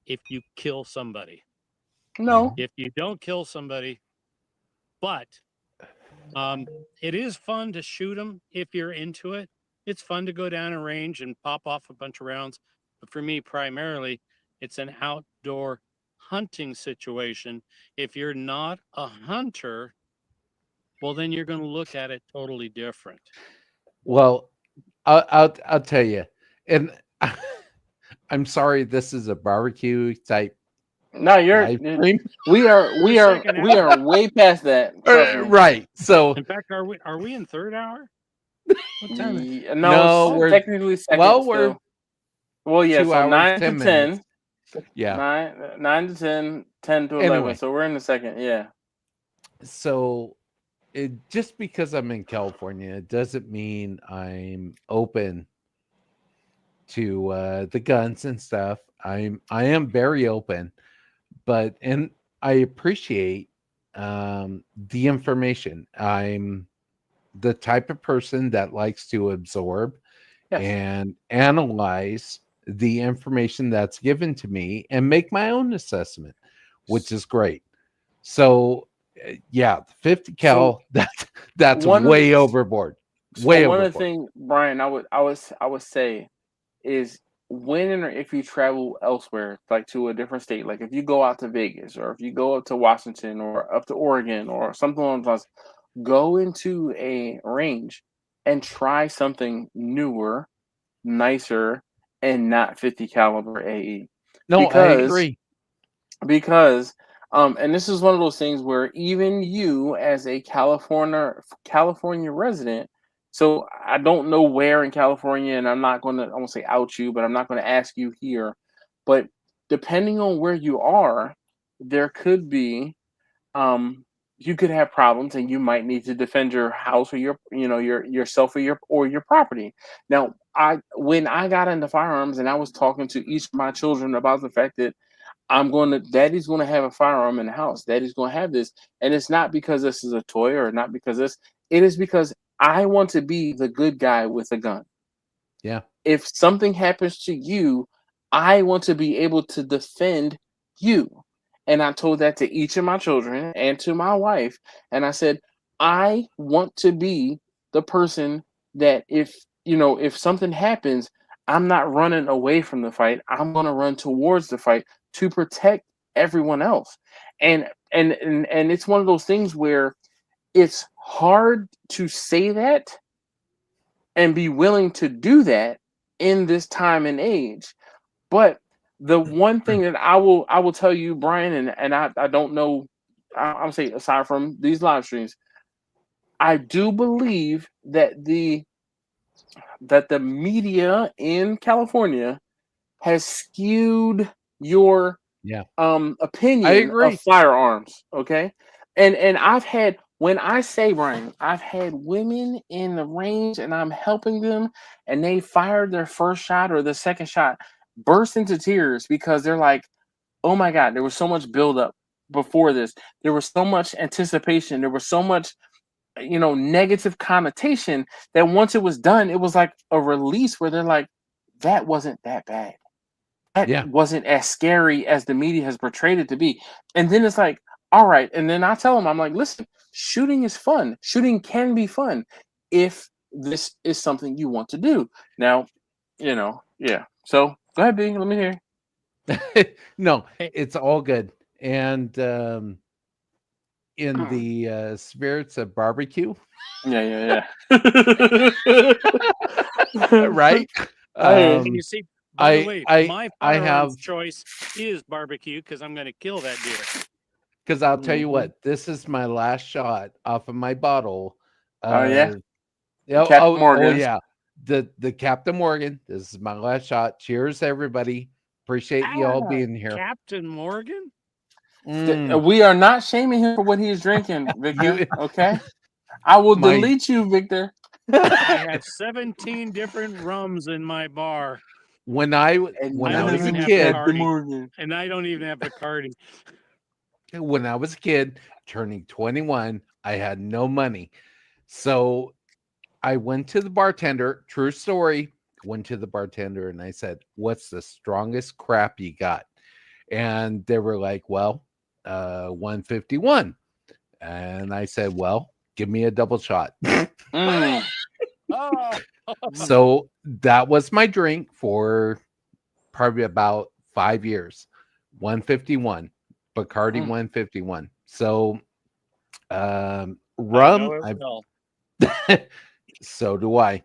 if you kill somebody. No. If you don't kill somebody, but it is fun to shoot them if you're into it. It's fun to go down a range and pop off a bunch of rounds. But for me, primarily, it's an outdoor hunting situation. If you're not a hunter, well, then you're going to look at it totally different. Well, I'll tell you, and I'm sorry, this is a barbecue type. No, we are way past that. Right. So, in fact, are we in third hour? What time? No, we're technically second. Well, yeah. 2 so hours, 9 10 to minutes. 10. Yeah. 9 to 10, 10 to 11. Anyway. So we're in the second. Yeah. So just because I'm in California, it doesn't mean I'm open to the guns and stuff. I am very open, but and I appreciate the information. I'm the type of person that likes to absorb and analyze the information that's given to me and make my own assessment, which is great. So yeah, 50 cal, that's way overboard. Way one overboard. of the things, Brian, I would say is when or if you travel elsewhere, like to a different state, like if you go out to Vegas or if you go up to Washington or up to Oregon or something along those lines, go into a range and try something newer, nicer, and not 50 caliber AE. No, I agree. Because and this is one of those things where even you as a California resident, so I don't know where in California, and I won't say out you, but I'm not gonna ask you here. But depending on where you are, there could be you could have problems and you might need to defend your house or yourself or your property. Now, when I got into firearms and I was talking to each of my children about the fact that Daddy's going to have a firearm in the house. Daddy's going to have this. And it's not because this is a toy or not because it is because I want to be the good guy with a gun. Yeah. If something happens to you, I want to be able to defend you. And I told that to each of my children and to my wife. And I said, I want to be the person that if something happens, I'm not running away from the fight. I'm going to run towards the fight to protect everyone else. And it's one of those things where it's hard to say that and be willing to do that in this time and age. But the one thing that I will tell you, Brian, and I don't know, I'll say aside from these live streams, I do believe that the media in California has skewed your opinion of firearms. Okay. And I've had, when I say, Brian, I've had women in the range and I'm helping them and they fired their first shot or the second shot, burst into tears because they're like, oh my God, there was so much buildup before this. There was so much anticipation. There was so much, negative connotation that once it was done, it was like a release where they're like, that wasn't that bad. That wasn't as scary as the media has portrayed it to be. And then it's like, all right. And then I tell them, I'm like, listen, shooting is fun. Shooting can be fun if this is something you want to do. Now, yeah. So go ahead, B. Let me hear. No, it's all good. And in the spirits of barbecue. Yeah. Right? You see, by the way, my firearms choice is barbecue because I'm going to kill that deer. Because I'll tell you what, this is my last shot off of my bottle. Captain Morgan. Oh yeah, the Captain Morgan. This is my last shot. Cheers, everybody. Appreciate you all being here. Captain Morgan. We are not shaming him for what he's drinking, Victor. Okay, I will delete you, Victor. I have 17 different rums in my bar. When I was a kid, and I don't even have Bacardi. When I was a kid, turning 21, I had no money, so I went to the bartender. True story. Went to the bartender and I said, "What's the strongest crap you got?" And they were like, "Well, 151." And I said, "Well, give me a double shot." So that was my drink for probably about 5 years. 151, Bacardi 151. So rum, so do I.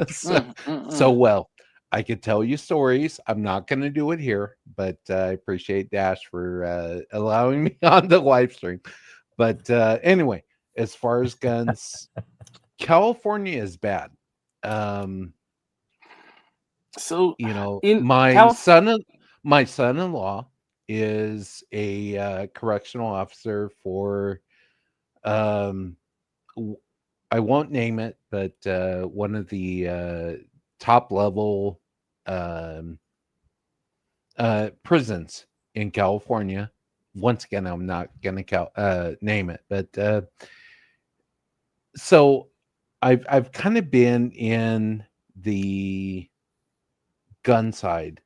So well, I could tell you stories. I'm not going to do it here, but I appreciate Dash for allowing me on the live stream. But anyway, as far as guns, California is bad. So my son-in-law is a correctional officer for I won't name it, but one of the top level prisons in California. Once again, I'm not going to name it, but so I've kind of been in the gun side,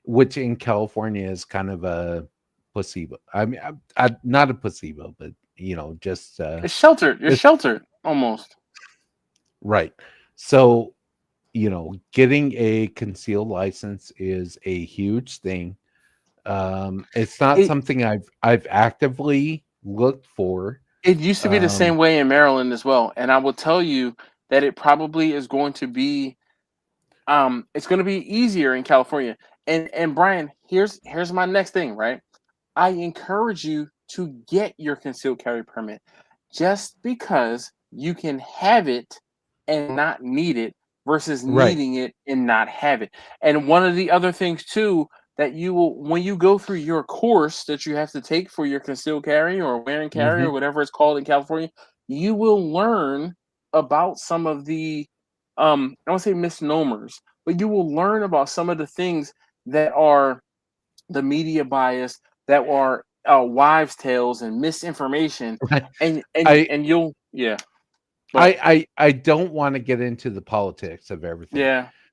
which in California is kind of a placebo. I mean, I'm not a placebo, but just It's sheltered. You're sheltered almost. Right. So, getting a concealed license is a huge thing. It's not something I've actively looked for. It used to be the same way in Maryland as well, and I will tell you that it probably is going to be, it's going to be easier in California. And Brian, here's my next thing, right? I encourage you to get your concealed carry permit, just because you can have it and not need it versus needing it and not have it. And one of the other things too, that you will, when you go through your course that you have to take for your concealed carry or wear and carry or whatever it's called in California, you will learn about some of the, I won't say misnomers, but you will learn about some of the things that are the media bias, that are wives' tales and misinformation, and you'll I don't want to get into the politics of everything.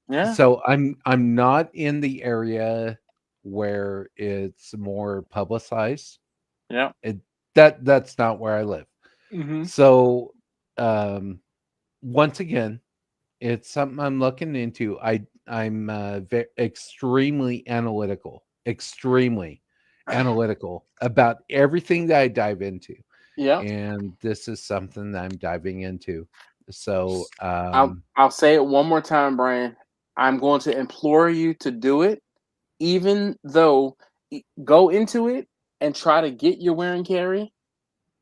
Yeah. So I'm not in the area where it's more publicized. Yeah. That's not where I live. Mm-hmm. So once again, it's something I'm looking into. I'm extremely analytical about everything that I dive into. Yeah. And this is something that I'm diving into. So I'll say it one more time, Brian. I'm going to implore you to do it, even though go into it and try to get your wear and carry,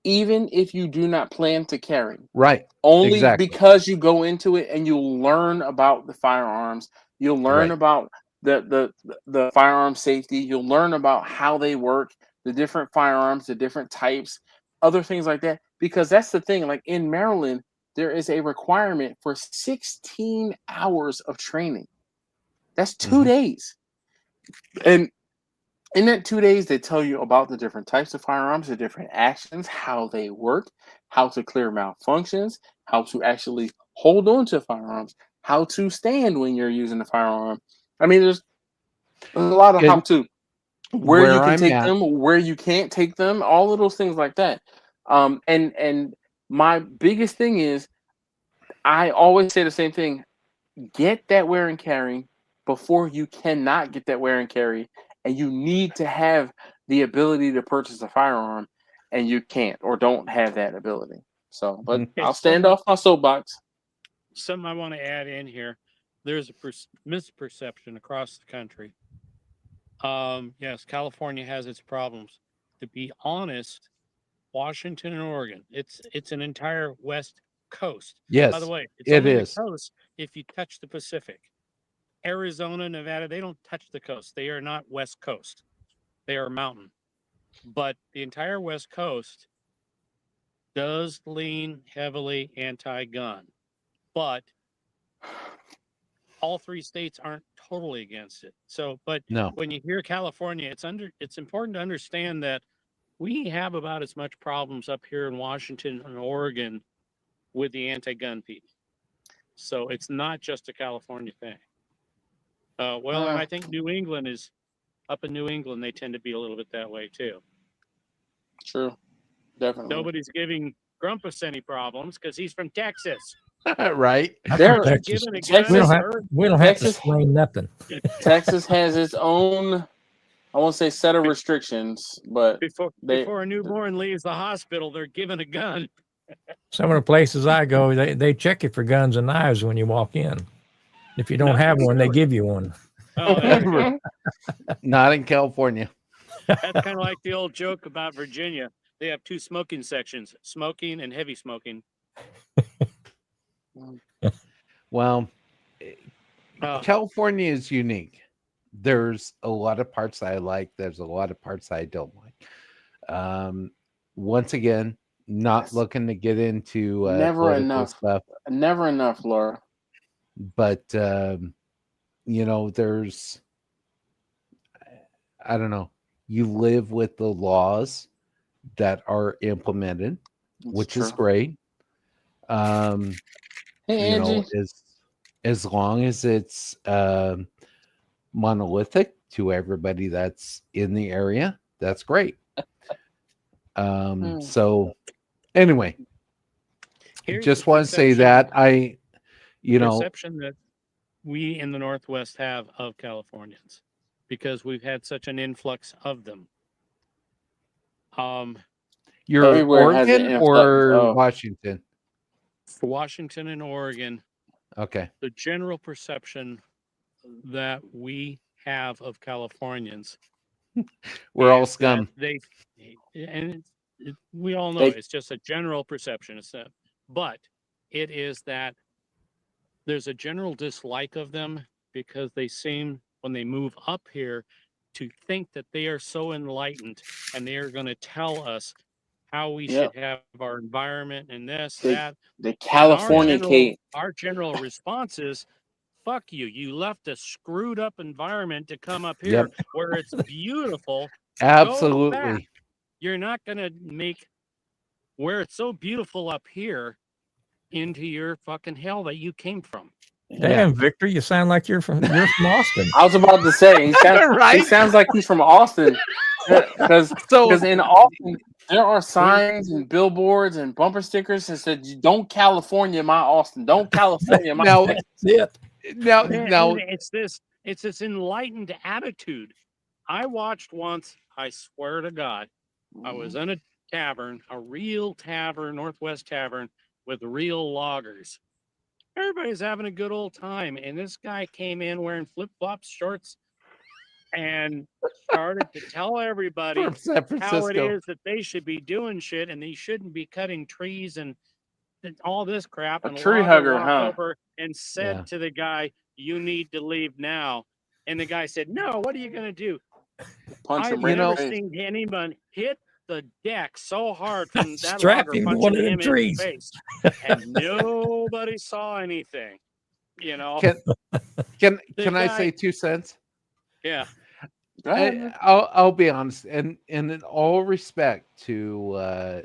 even if you do not plan to carry. Right. Only exactly. because you go into it and you'll learn about the firearms. You'll learn about the firearm safety. You'll learn about how they work, the different firearms, the different types, other things like that. Because that's the thing. Like in Maryland, there is a requirement for 16 hours of training. That's 2 days. And in that 2 days, they tell you about the different types of firearms, the different actions, how they work, how to clear malfunctions, how to actually hold on to firearms, how to stand when you're using the firearm. I mean, there's a lot of how to, where you can take them, where you can't take them, all of those things like that. And my biggest thing is, I always say the same thing: get that wear and carry before you cannot get that wear and carry, and you need to have the ability to purchase a firearm, and you can't or don't have that ability. So, but I'll stand off my soapbox. Something I want to add in here: there's a misperception across the country. Yes, California has its problems. To be honest, Washington and Oregon, it's an entire West Coast. Yes, by the way, it's it only is. the coast if you touch the Pacific. Arizona, Nevada, they don't touch the coast. They are not West Coast. They are mountain. But the entire West Coast does lean heavily anti-gun. But all three states aren't totally against it. So, but No. when you hear California, it's important to understand that we have about as much problems up here in Washington and Oregon with the anti-gun people. So it's not just a California thing. Well, and I think New England is up in New England. They tend to be a little bit that way too. True, definitely. Nobody's giving Grumpus any problems because he's from Texas. Right. Texas. We don't have to explain nothing. Texas has its own, I won't say set of restrictions, but before a newborn leaves the hospital, they're given a gun. Some of the places I go, they check you for guns and knives when you walk in. If you don't have one, they give you one. Oh, not in California. That's kind of like the old joke about Virginia. They have two smoking sections, smoking and heavy smoking. Well, California is unique. There's a lot of parts that I like. There's a lot of parts that I don't like. Once again, not looking to get into Never political enough. stuff, Never enough, Laura. but there's, I don't know. You live with the laws that are implemented, which is great. Hey, Angie. As long as it's monolithic to everybody that's in the area, that's great. So anyway, just want to say that perception that we in the Northwest have of Californians, because we've had such an influx of them. You're Oregon or Washington? Washington and Oregon. Okay. The general perception that we have of Californians, we're all scum. We all know it's just a general perception. But it is that there's a general dislike of them because they seem, when they move up here, to think that they are so enlightened and they are going to tell us how we should have our environment and that. The California our general response is, fuck you. You left a screwed up environment to come up here where it's beautiful. Absolutely. You're not going to make where it's so beautiful up here into your fucking hell that you came from. Damn, Victor, you sound like you're from Austin. I was about to say, he sounds like he's from Austin. Because in Austin, there are signs and billboards and bumper stickers that said, "Don't California my Austin. Don't California my." Now, it's this enlightened attitude. I watched once. I swear to God, I was in a tavern, a real tavern, Northwest Tavern, with real loggers. Everybody's having a good old time, and this guy came in wearing flip-flops, shorts, and started to tell everybody how it is that they should be doing shit, and they shouldn't be cutting trees and all this crap. A tree hugger, huh? Over and said to the guy, "You need to leave now." And the guy said, "No, what are you going to do?" I've never seen anyone hit the deck so hard from that logger punching him in the face, and nobody saw anything. Can I say 2 cents? Yeah. I'll be honest, and in all respect to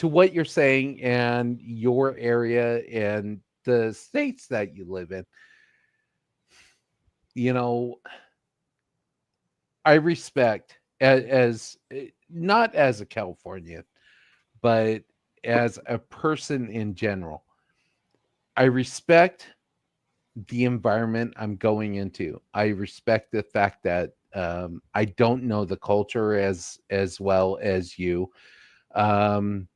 what you're saying and your area and the states that you live in, I respect as not as a Californian, but as a person in general. I respect the environment I'm going into. I respect the fact that I don't know the culture as well as you. My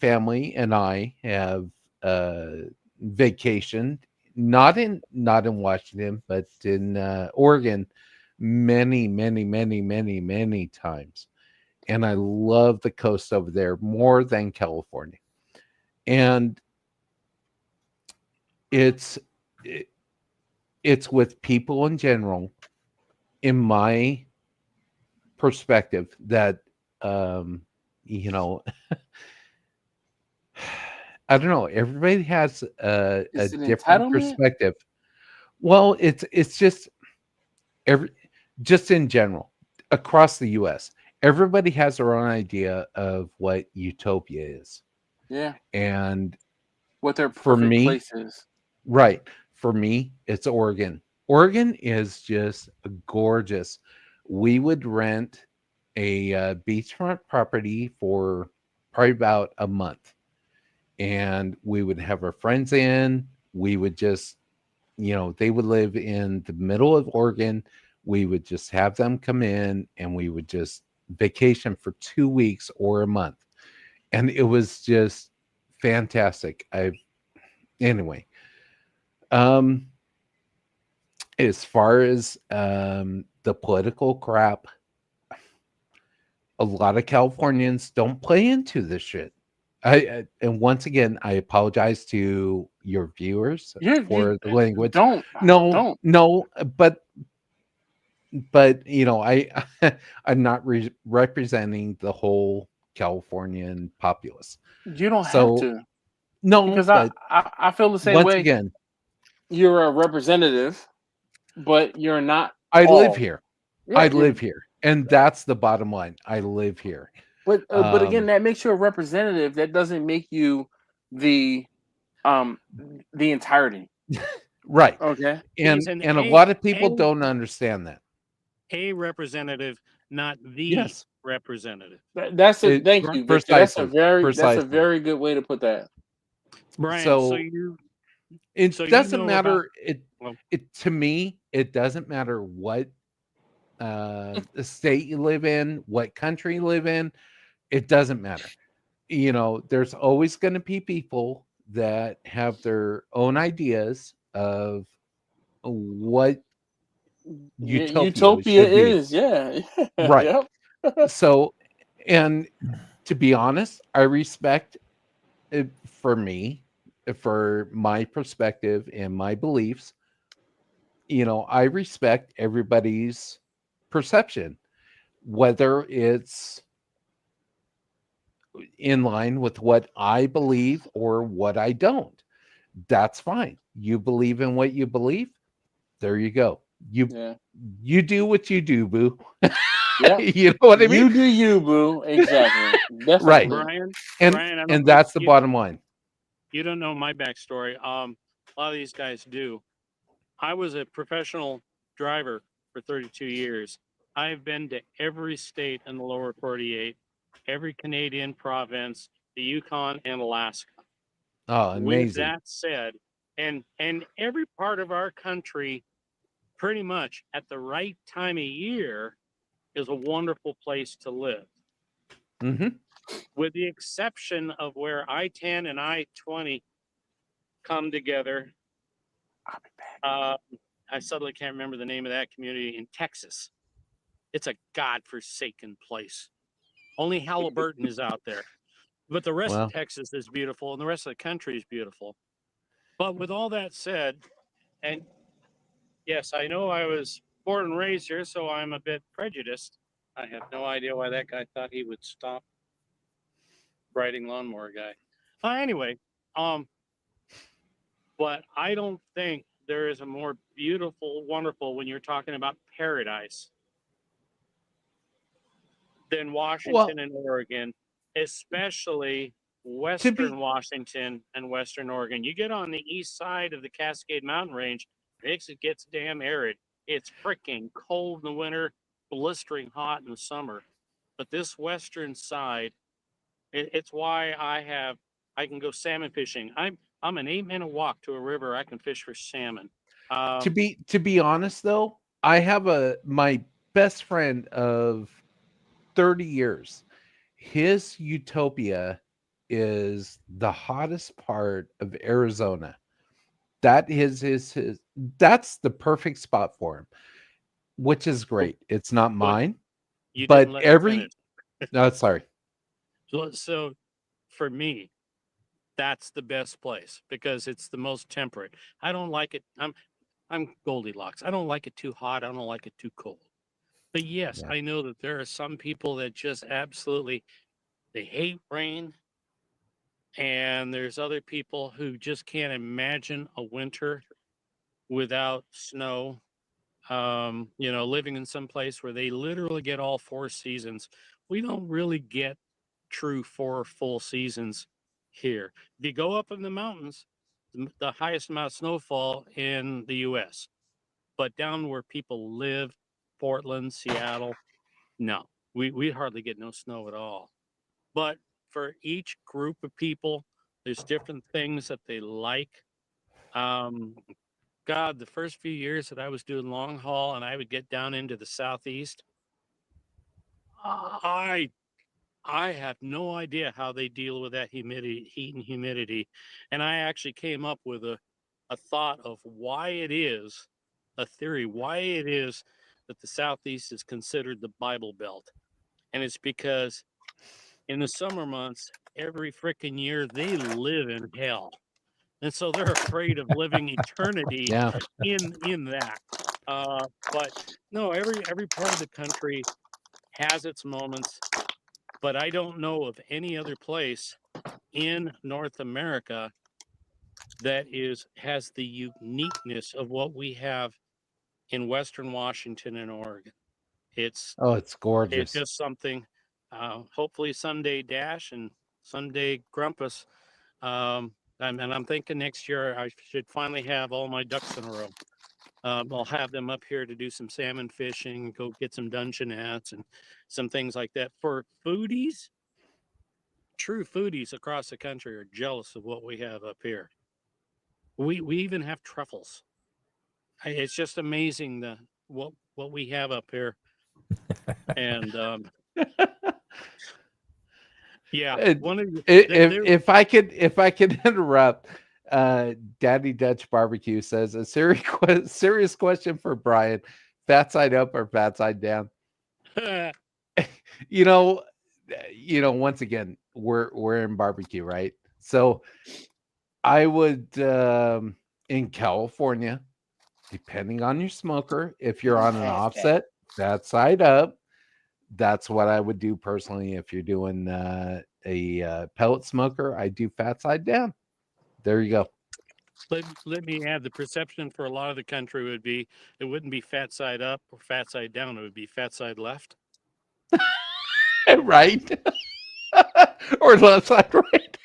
family and I have vacationed not in Washington, but in Oregon many times, and I love the coast over there more than California. And it's with people in general, in my perspective, that I don't know. Everybody has a different perspective. Well, it's just in general across the U.S. Everybody has their own idea of what utopia is. Yeah, and what their perfect place is. Right. For me, it's Oregon. Oregon is just gorgeous. We would rent a beachfront property for probably about a month, and we would have our friends in. We would just, they would live in the middle of Oregon. We would just have them come in, and we would just vacation for 2 weeks or a month, and it was just fantastic. Anyway, as far as the political crap, a lot of Californians don't play into this shit. And once again, I apologize to your viewers for the language. No, but I'm not representing the whole Californian populace. You don't have So to. no, Because but I feel the same once way. again, You're a representative, but you're not I live all. here. Yeah, I live here, and that's the bottom line. I live here. But again, that makes you a representative. That doesn't make you the entirety. Right. Okay. And He's an a lot of people don't understand that. A representative, not the Yes. representative. That's a thank you, Victor. Precisely. That's a very good way to put that. Brian, So it so you doesn't know matter. about- It to me, it doesn't matter what the state you live in, what country you live in. It doesn't matter. You know, there's always going to be people that have their own ideas of what utopia should be. Yeah. Right. Yep. So, and to be honest, I respect it for me, for my perspective and my beliefs. You know, I respect everybody's perception, whether it's in line with what I believe or what I don't. That's fine. You believe in what you believe. There you go. You do what you do, boo. Yeah. You know what I mean? You do you, boo. Exactly. Right. Brian, And that's the bottom line. You don't know my backstory. A lot of these guys do. I was a professional driver for 32 years. I've been to every state in the lower 48, every Canadian province, the Yukon and Alaska. Oh, amazing. With that said, and every part of our country, pretty much at the right time of year, is a wonderful place to live. Mm-hmm. With the exception of where I-10 and I-20 come together. I suddenly can't remember the name of that community in Texas. It's a godforsaken place. Only Halliburton is out there. But the rest of Texas is beautiful, and the rest of the country is beautiful. But with all that said, and yes, I know I was born and raised here, so I'm a bit prejudiced. I have no idea why that guy thought he would stop riding lawnmower guy. Anyway, but I don't think there is a more beautiful, wonderful, when you're talking about paradise, than Washington and Oregon, especially Western Washington and Western Oregon. You get on the east side of the Cascade Mountain Range, it gets damn arid. It's freaking cold in the winter, blistering hot in the summer. But this western side, it's why I can go salmon fishing. I'm an 8-minute walk to a river. I can fish for salmon. To be honest, though, I have my best friend of 30 years. His utopia is the hottest part of Arizona. That is his that's the perfect spot for him, which is great. It's not mine, but no, sorry. So for me, that's the best place because it's the most temperate. I don't like it. I'm Goldilocks. I don't like it too hot. I don't like it too cold. But yes, I know that there are some people that just absolutely, they hate rain. And there's other people who just can't imagine a winter without snow. Living in some place where they literally get all 4 seasons. We don't really get true 4 full seasons here. If you go up in the mountains, the highest amount of snowfall in the U.S., but down where people live, Portland, Seattle, no, we hardly get no snow at all. But for each group of people, there's different things that they like. God, the first few years that I was doing long haul and I would get down into the Southeast, I have no idea how they deal with that humidity, heat and humidity. And I actually came up with a thought of why it is, a theory, why it is that the Southeast is considered the Bible Belt. And it's because in the summer months, every freaking year, they live in hell. And so they're afraid of living eternity in that. But no, every part of the country has its moments. but I don't know of any other place in North America that has the uniqueness of what we have in Western Washington and Oregon. It's gorgeous. It's just something. Hopefully someday Dash and someday Grumpus. And I'm thinking next year I should finally have all my ducks in a row. I'll have them up here to do some salmon fishing, go get some dungeonettes and some things like that. For foodies, true foodies across the country are jealous of what we have up here. We even have truffles. It's just amazing what we have up here. And yeah, if I could interrupt, Daddy Dutch Barbecue says a serious question for Brian: fat side up or fat side down? Once again, we're in barbecue, right? So I would in California, depending on your smoker, if you're on an offset, fat side up. That's what I would do personally. If you're doing a pellet smoker, I do fat side down. There you go. Let me add, the perception for a lot of the country would be it wouldn't be fat side up or fat side down. It would be fat side left. Right. Or left side right.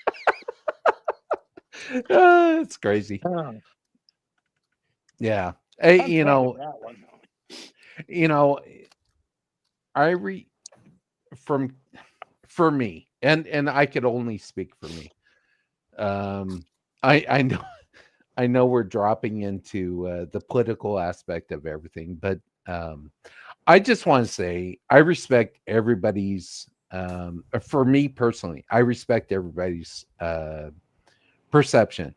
It's crazy. Yeah. Hey, for me, and I could only speak for me. I know we're dropping into the political aspect of everything, but I just want to say I respect everybody's. For me personally, I respect everybody's perception.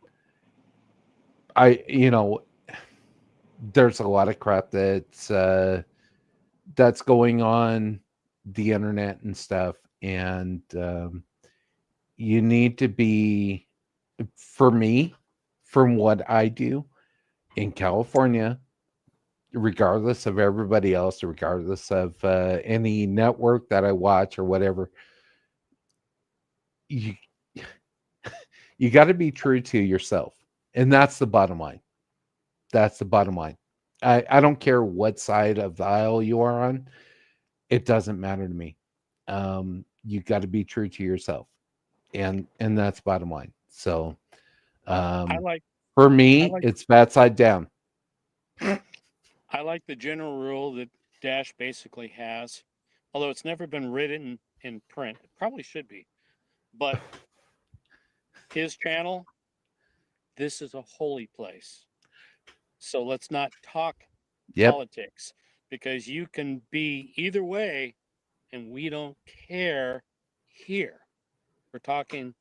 There's a lot of crap that's going on the internet and stuff, and you need to be, for me, from what I do in California, regardless of everybody else, regardless of any network that I watch or whatever, you got to be true to yourself, and that's the bottom line. That's the bottom line. I don't care what side of the aisle you are on. It doesn't matter to me. You got to be true to yourself, and that's bottom line. So, for me, it's fat side down. I like the general rule that Dash basically has, although it's never been written in print. It probably should be, but his channel, this is a holy place. So let's not talk politics, because you can be either way, and we don't care here. We're talking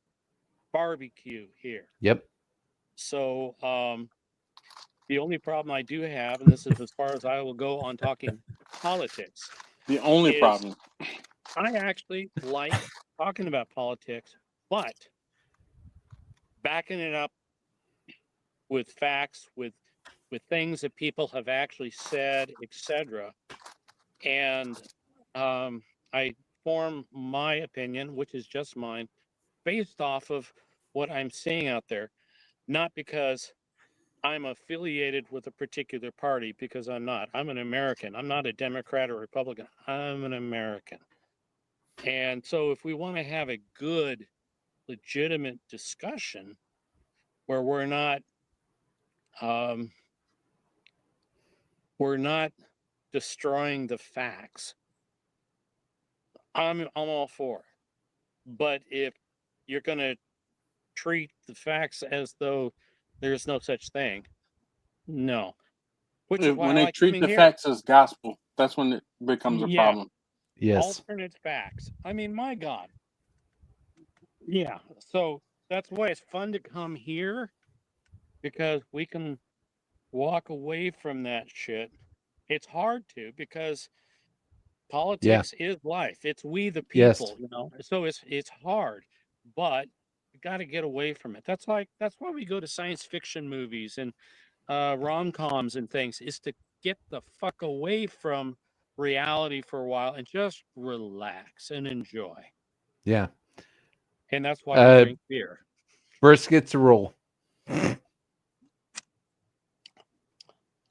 barbecue here. Yep. So the only problem I do have, and this is as far as I will go on talking politics. The only problem. I actually like talking about politics, but backing it up with facts, with things that people have actually said, etc. And I form my opinion, which is just mine, based off of what I'm seeing out there, not because I'm affiliated with a particular party, because I'm not. I'm an American. I'm not a Democrat or Republican. I'm an American. And so if we want to have a good, legitimate discussion where we're not destroying the facts, I'm all for it. But if you're going to treat the facts as though there's no such thing, no. Which is when they treat the facts as gospel, that's when it becomes a problem. Yes. Alternate facts. I mean, my God. Yeah. So that's why it's fun to come here, because we can walk away from that shit. It's hard to, because politics is life. It's we the people, So it's hard, but you got to get away from it. That's why we go to science fiction movies and rom-coms and things, is to get the fuck away from reality for a while and just relax and enjoy. Yeah. And that's why I drink beer. Brisket's a rule.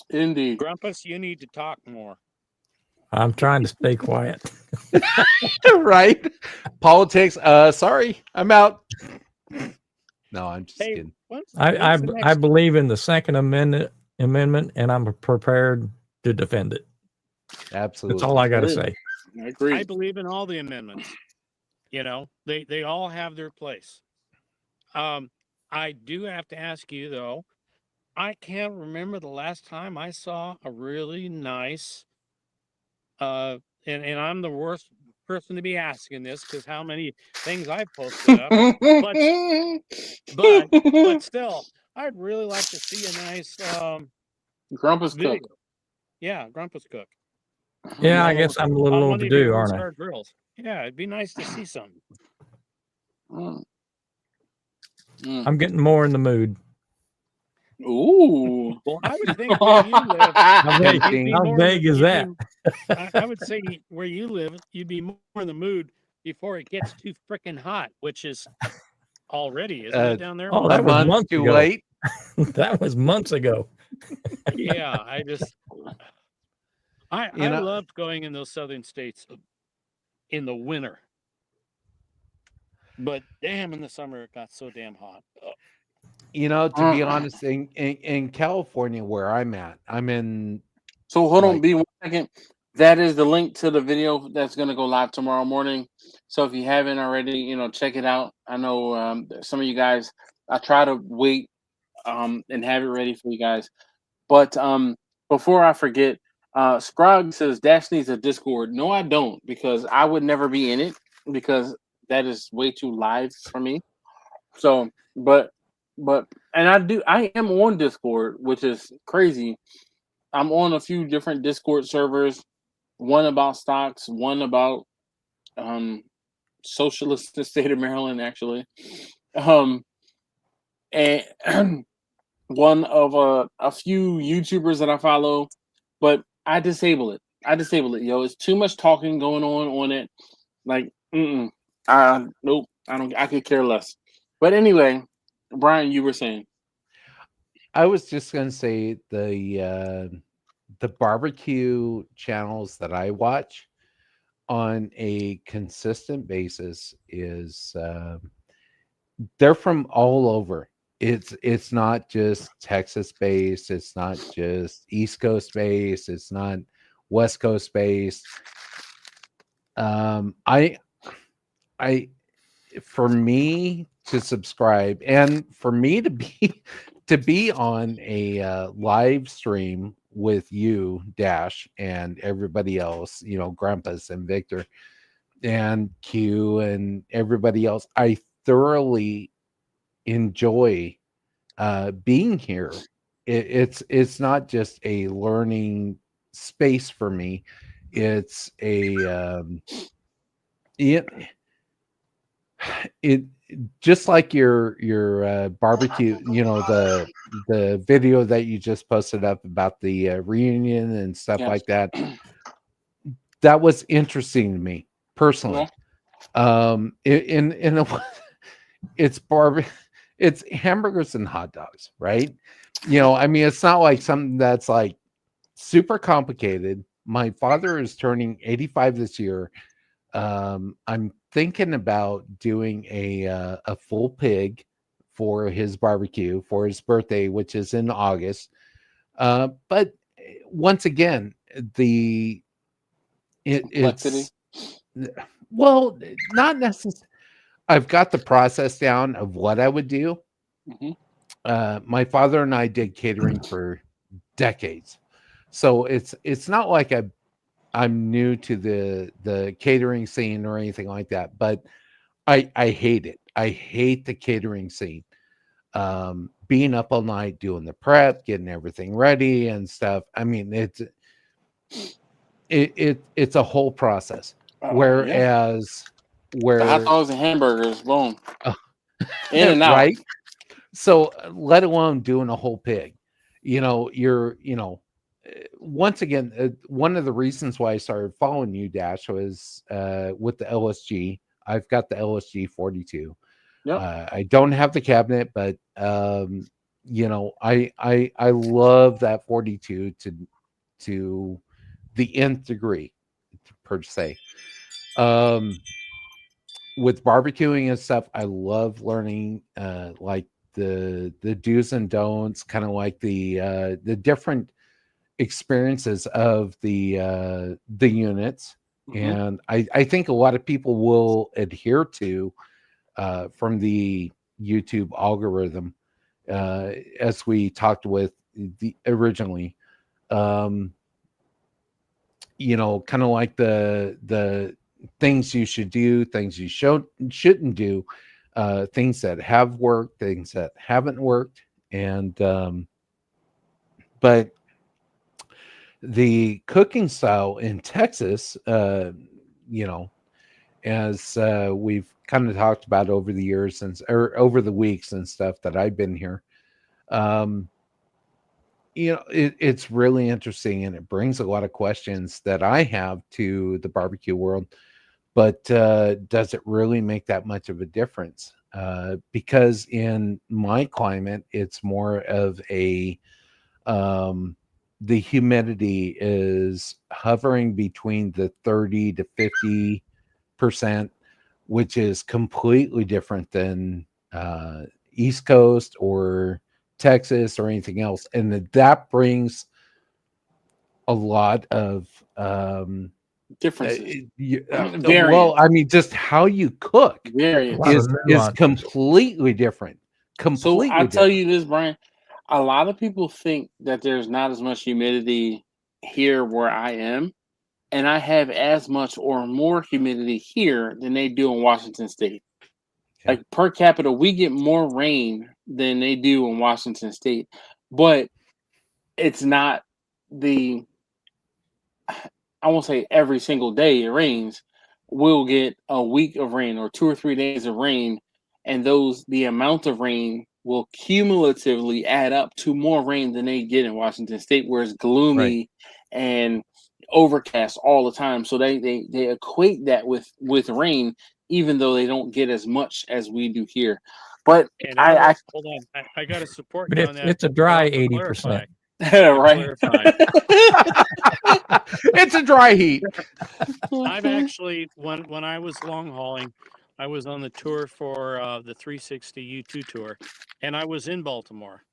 Indeed. Grumpus, you need to talk more. I'm trying to stay quiet. Right? Politics. Sorry, I'm out. No, I'm just kidding. I believe in the Second Amendment, and I'm prepared to defend it. Absolutely. That's all I got to say. I agree. I believe in all the amendments. You know, they all have their place. I do have to ask you though. I can't remember the last time I saw a really nice. And I'm the worst person to be asking this because how many things I've posted up, but still, I'd really like to see a nice Grumpus video. Cook. Yeah, Grumpus Cook. Yeah, I guess I'm a little overdue, aren't I? Grills. Yeah, it'd be nice to see something. I'm getting more in the mood. Ooh. Well, I would think where you live, how vague is that? I would say where you live, you'd be more in the mood before it gets too freaking hot, which is already, isn't it down there? Oh, that was months too ago. late. That was months ago. Yeah, I loved going in those southern states in the winter. But damn, in the summer it got so damn hot. You know, to be honest, in California where I'm at, I'm in. So hold on, be 1 second. That is the link to the video that's going to go live tomorrow morning. So if you haven't already, check it out. I know some of you guys. I try to wait and have it ready for you guys. But before I forget, Scrog says Dash needs a Discord. No, I don't, because I would never be in it because that is way too live for me. So, but and I am on Discord, which is crazy. I'm on a few different Discord servers, one about stocks, one about socialist state of Maryland, actually, and one of a few YouTubers that I follow, but I disable it. Yo. It's too much talking going on it. Like, nope. I don't. I could care less. But anyway, Brian, you were saying. I was just gonna say the barbecue channels that I watch on a consistent basis is they're from all over. It's not just Texas based, it's not just East Coast based, it's not West Coast based. I for me to subscribe and for me to be on a live stream with you, Dash, and everybody else, Grumpus and Victor and Q and everybody else, I thoroughly enjoy being here. It's not just a learning space for me. It's a it just like your barbecue, the video that you just posted up about the reunion and stuff like that. That was interesting to me personally. It's hamburgers and hot dogs, right? I mean, it's not like something that's like super complicated. My father is turning 85 this year. I'm thinking about doing a full pig for his barbecue for his birthday, which is in August. But once again, it's well, not necessarily. I've got the process down of what I would do. My father and I did catering for decades, so it's not like I'm new to the catering scene or anything like that. But I hate it. I hate the catering scene. Being up all night doing the prep, getting everything ready and stuff. I mean, it's a whole process. Whereas the hot dogs and hamburgers, boom, in and out, right? So let alone doing a whole pig. Once again, one of the reasons why I started following you, Dash, was with the LSG I've got the LSG 42. Yep. I don't have the cabinet, but you know, I love that 42 to the nth degree, per se. With barbecuing and stuff, I love learning like the do's and don'ts, kind of like the different experiences of the units. And I think a lot of people will adhere to from the YouTube algorithm, as we talked with the originally. You know, kind of like the things you should do, things you shouldn't do, things that have worked, things that haven't worked, and but the cooking style in Texas, you know, as we've kind of talked about over the years or over the weeks and stuff that I've been here, you know, it's really interesting, and it brings a lot of questions that I have to the barbecue world. But does it really make that much of a difference? Because in my climate, it's more of a the humidity is hovering between the 30 to 50%, which is completely different than East Coast or Texas or anything else. And that brings a lot of Differences. well, I mean, just how you cook is completely different. Completely. So I'll tell you this, Brian. A lot of people think that there's not as much humidity here where I am, and I have as much or more humidity here than they do in Washington State. Yeah. Like per capita, we get more rain than they do in Washington State, but it's not the, I won't say every single day it rains. We'll get a week of rain or 2 or 3 days of rain, and the amount of rain will cumulatively add up to more rain than they get in Washington State, where it's gloomy and overcast all the time. So they equate that with rain, even though they don't get as much as we do here. But I hold on, I got to support but you on that. It's a dry 80%. Right. It's a dry heat. I've actually, when I was long hauling, I was on the tour for the 360 U2 tour, and I was in Baltimore.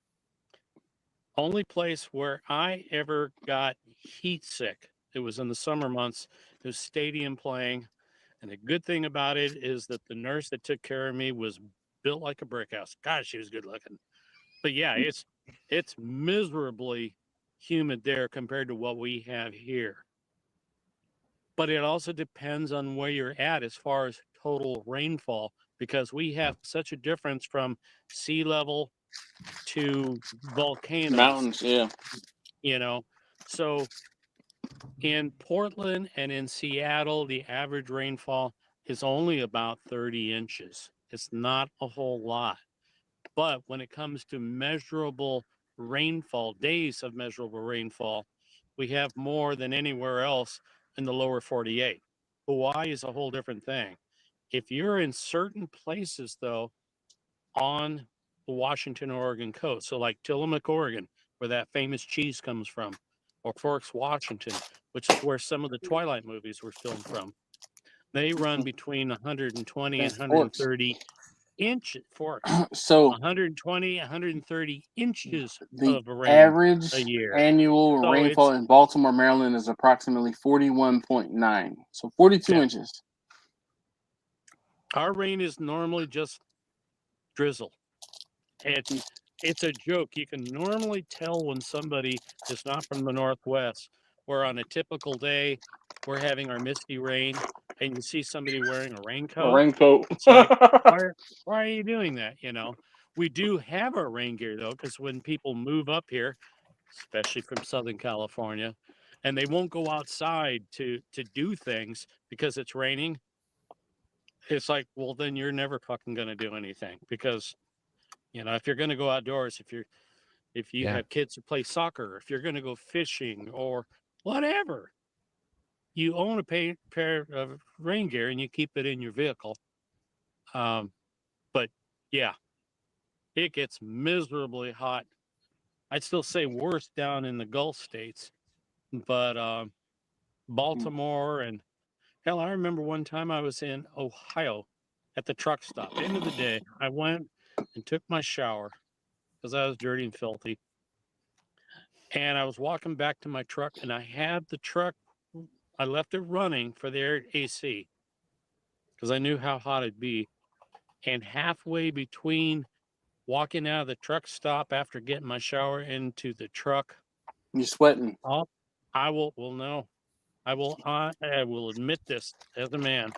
Only place where I ever got heat sick, it was in the summer months. It was stadium playing, and the good thing about it is that the nurse that took care of me was built like a brick house. God, she was good looking. But yeah, it's miserably humid there compared to what we have here. But it also depends on where you're at as far as total rainfall, because we have such a difference from sea level to volcanoes. Mountains, yeah. You know, so in Portland and in Seattle, the average rainfall is only about 30 inches. It's not a whole lot. But when it comes to measurable rainfall, days of measurable rainfall, we have more than anywhere else in the lower 48. Hawaii is a whole different thing. If you're in certain places, though, on the Washington, Oregon coast, so like Tillamook, Oregon, where that famous cheese comes from, or Forks, Washington, which is where some of the Twilight movies were filmed from, they run between 120 and 130 inches for so 120 130 inches the of rain average a year. Annual rainfall in Baltimore, Maryland is approximately 41.9, so 42 inches. Our rain is normally just drizzle. It's a joke. You can normally tell when somebody is not from the Northwest, where on a typical day we're having our misty rain and you see somebody wearing a raincoat. It's like, why are you doing that? You know, we do have our rain gear though, because when people move up here, especially from Southern California, and they won't go outside to do things because it's raining, it's like, well, then you're never fucking going to do anything, because, you know, if you're going to go outdoors, if you have kids who play soccer, if you're going to go fishing or whatever, you own a pair of rain gear and you keep it in your vehicle. But yeah, it gets miserably hot. I'd still say worse down in the Gulf states, but Baltimore and hell, I remember one time I was in Ohio at the truck stop. End of the day, I went and took my shower because I was dirty and filthy. And I was walking back to my truck, and I had the truck, I left it running for the AC because I knew how hot it'd be. And halfway between walking out of the truck stop after getting my shower into the truck, You're sweating. well, I will admit this as a man.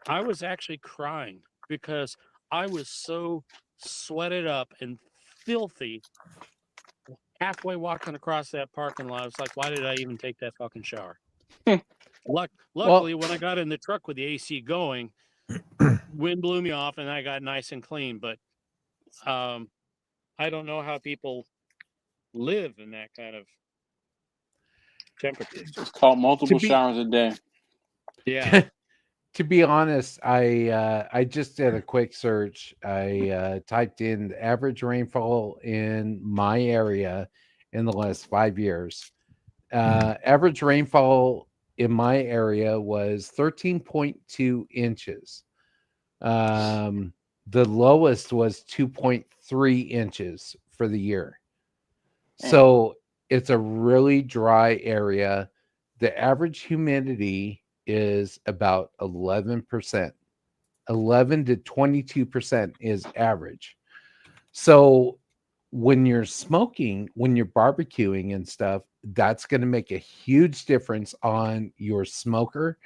I was actually crying because I was so sweated up and filthy halfway walking across that parking lot. It's like, why did I even take that fucking shower? Luckily, when I got in the truck with the AC going, wind blew me off and I got nice and clean. But I don't know how people live in that kind of temperature. It's called multiple showers a day. Yeah. To be honest, I just did a quick search. I typed in the average rainfall in my area in the last 5 years. Average rainfall in my area was 13.2 inches. The lowest was 2.3 inches for the year. So it's a really dry area. The average humidity is about 11%. 11 to 22% is average. So when you're smoking, when you're barbecuing and stuff, that's going to make a huge difference on your smoker,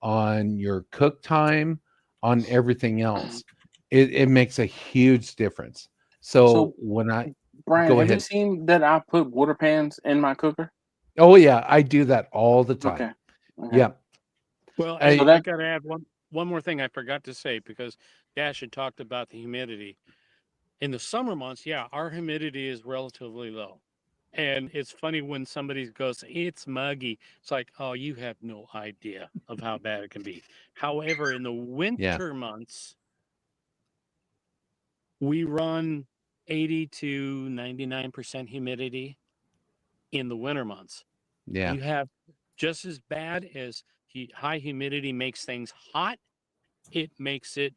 on your cook time, on everything else. It makes a huge difference. So when Brian, have you seen that I put water pans in my cooker? Oh yeah, I do that all the time. Okay. Yeah. Well, I got to add one more thing I forgot to say because Dash had talked about the humidity. In the summer months, yeah, our humidity is relatively low. And it's funny when somebody goes, it's muggy. It's like, oh, you have no idea of how bad it can be. However, in the winter months, we run 80 to 99% humidity in the winter months. Yeah. You have just as bad as high humidity makes things hot, it makes it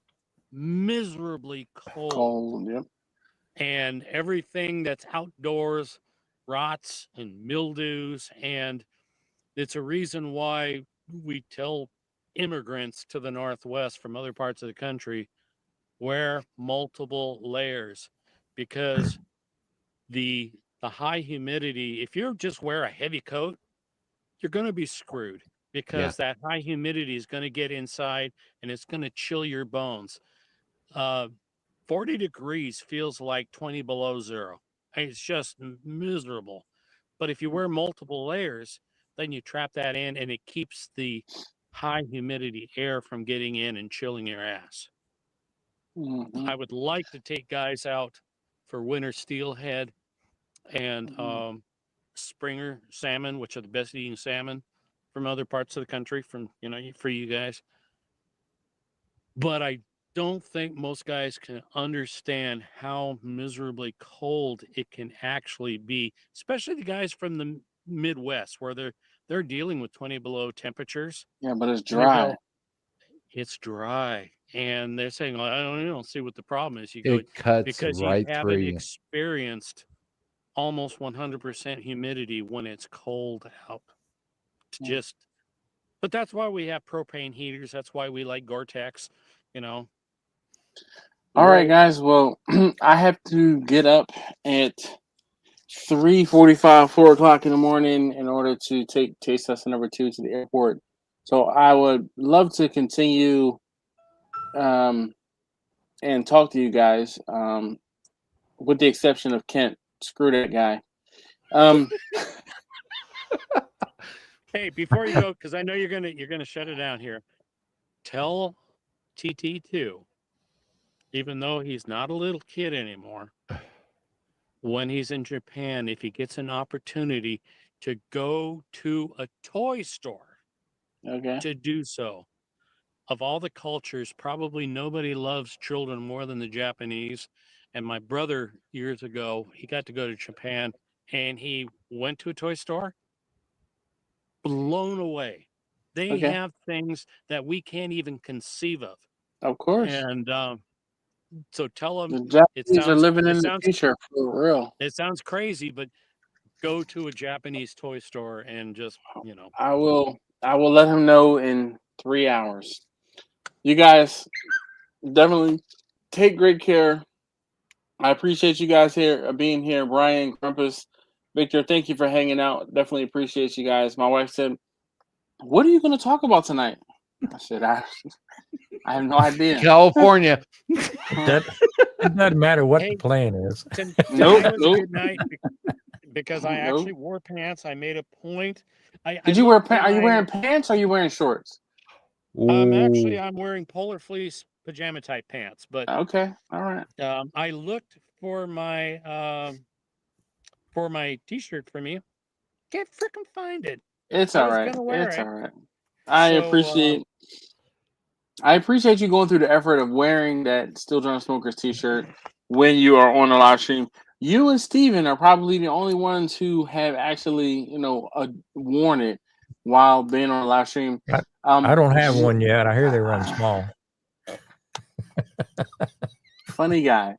miserably cold. Yep. And everything that's outdoors rots and mildews. And it's a reason why we tell immigrants to the Northwest from other parts of the country, wear multiple layers, because the high humidity, if you just wear a heavy coat, you're going to be screwed because that high humidity is going to get inside and it's going to chill your bones. 40 degrees feels like 20 below zero. It's just miserable. But if you wear multiple layers, then you trap that in and it keeps the high humidity air from getting in and chilling your ass. Mm-hmm. I would like to take guys out for winter steelhead and Springer salmon, which are the best eating salmon from other parts of the country, from, for you guys. But I don't think most guys can understand how miserably cold it can actually be, especially the guys from the Midwest where they're dealing with 20 below temperatures. Yeah, but it's dry. It's dry. And they're saying, well, I don't see what the problem is. You go, it cuts because right you through haven't you. experienced almost 100% humidity when it's cold out. But that's why we have propane heaters. That's why we like Gore-Tex, All right, guys. Well, I have to get up at 3:45, 4 o'clock in the morning in order to take taste test number 2 to the airport. So I would love to continue and talk to you guys, with the exception of Kent. Screw that guy. Hey, before you go, because I know you're gonna shut it down here. Tell TT2, even though he's not a little kid anymore, when he's in Japan, if he gets an opportunity to go to a toy store, Okay. to do so. Of all the cultures, probably nobody loves children more than the Japanese. And my brother, years ago, he got to go to Japan and he went to a toy store, blown away. They Okay. have things that we can't even conceive of. Of course. And so tell them The it Japanese are sounds living it in the sounds future for real. it sounds crazy, but go to a Japanese toy store and just, I will let him know in 3 hours. You guys definitely take great care. I appreciate you guys here being here. Brian, Grumpus, Victor, thank you for hanging out. Definitely appreciate you guys. My wife said, "What are you going to talk about tonight?" I said, I have no idea. California. It doesn't matter what the Hey, plan is. Nope, tonight was a nope, good night because I nope. actually wore pants. I made a point. I Did you wear looked for pants? Are you my wearing pants or are you wearing shorts? Ooh. I'm wearing polar fleece pajama type pants, but Okay, all right. I looked for my t-shirt for me. Can't freaking find it. It's I all was right. gonna wear It's it. all right. I So appreciate I appreciate you going through the effort of wearing that Still Drunk Smokers t-shirt when you are on a live stream. You and Steven are probably the only ones who have actually, worn it while being on a live stream. I don't have one yet. I hear they run small. Funny guy.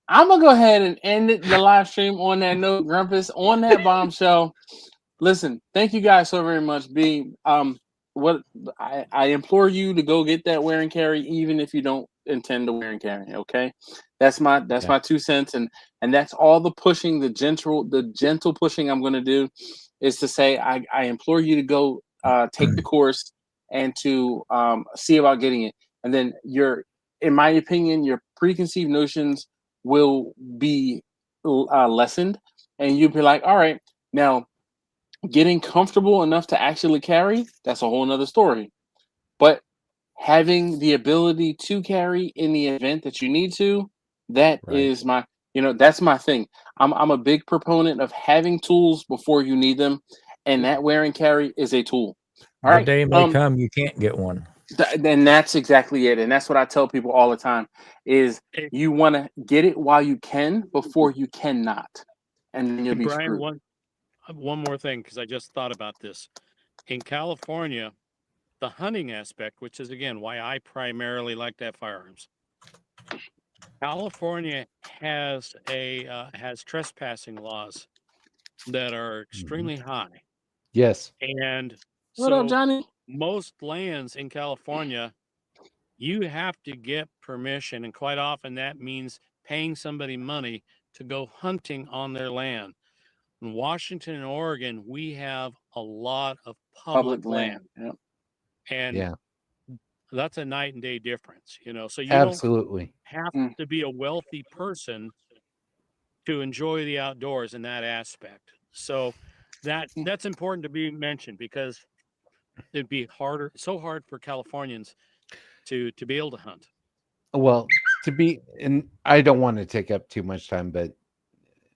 I'm gonna go ahead and end the live stream on that note, Grumpus, on that bombshell. Listen, thank you guys so very much. What I implore you to go get that wear and carry, even if you don't intend to wear and carry. Okay, that's my 2 cents, and that's all the pushing, the gentle pushing I'm going to do, is to say I implore you to go take the course and to see about getting it, and then in my opinion, your preconceived notions will be lessened, and you'll be like, all right, now getting comfortable enough to actually carry, that's a whole nother story. But having the ability to carry in the event that you need to, that Right. is that's my thing. I'm a big proponent of having tools before you need them, and that wear and carry is a tool. All The right. day may come you can't get one. And that's exactly it. And that's what I tell people all the time is hey, you want to get it while you can before you cannot. And then you'll be Brian, screwed. one more thing, because I just thought about this. In California, the hunting aspect, which is again why I primarily like to have firearms. California has trespassing laws that are extremely high, Yes. and What up, so Johnny? most lands in California, you have to get permission, and quite often that means paying somebody money to go hunting on their land. In Washington and Oregon, we have a lot of public land, Yep. and Yeah. that's a night and day difference, So you don't Absolutely. have Mm. to be a wealthy person to enjoy the outdoors in that aspect. So that's important to be mentioned, because it'd be so hard for Californians to be able to hunt. Well, and I don't want to take up too much time, but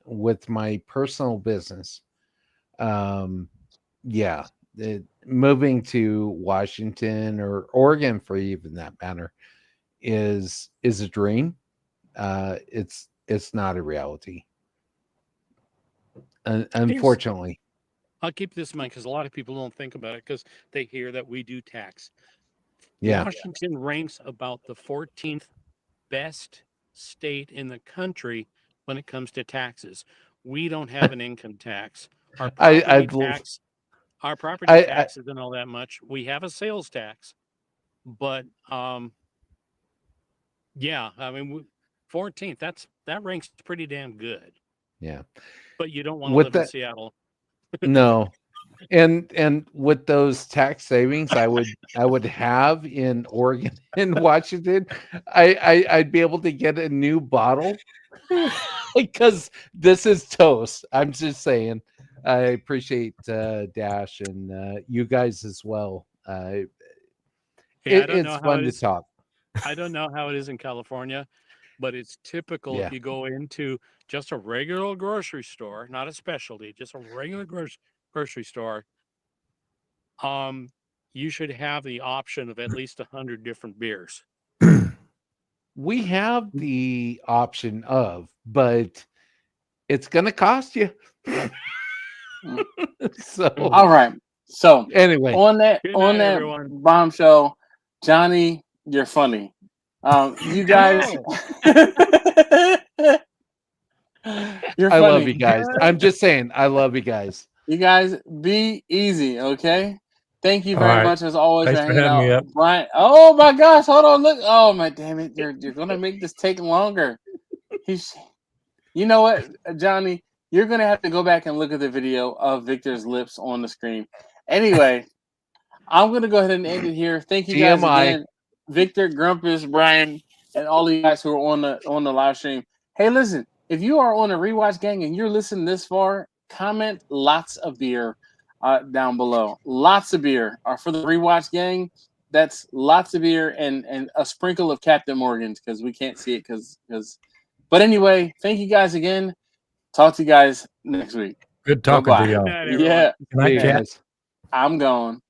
with my personal business, yeah, moving to Washington or Oregon, for even that matter, is a dream. It's not a reality, unfortunately. I'll keep this in mind, because a lot of people don't think about it because they hear that we do tax. Yeah. Washington ranks about the 14th best state in the country when it comes to taxes. We don't have an income tax. Our property tax isn't all that much. We have a sales tax, but yeah, I mean 14th. That ranks pretty damn good. Yeah. But you don't want to With live in that, Seattle. no. And with those tax savings I would have in Oregon and Washington, I'd be able to get a new bottle because this is toast. I'm just saying. I appreciate Dash and you guys as well. Yeah, I don't It's know how fun it to is. talk. I don't know how it is in California, but it's typical Yeah. if you go into just a regular grocery store, not a specialty, just a regular grocery store. you should have the option of at least 100 different beers. We have the option of, but it's going to cost you. So, all right. So anyway, on that Good night, everyone. bombshell, Johnny, you're funny. You guys, you're funny. I love you guys. I'm just saying, I love you guys. You guys be easy, okay? Thank you very much as always Thanks for for hanging having me out, up. Brian. Oh my gosh, hold on, look. Oh my damn it, you're gonna make this take longer. You know what, Johnny? You're gonna have to go back and look at the video of Victor's lips on the screen. Anyway, I'm gonna go ahead and end it here. Thank you guys again, Victor, Grumpus, Brian, and all of you guys who are on the live stream. Hey, listen, if you are on a rewatch gang and you're listening this far, comment lots of beer down below. Lots of beer are for the rewatch gang. That's lots of beer and a sprinkle of Captain Morgan's because we can't see it because. But anyway, thank you guys again. Talk to you guys next week. Good talking to Bye-bye. y'all. Good night, everyone. Yeah. Good night, Hey, chat. guys. I'm going.